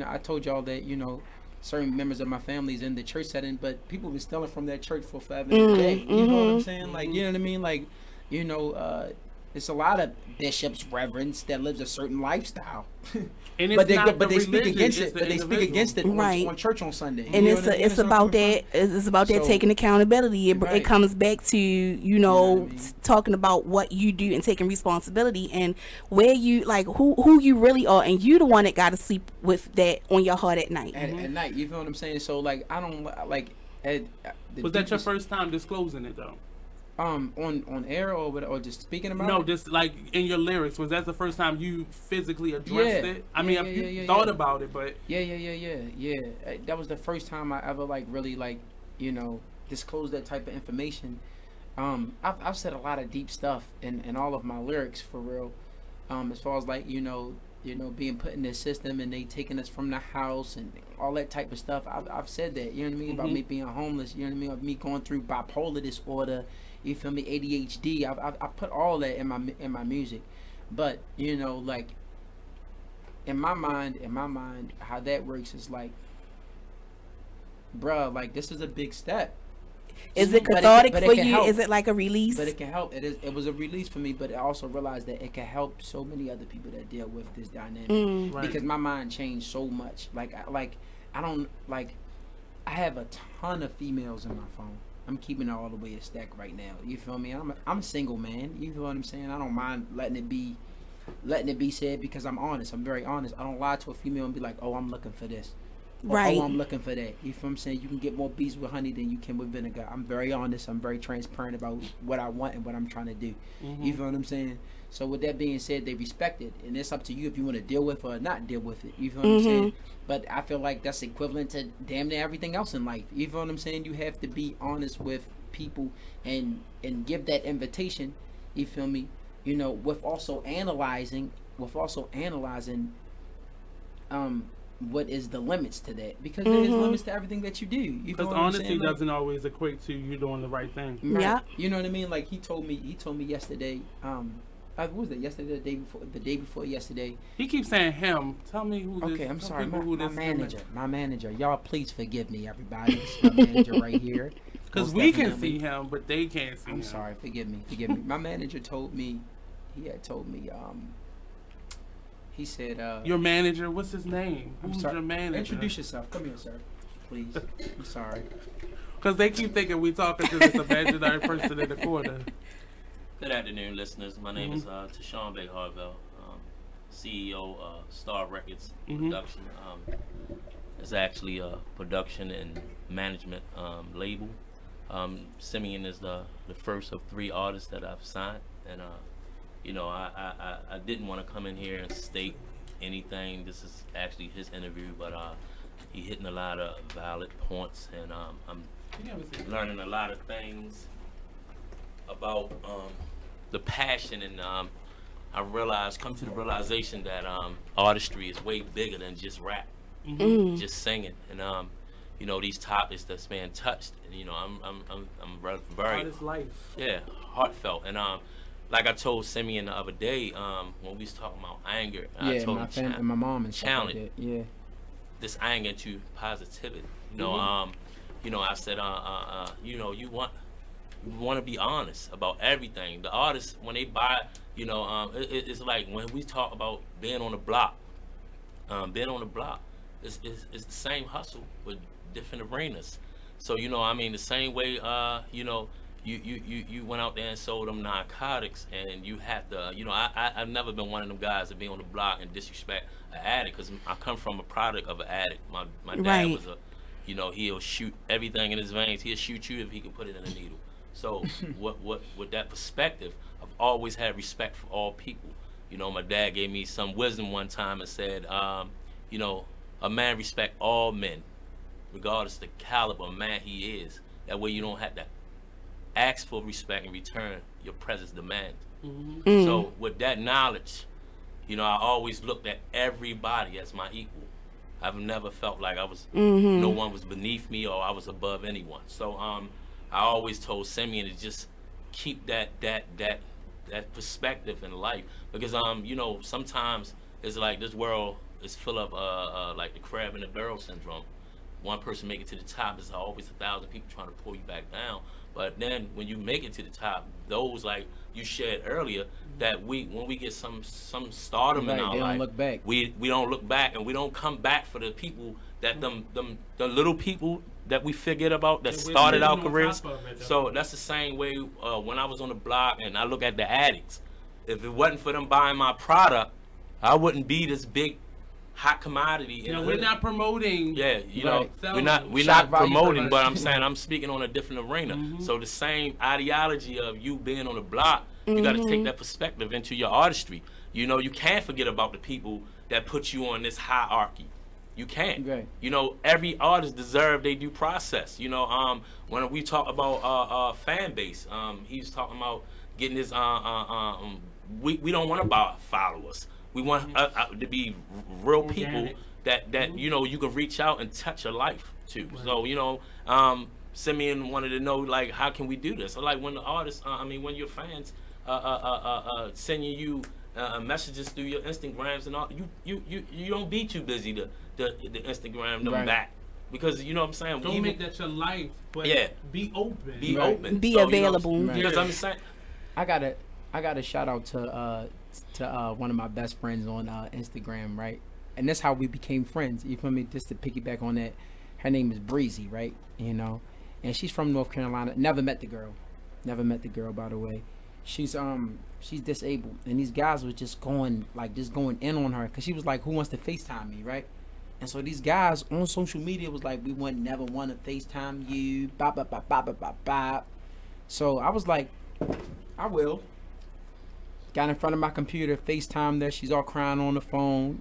I told y'all that, you know, certain members of my family is in the church setting, but people been stealing from that church for forever and a day. You know what I'm saying? Like, you know what I mean? Like, you know, it's a lot of bishops, reverends that lives a certain lifestyle. And but they speak against it. But they speak against it on church on Sunday. And it's about that. It's about that taking accountability. It comes back to, you know, talking about what you do and taking responsibility, and where you, like, who you really are, and you the one that got to sleep with that on your heart at night. At night, you feel what I'm saying? So like, I don't like. Was that your first time disclosing it though? On air or just speaking about it? No, just like in your lyrics. Was that the first time you physically addressed it? I mean, you thought about it, but yeah. That was the first time I ever like really like, you know, disclosed that type of information. I've said a lot of deep stuff in all of my lyrics, for real. As far as like, you know, being put in this system and they taking us from the house and all that type of stuff. I've said that, you know what I mean, about me being homeless, you know what I mean, of me going through bipolar disorder, you feel me, ADHD. I put all that in my music. But, you know, like, in my mind, how that works is like, bruh, like, this is a big step. Is it cathartic for you? Is it like a release? But it can help. It was a release for me, but I also realized that it can help so many other people that deal with this dynamic. Because my mind changed so much. Like I have a ton of females in my phone. I'm keeping it all the way a stack right now. You feel me? I'm a single man. You feel what I'm saying? I don't mind letting it be letting it be said because I'm honest. I'm very honest. I don't lie to a female and be like, oh, I'm looking for this. Or, right. oh, I'm looking for that. You feel what I'm saying? You can get more bees with honey than you can with vinegar. I'm very honest. I'm very transparent about what I want and what I'm trying to do. You feel what I'm saying? So with that being said, they respect it. And it's up to you if you want to deal with it or not deal with it. You feel what I'm saying? But I feel like that's equivalent to damn near everything else in life. You feel what I'm saying? You have to be honest with people and give that invitation. You feel me? You know, with also analyzing what is the limits to that, because there is limits to everything that you do. Because honesty doesn't always equate to you doing the right thing. Right. Yeah, you know what I mean. Like he told me yesterday. What was that? Yesterday, the day before yesterday. He keeps saying him. Tell me who. Okay, I'm sorry. My manager. Y'all, please forgive me, everybody. It's my manager right here. Because we can see him, but they can't see him. I'm sorry. Forgive me. My manager told me. He had told me. He said, your manager, what's his name? Who's your manager? Introduce yourself. Come here, sir. Please. I'm sorry. Because they keep thinking we talking to this imaginary person in the corner. Good afternoon, listeners. My name is Tashawn Bay Harvell, CEO of Star Records Production. It's actually a production and management label. Simeon is the first of 3 artists that I've signed. And you know, I didn't want to come in here and state anything. This is actually his interview, but he hitting a lot of valid points, and I'm learning a lot of things about the passion, and I come to the realization that artistry is way bigger than just rap, just singing, and you know, these topics that's being touched, and you know, I'm very artist life, heartfelt, and like I told Simeon the other day, when we was talking about anger, I told him and my mom and challenge like that. this anger into positivity. You know, you know, I said, you know, you want to be honest about everything. The artists, when they buy, you know, it's like when we talk about being on the block, it's the same hustle with different arenas. So you know, I mean, the same way, you know. You went out there and sold them narcotics, and you have to, you know, I've never been one of them guys to be on the block and disrespect an addict, because I come from a product of an addict. My dad was a, you know, he'll shoot everything in his veins. He'll shoot you if he can put it in a needle. So with that perspective, I've always had respect for all people. You know, my dad gave me some wisdom one time and said, you know, a man respect all men, regardless of the caliber of man he is. That way you don't have to ask for respect in return, your presence demands. So with that knowledge, you know, I always looked at everybody as my equal. I've never felt like I was no one was beneath me or I was above anyone. So I always told Simeon to just keep that perspective in life, because you know, sometimes it's like this world is full of like the crab in the barrel syndrome. One person make it to the top, there's always 1,000 people trying to pull you back down. But then when you make it to the top, those, like you shared earlier, that when we get some stardom in our life, don't look back. We don't look back, and we don't come back for the people that the little people that we forget about that started our careers. So that's the same way when I was on the block and I look at the addicts. If it wasn't for them buying my product, I wouldn't be this big hot commodity. You know, we're not promoting. Yeah, you know, we're not promoting, but I'm saying I'm speaking on a different arena. So the same ideology of you being on the block, you got to take that perspective into your artistry. You know, you can't forget about the people that put you on this hierarchy. You can't. You know, every artist deserves their due process. You know, when we talk about fan base, he's talking about getting his. We don't want to buy followers. We want to be real people that you know, you can reach out and touch a life to. So you know, Simeon wanted to know, like, how can we do this? So like when the artists, when your fans sending you messages through your Instagrams and all, you don't be too busy to Instagram them back, because you know what I'm saying. Don't make that your life, but be open. Be open. Be available. You know, because I'm saying, I got a shout out to one of my best friends on Instagram, right? And that's how we became friends. You feel me? Just to piggyback on that, her name is Breezy, right? You know, and she's from North Carolina. Never met the girl, by the way. she's disabled, and these guys was just going in on her because she was like, "Who wants to FaceTime me?" Right? And so these guys on social media was like, "We would never want to FaceTime you." Bop, bop, bop, bop, bop, bop. So I was like, "I will." Got in front of my computer, FaceTime her. She's all crying on the phone.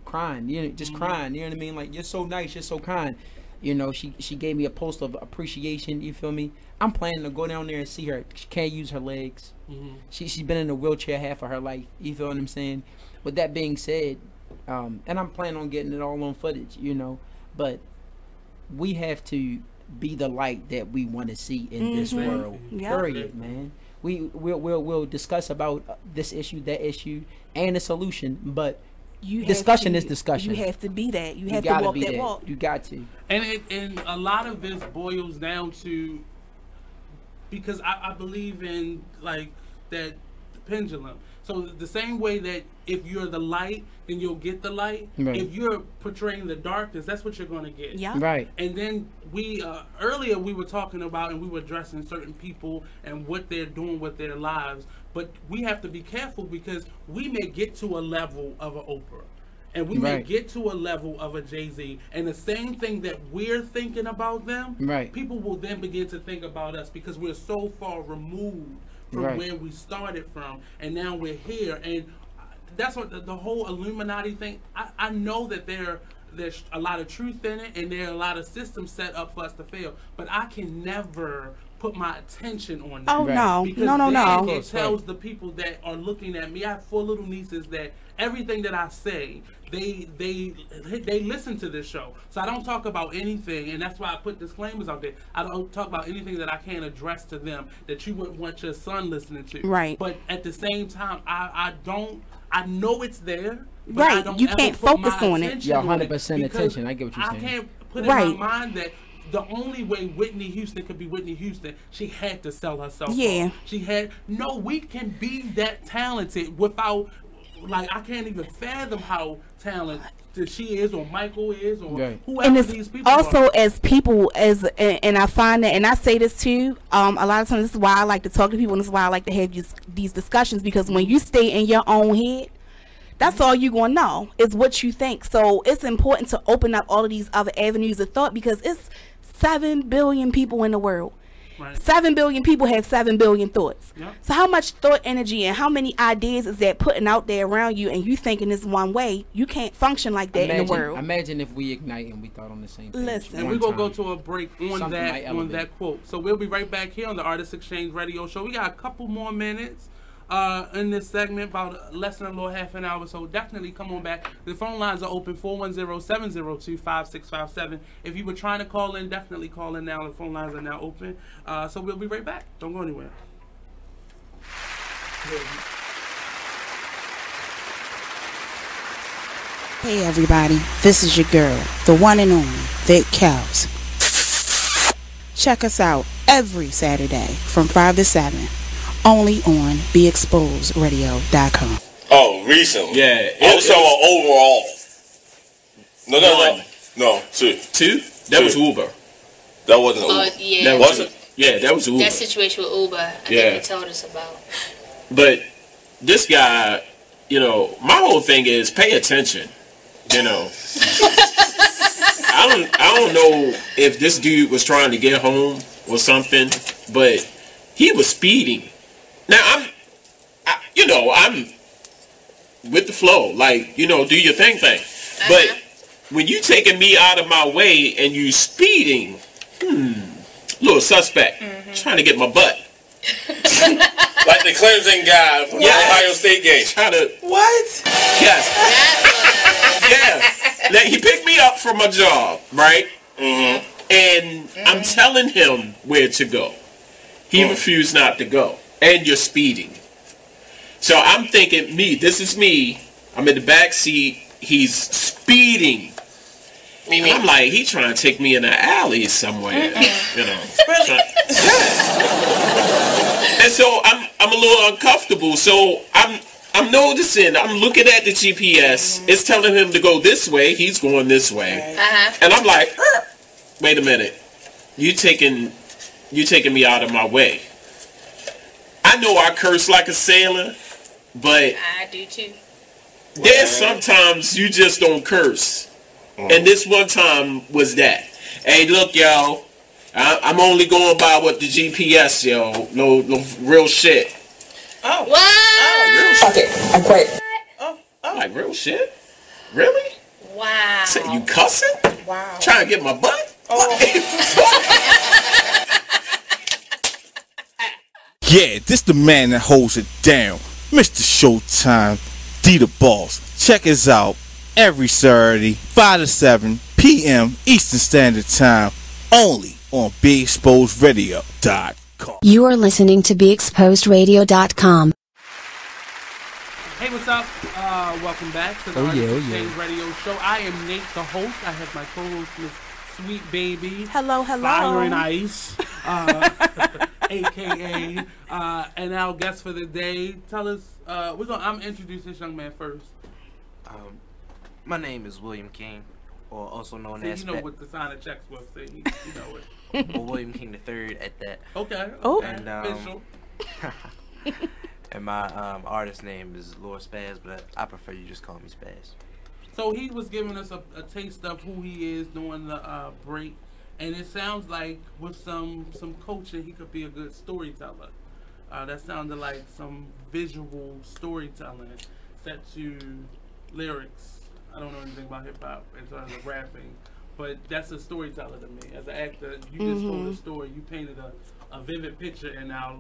Crying. You know, just crying. You know what I mean? Like, "You're so nice. You're so kind." You know, she gave me a post of appreciation. You feel me? I'm planning to go down there and see her. She can't use her legs. She's been in a wheelchair half of her life. You feel what I'm saying? With that being said, and I'm planning on getting it all on footage, you know, but we have to be the light that we want to see in this world. Period, man. We'll discuss about this issue, that issue, and the solution, but discussion is discussion. You have to be that. You have to walk that walk. You got to. And a lot of this boils down to, because I believe in like that pendulum. So the same way that if you're the light, then you'll get the light. Right. If you're portraying the darkness, that's what you're going to get. Yeah. Right. And then we earlier we were talking about and we were addressing certain people and what they're doing with their lives, but we have to be careful because we may get to a level of an Oprah, and we may get to a level of a Jay-Z, and the same thing that we're thinking about them, people will then begin to think about us because we're so far removed from where we started from, and now we're here. And that's what the whole Illuminati thing, I know that there's a lot of truth in it, and there are a lot of systems set up for us to fail, but I can never put my attention on that. Oh, no. Because no. It tells the people that are looking at me. I have 4 little nieces that everything that I say, they listen to this show. So I don't talk about anything, and that's why I put disclaimers out there. I don't talk about anything that I can't address to them that you wouldn't want your son listening to. Right. But at the same time, I know it's there. Right. You can't focus on it. Yeah, 100% attention. I get what you're saying. I can't put in my mind that the only way Whitney Houston could be Whitney Houston, she had to sell herself. Yeah. We can be that talented without, like, I can't even fathom how talented she is, or Michael is, or whoever these people also are. As people, and I find that, and I say this too, a lot of times this is why I like to talk to people, and this is why I like to have these discussions, because when you stay in your own head, that's all you're going to know is what you think. So it's important to open up all of these other avenues of thought, because it's 7 billion people in the world. Right. 7 billion people have 7 billion thoughts. Yep. So how much thought energy and how many ideas is that putting out there around you, and you thinking this one way? You can't function like that in the world. Imagine if we ignite and we thought on the same thing. Listen, and we're going to go to a break on that quote. So we'll be right back here on the Artist Exchange Radio Show. We got a couple more minutes in this segment, about less than a little half an hour, so definitely come on back. The phone lines are open, 410-702-5657. If you were trying to call in, definitely call in now. The phone lines are now open, so we'll be right back. Don't go anywhere. Hey everybody, this is your girl, the one and only Vic Cows. Check us out every Saturday from 5 to 7. Only on BeExposedRadio.com. Oh, recently? Yeah. I was talking about overall. No, two. That was Uber. That wasn't Uber. Yeah. That wasn't. Yeah, that was Uber. That situation with Uber, I think you told us about. But this guy, my whole thing is pay attention. I don't know if this dude was trying to get home or something, but he was speeding. Now I'm with the flow, like, do your thing. But when you taking me out of my way and you speeding, little suspect, trying to get my butt. Like the Clemson guy from the Ohio State game. What? Yes. Yeah. Now, he picked me up from my job, right? And I'm telling him where to go. He refused not to go. And you're speeding. So I'm thinking, this is me. I'm in the back seat. He's speeding. And I'm like, he's trying to take me in an alley somewhere. Really? And so I'm a little uncomfortable. So I'm noticing, I'm looking at the GPS. It's telling him to go this way. He's going this way. And I'm like, wait a minute. You taking me out of my way. I I know I curse like a sailor, but I do too. There's sometimes you just don't curse. And this one time was that. Hey, look, yo. I'm only going by what the GPS, yo. No real shit. Oh. What? Oh, Fuck it. I quit. Oh. Like real shit? Really? Wow. So you cussing? Wow. Trying to get my butt? Oh. Yeah, this the man that holds it down. Mr. Showtime, D the Boss. Check us out every Saturday, 5 to 7 p.m. Eastern Standard Time, only on BeExposedRadio.com. You are listening to BeExposedRadio.com. Hey, what's up? Welcome back to the Exchange Radio Show. I am Nate, the host. I have my co-host, Miss Sweet Baby. Hello. Fire and Ice, a.k.a. And our guest for the day. Tell us, I'm going to introduce this young man first. My name is William King, or also known as... You know what the sign of checks was, say. You know it. Or William King III at that. Okay. And, official. And my artist name is Lord Spaz, but I prefer you just call me Spaz. So he was giving us a taste of who he is during the break, and it sounds like with some coaching, he could be a good storyteller. That sounded like some visual storytelling set to lyrics. I don't know anything about hip hop in terms of rapping, but that's a storyteller to me. As an actor, you just told a story. You painted a vivid picture in our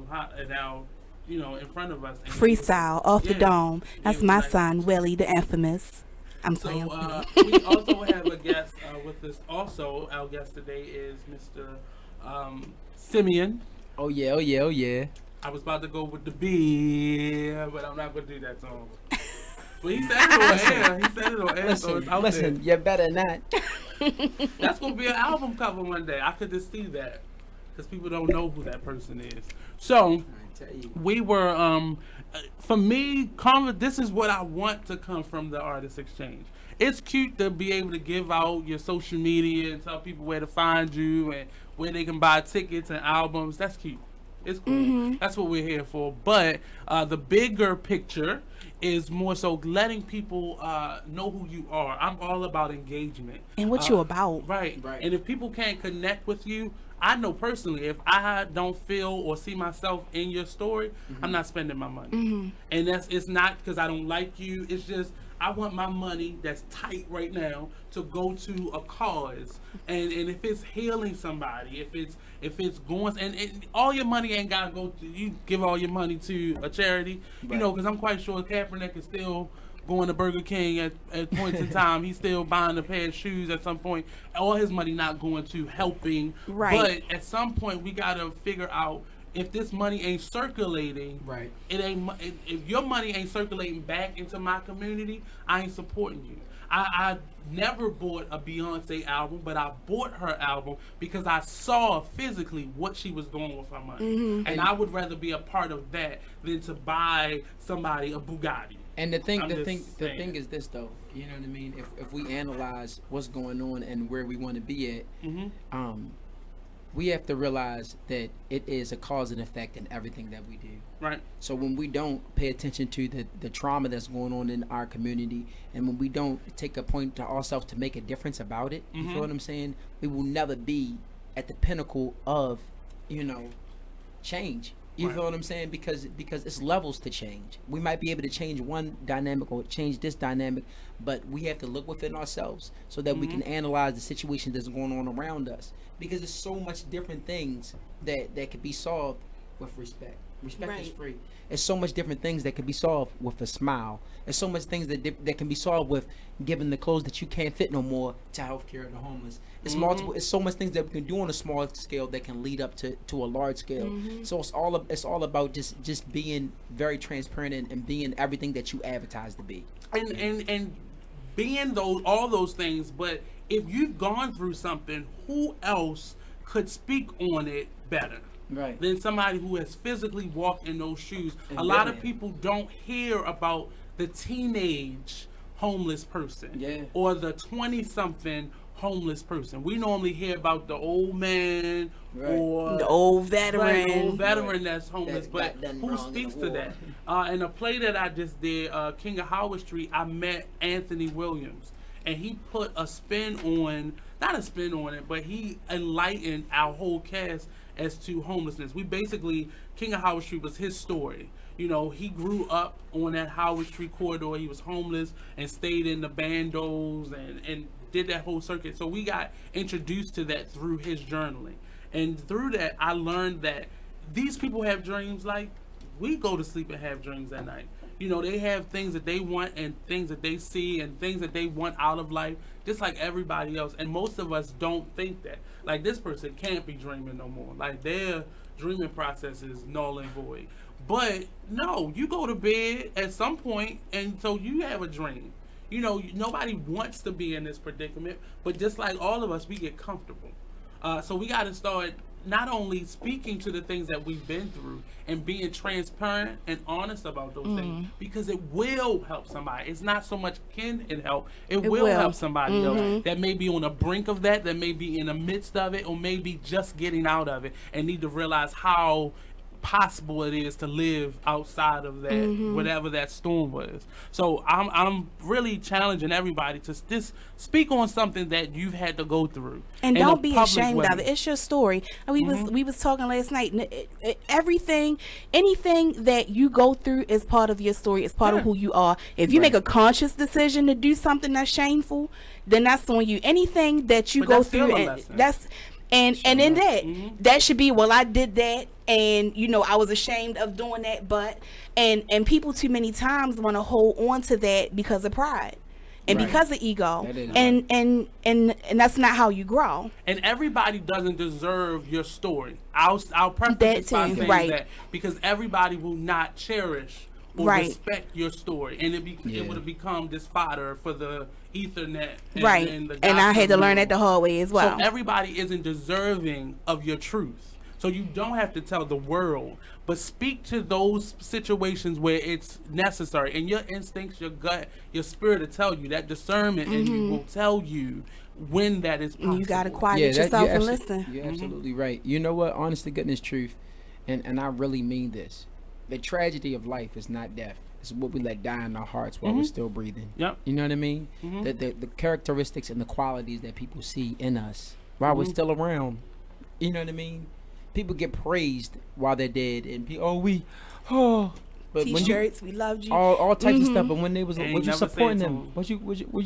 in front of us. Freestyle off the dome. That's my son, Willie, the infamous. I'm playing. We also have a guest with us. Also, our guest today is Mr. Simeon. Oh yeah. I was about to go with the B, but I'm not going to do that to him. But he said it on air. So it's out listen, you better not. That's going to be an album cover one day. I could just see that because people don't know who that person is. So we were, for me, this is what I want to come from the Artist Exchange. It's cute to be able to give out your social media and tell people where to find you and where they can buy tickets and albums. That's cute. It's cool. That's what we're here for. But the bigger picture is more so letting people know who you are. I'm all about engagement. And what you about. Right. And if people can't connect with you, I know personally, if I don't feel or see myself in your story, I'm not spending my money. And it's not because I don't like you. It's just I want my money that's tight right now to go to a cause. And if it's healing somebody, if it's going, and all your money ain't gotta go to, you give all your money to a charity, you know, because I'm quite sure Kaepernick is still going to Burger King at points in time. He's still buying a pair of shoes at some point. All his money not going to helping. But at some point we gotta figure out if this money ain't circulating, it ain't. If your money ain't circulating back into my community, I ain't supporting you. I never bought a Beyonce album, but I bought her album because I saw physically what she was doing with her money, and I would rather be a part of that than to buy somebody a Bugatti. And the thing is this though, you know what I mean? If we analyze what's going on and where we want to be at, we have to realize that it is a cause and effect in everything that we do. Right. So when we don't pay attention to the trauma that's going on in our community, and when we don't take a point to ourselves to make a difference about it, you feel what I'm saying? We will never be at the pinnacle of, change. You feel what I'm saying? Because it's levels to change. We might be able to change one dynamic or change this dynamic, but we have to look within ourselves so that we can analyze the situation that's going on around us. Because there's so much different things that can be solved with respect. Respect is free. There's so much different things that can be solved with a smile. There's so much things that can be solved with giving the clothes that you can't fit no more to healthcare of the homeless. It's multiple. It's so much things that we can do on a small scale that can lead up to a large scale. So it's all about just being very transparent and being everything that you advertise to be. And being all those things. But if you've gone through something, who else could speak on it better? Than somebody who has physically walked in those shoes. A lot of people don't hear about the teenage homeless person or the 20-something homeless person. We normally hear about the old man or the old veteran, that's homeless. But who speaks to that? In a play that I just did, King of Howard Street, I met Anthony Williams, and he put a spin on, not a spin on it, but he enlightened our whole cast as to homelessness. We basically, King of Howard Street was his story. You know, he grew up on that Howard Street corridor. He was homeless and stayed in the bandos and did that whole circuit. So we got introduced to that through his journaling. And through that, I learned that these people have dreams like we go to sleep and have dreams at night. You know, they have things that they want and things that they see and things that they want out of life, just like everybody else. And most of us don't think that. Like, this person can't be dreaming no more. Like, their dreaming process is null and void. But no, you go to bed at some point, and so you have a dream. You know, nobody wants to be in this predicament, but just like all of us, we get comfortable. So we got to start not only speaking to the things that we've been through and being transparent and honest about those things, because it will help somebody. It's not so much can it help, it will help somebody else that may be on the brink of that may be in the midst of it, or maybe just getting out of it and need to realize how possible it is to live outside of that, whatever that storm was. So I'm really challenging everybody to just speak on something that you've had to go through, and don't be ashamed of it. It's your story. And we was talking last night. Anything that you go through is part of your story. It's part of who you are. If you make a conscious decision to do something that's shameful, then that's on you. Anything that you go through, and in that should be, well, I did that, and you know, I was ashamed of doing that, but and people too many times want to hold on to that because of pride and because of ego, and that's not how you grow. And everybody doesn't deserve your story. I'll preface this by saying that, because everybody will not cherish or respect your story, and it would have become this fodder for the Ethernet, and I had to learn that the hard way as well. So everybody isn't deserving of your truth. So you don't have to tell the world, but speak to those situations where it's necessary, and your instincts, your gut, your spirit will tell you. That discernment in you will tell you when that is possible. You gotta quiet yourself and listen. You're absolutely right. You know what? Honest to goodness truth, and I really mean this. The tragedy of life is not death. It's what we let die in our hearts while we're still breathing. Yep. You know what I mean? The characteristics and the qualities that people see in us while we're still around. You know what I mean? People get praised while they're dead, and but T-shirts, we loved you, all types of stuff. But when they was you supporting them? Was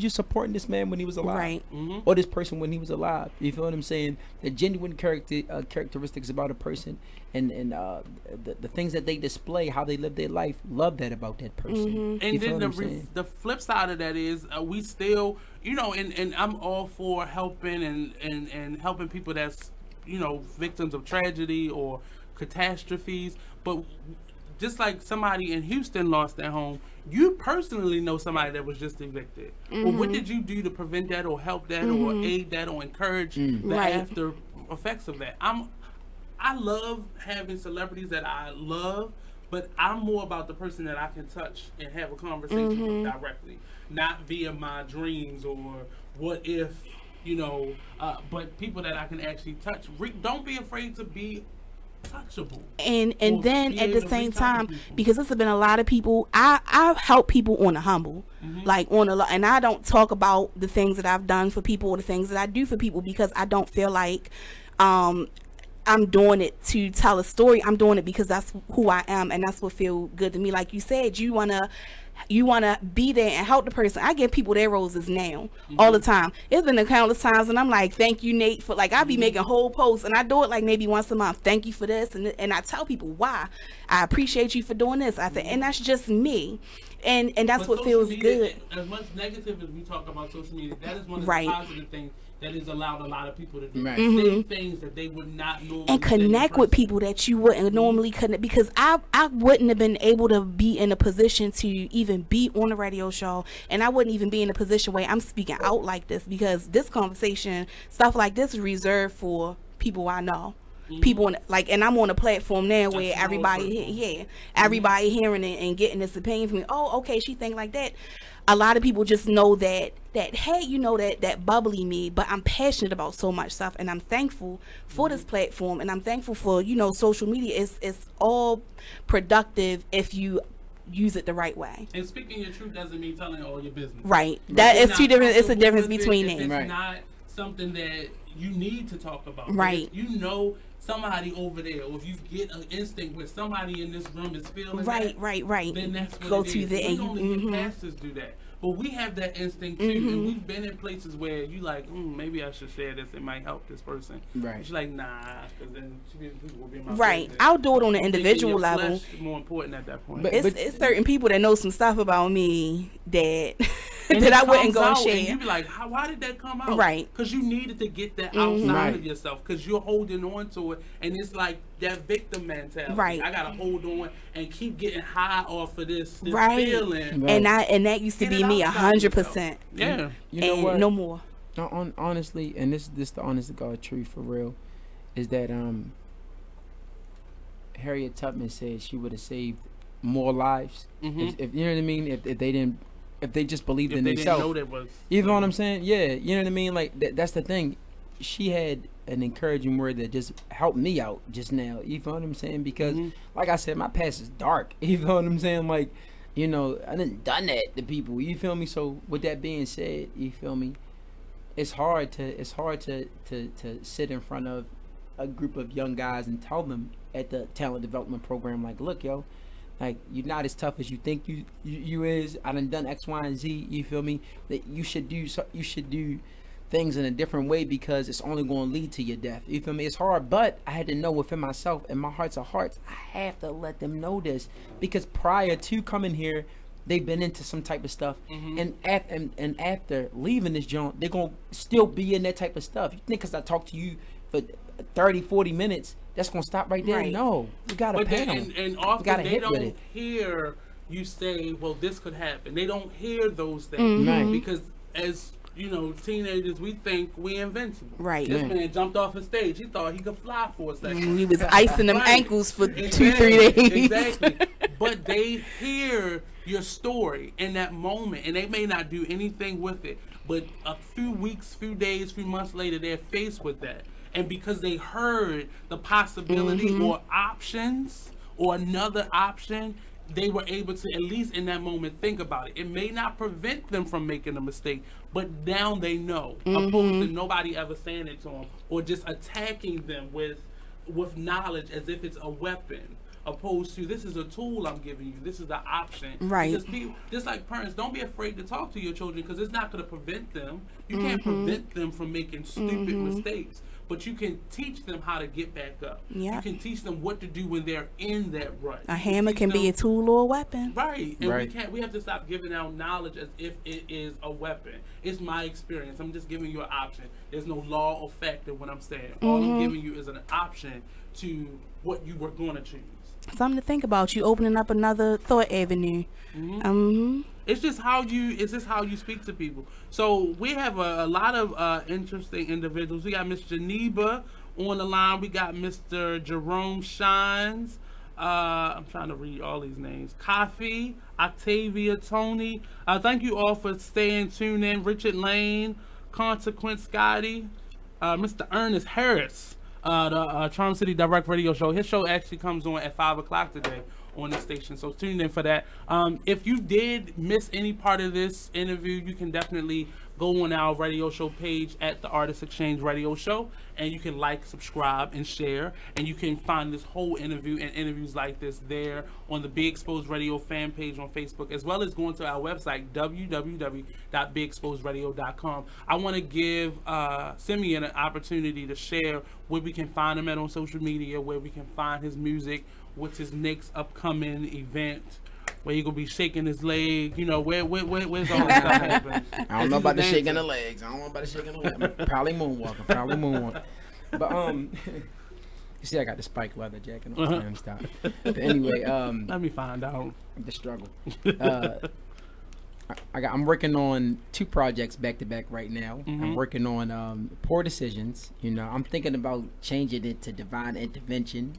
you supporting this man when he was alive, or this person when he was alive? You feel what I'm saying? The genuine characteristics about a person, and the things that they display, how they live their life. Love that about that person. And then the flip side of that is we still, you know, and I'm all for helping and helping people that's, you know, victims of tragedy or catastrophes, but just like somebody in Houston lost their home, you personally know somebody that was just evicted. Well, what did you do to prevent that, or help that, or aid that, or encourage the after effects of that? I love having celebrities that I love, but I'm more about the person that I can touch and have a conversation with directly, not via my dreams or what if, you know, but people that I can actually touch. Don't be afraid to be touchable. And then at the same time, because there's been a lot of people, I help people on a humble, like on a lot, and I don't talk about the things that I've done for people or the things that I do for people, because I don't feel like I'm doing it to tell a story. I'm doing it because that's who I am, and that's what feels good to me. Like you said, you wanna be there and help the person. I give people their roses now all the time. It's been a countless times and I'm like, thank you, Nate, for like, I be making whole posts, and I do it like maybe once a month. Thank you for this, and I tell people why I appreciate you for doing this. I think, and that's just me, and that's what feels good. As much negative as we talk about social media, that is one of the positive things that has allowed a lot of people to do. Say things that they would not normally, and connect with people that you wouldn't normally connect, because I wouldn't have been able to be in a position to even be on a radio show, and I wouldn't even be in a position where I'm speaking out like this, because this conversation, stuff like this, is reserved for people I know. people and I'm on a platform now where everybody hearing it and getting this opinion from me. Oh, okay, she think like that. A lot of people just know that hey, you know, that bubbly me, but I'm passionate about so much stuff, and I'm thankful for this platform, and I'm thankful for, you know, social media. It's all productive if you use it the right way. And speaking your truth doesn't mean telling all your business. Right. That is two different. It's a difference between them. It's not something that you need to talk about. Right. If you know somebody over there, or if you get an instinct where somebody in this room is feeling right, then that's what go it to is. the We only get pastors do that. But we have that instinct too, and we've been in places where you like, maybe I should share this. It might help this person. Right. She's like, nah, because then people will be in my right. business. I'll do it on an individual level. More important at that point. But it's certain people that know some stuff about me that that I wouldn't go share. And you be like, why did that come out? Right. Because you needed to get that outside of yourself. Because you're holding on to it, and it's like that victim mentality. Right. I gotta hold on and keep getting high off of this feeling. Right. And that used to be me 100%. Yeah. You know what? No more. No, honestly, and this the honest to God truth for real, is that Harriet Tubman said she would have saved more lives if you know what I mean, if they didn't. If they just believed in themselves, you know what I'm saying? Yeah, you know what I mean. Like that's the thing. She had an encouraging word that just helped me out just now. You feel what I'm saying? Because, like I said, my past is dark. You feel what I'm saying? Like, you know, I done that to people. You feel me? So with that being said, you feel me? It's hard to sit in front of a group of young guys and tell them at the talent development program, like, look, yo. Like, you're not as tough as you think you is. I done X, Y, and Z. You feel me? That you should do things in a different way because it's only going to lead to your death. You feel me? It's hard, but I had to know within myself, and my hearts of hearts, I have to let them know this because prior to coming here, they've been into some type of stuff, and after leaving this joint, they're gonna still be in that type of stuff. You think because I talked to you for 30-40 minutes, that's gonna stop right there? Right. No, you gotta pay them. And often they don't hear you say, well, this could happen. They don't hear those things because as you know, teenagers, we think we invincible. Right. This man jumped off a stage. He thought he could fly for a second. He was icing them ankles for 2-3 days. Exactly. But they hear your story in that moment, and they may not do anything with it. But a few weeks, few days, few months later, they're faced with that. And because they heard the possibility or options or another option, they were able to, at least in that moment, think about it. It may not prevent them from making a mistake, but now they know, opposed to nobody ever saying it to them or just attacking them with knowledge as if it's a weapon, opposed to this is a tool I'm giving you, this is the option. Right. Because people, just like parents, don't be afraid to talk to your children because it's not going to prevent them. You can't prevent them from making stupid mistakes. But you can teach them how to get back up. Yep. You can teach them what to do when they're in that rut. A hammer can be a tool or a weapon. Right. And we have to stop giving out knowledge as if it is a weapon. It's my experience. I'm just giving you an option. There's no law or fact in what I'm saying. All I'm giving you is an option to what you were going to choose. Something to think about. You opening up another thought avenue. It's just how you speak to people. So we have a lot of interesting individuals. We got Miss Geneva on the line. We got Mr. Jerome Shines. I'm trying to read all these names. Coffee, Octavia, Tony. Thank you all for staying tuned in. Richard Lane, Consequence Scotty, Mr. Ernest Harris, the Charm City Direct Radio Show. His show actually comes on at 5 o'clock today on the station, so tune in for that. If you did miss any part of this interview, you can definitely go on our radio show page at the Artist Exchange Radio Show, and you can like, subscribe, and share, and you can find this whole interview and interviews like this there on the Be Exposed Radio fan page on Facebook, as well as going to our website, www.beexposedradio.com. I want to give Simeon an opportunity to share where we can find him at on social media, where we can find his music, what's his next upcoming event, where he gonna be shaking his leg, you know, where's all this stuff happening? I don't know about the shaking the legs. Probably moonwalking. But you see, I got the spike leather jacket on. Stop. But anyway, let me find out the struggle. I'm working on 2 projects back to back right now. I'm working on Poor Decisions. You know, I'm thinking about changing it to Divine Intervention,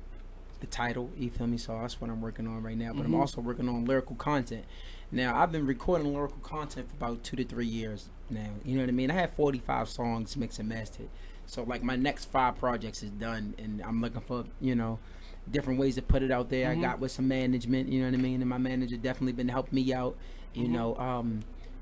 the title. You feel me? So that's what I'm working on right now. But I'm also working on lyrical content. Now, I've been recording lyrical content for about 2 to 3 years now. You know what I mean? I have 45 songs mixed and mastered. So, like, my next 5 projects is done, and I'm looking for, you know, different ways to put it out there. I got with some management, you know what I mean? And my manager definitely been helping me out, you know,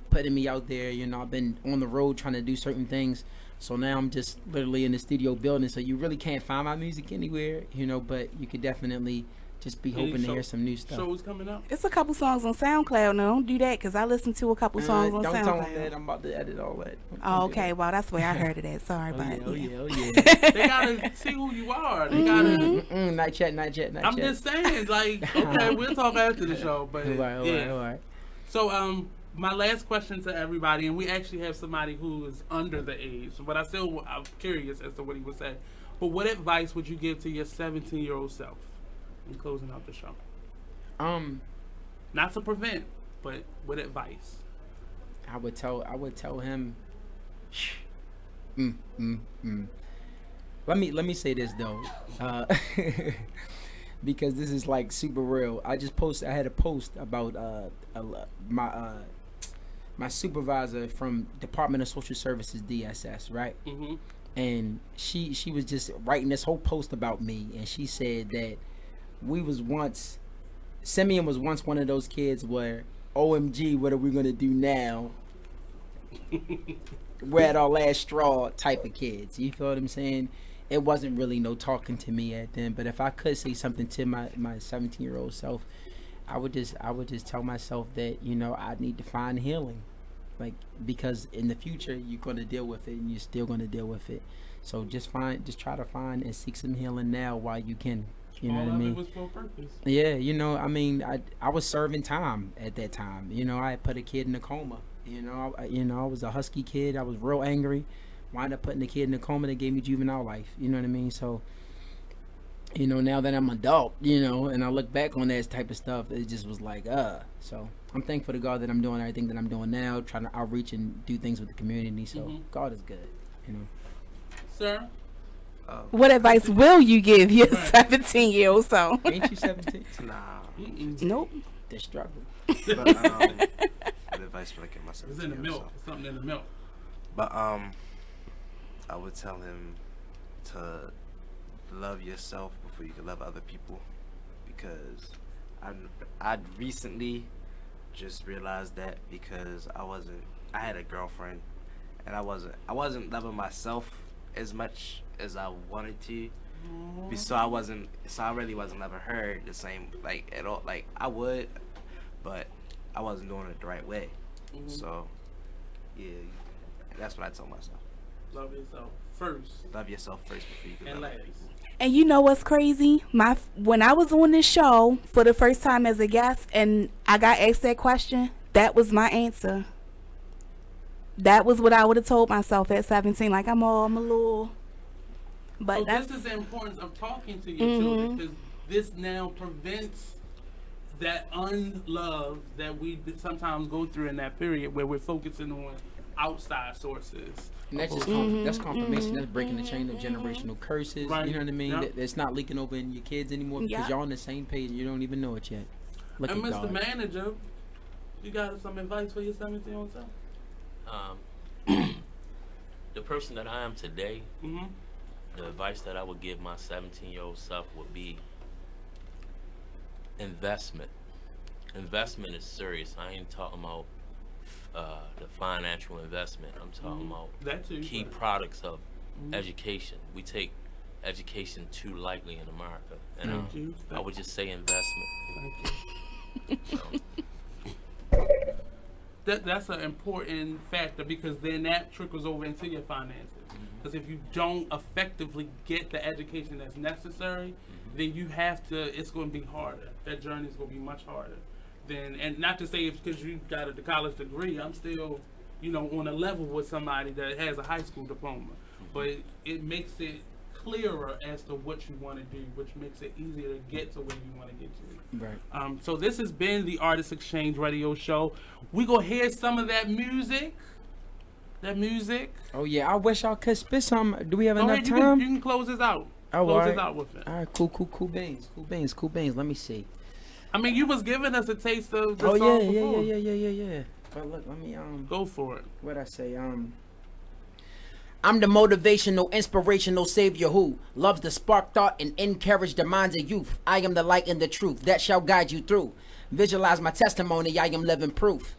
putting me out there. You know, I've been on the road trying to do certain things. So now I'm just literally in the studio building. So you really can't find my music anywhere, you know, but you could definitely just be hoping to hear some new stuff. Shows coming up? It's a couple songs on SoundCloud. No, don't do that, because I listened to a couple songs on SoundCloud. Don't tell them that. I'm about to edit all that. Oh, okay. Well, that's where I heard it at. Sorry about it. Oh, yeah. They gotta see who you are. They gotta. Not yet. I'm just saying, like, okay, we'll talk after the show, but all right. So, my last question to everybody, and we actually have somebody who is under the age, but I'm curious as to what he would say. But what advice would you give to your 17-year-old self in closing out the show? Not to prevent, but what advice? I would tell him. Let me say this though, because this is like super real. I had a post about my supervisor from Department of Social Services, DSS, right? And she was just writing this whole post about me, and she said that Simeon was once one of those kids where, OMG, what are we gonna do now? We're at our last straw type of kids. You feel what I'm saying? It wasn't really no talking to me at then, but if I could say something to my 17-year-old self, I would just tell myself that, you know, I need to find healing, like, because in the future you're gonna deal with it, and you're still gonna deal with it. So just try to find and seek some healing now while you can. You know what I mean? It was for a purpose. Yeah, you know, I mean, I was serving time at that time. You know, I had put a kid in a coma. You know, I was a husky kid. I was real angry. Wound up putting the kid in a coma that gave me juvenile life. You know what I mean? So, you know, now that I'm an adult, you know, and I look back on that type of stuff, it just was like, So I'm thankful to God that I'm doing everything that I'm doing now, trying to outreach and do things with the community. So God is good, you know. Sir? What advice will you give your 17-year-old self? Ain't you 17? Nah. Nope. The struggle. But, what advice would I give myself? It's in the milk. Something in the milk. But I would tell him to love yourself before you can love other people, because I recently just realized that, because I had a girlfriend, and I wasn't loving myself as much as I wanted to. So I really wasn't loving her the same, like, at all. Like, I would, but I wasn't doing it the right way. So yeah, that's what I told myself. Love yourself first. Love yourself first before you can love people. And you know what's crazy? When I was on this show for the first time as a guest, and I got asked that question, that was my answer. That was what I would have told myself at 17. Like, I'm a little. But so this is the importance of talking to your children, because this now prevents that unlove that we sometimes go through in that period where we're focusing on outside sources. And that's just that's confirmation. That's breaking the chain of generational curses. Right. You know what I mean? Yep. It's not leaking over in your kids anymore, because y'all on the same page and you don't even know it yet. Look and at Mr. God. Manager, you got some advice for your 17-year-old self? The person that I am today, the advice that I would give my 17-year-old self would be investment. Investment is serious. I ain't talking about the financial investment. I'm talking about that too, key products of education. We take education too lightly in America, and I would just say investment. Thank you. That's an important factor, because then that trickles over into your finances. Because if you don't effectively get the education that's necessary, then you have to, it's going to be harder. That journey is going to be much harder. And not to say it's because you got the college degree, I'm still, you know, on a level with somebody that has a high school diploma. But it makes it clearer as to what you want to do, which makes it easier to get to where you want to get to. Right. So this has been the Artist Exchange Radio Show. We gonna hear some of that music. Oh yeah, I wish I could spit some. Do we have enough ahead, time? You can close this out. Oh, close this out with it. All right, cool beans. Let me see. I mean, you was giving us a taste of the song before. Yeah. But look, let me go for it. What I say? I'm the motivational, inspirational savior who loves to spark thought and encourage the minds of youth. I am the light and the truth that shall guide you through. Visualize my testimony, I am living proof.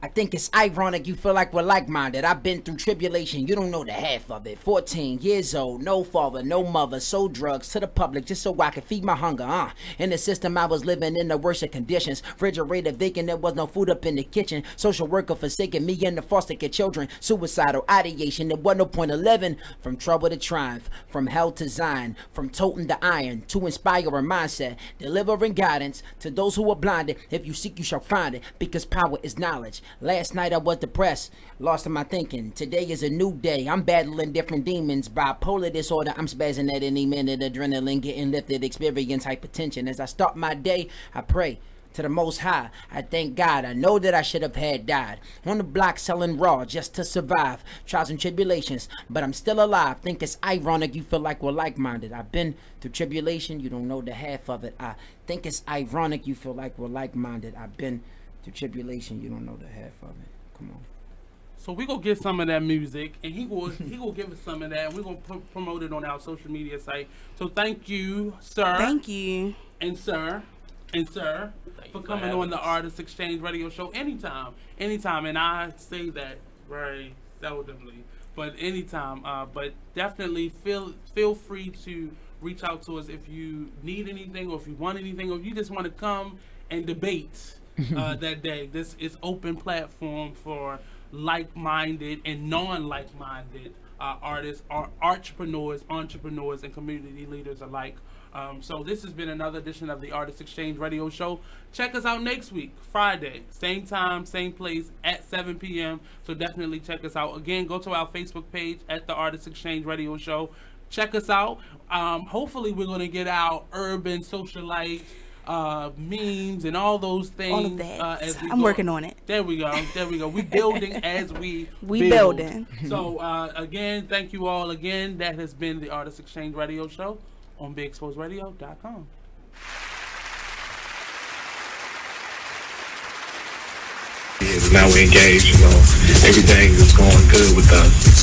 I think it's ironic you feel like we're like-minded. I've been through tribulation, you don't know the half of it. 14 years old, no father, no mother, sold drugs to the public just so I could feed my hunger. In the system I was living in the worst of conditions. Refrigerator vacant, there was no food up in the kitchen. Social worker forsaking me and the foster care children. Suicidal ideation, there was no point of living. From trouble to triumph, from hell to Zion, from totem to iron, to inspire a mindset, delivering guidance to those who are blinded. If you seek, you shall find it, because power is knowledge. Last night I was depressed, lost in my thinking. Today is a new day. I'm battling different demons. Bipolar disorder, I'm spazzing at any minute. Adrenaline getting lifted, experience hypertension. As I start my day, I pray to the Most High. I thank God. I know that I should have had died on the block selling raw just to survive trials and tribulations, but I'm still alive. Think it's ironic you feel like we're like-minded. I've been through tribulation, you don't know the half of it. I think it's ironic you feel like we're like-minded. I've been through tribulation, you don't know the half of it. Come on. So we gonna get some of that music, and he gonna give us some of that, and we're gonna promote it on our social media site. So thank you, sir. Thank you. And sir, for coming on the Artist Exchange Radio Show anytime. And I say that very seldomly, but anytime. But definitely feel free to reach out to us if you need anything, or if you want anything, or if you just want to come and debate that day. This is open platform for like-minded and non-like-minded artists, entrepreneurs, and community leaders alike. So this has been another edition of the Artist Exchange Radio Show. Check us out next week, Friday, same time, same place at 7 p.m. So definitely check us out. Again, go to our Facebook page at the Artist Exchange Radio Show. Check us out. Hopefully we're going to get our urban socialite memes and all those things. All of that. As I'm working on it. There we go. We building as we build. Building. So again, thank you all again. That has been the Artist Exchange Radio Show on BigExposedRadio.com. Now we're engaged, everything is going good with us.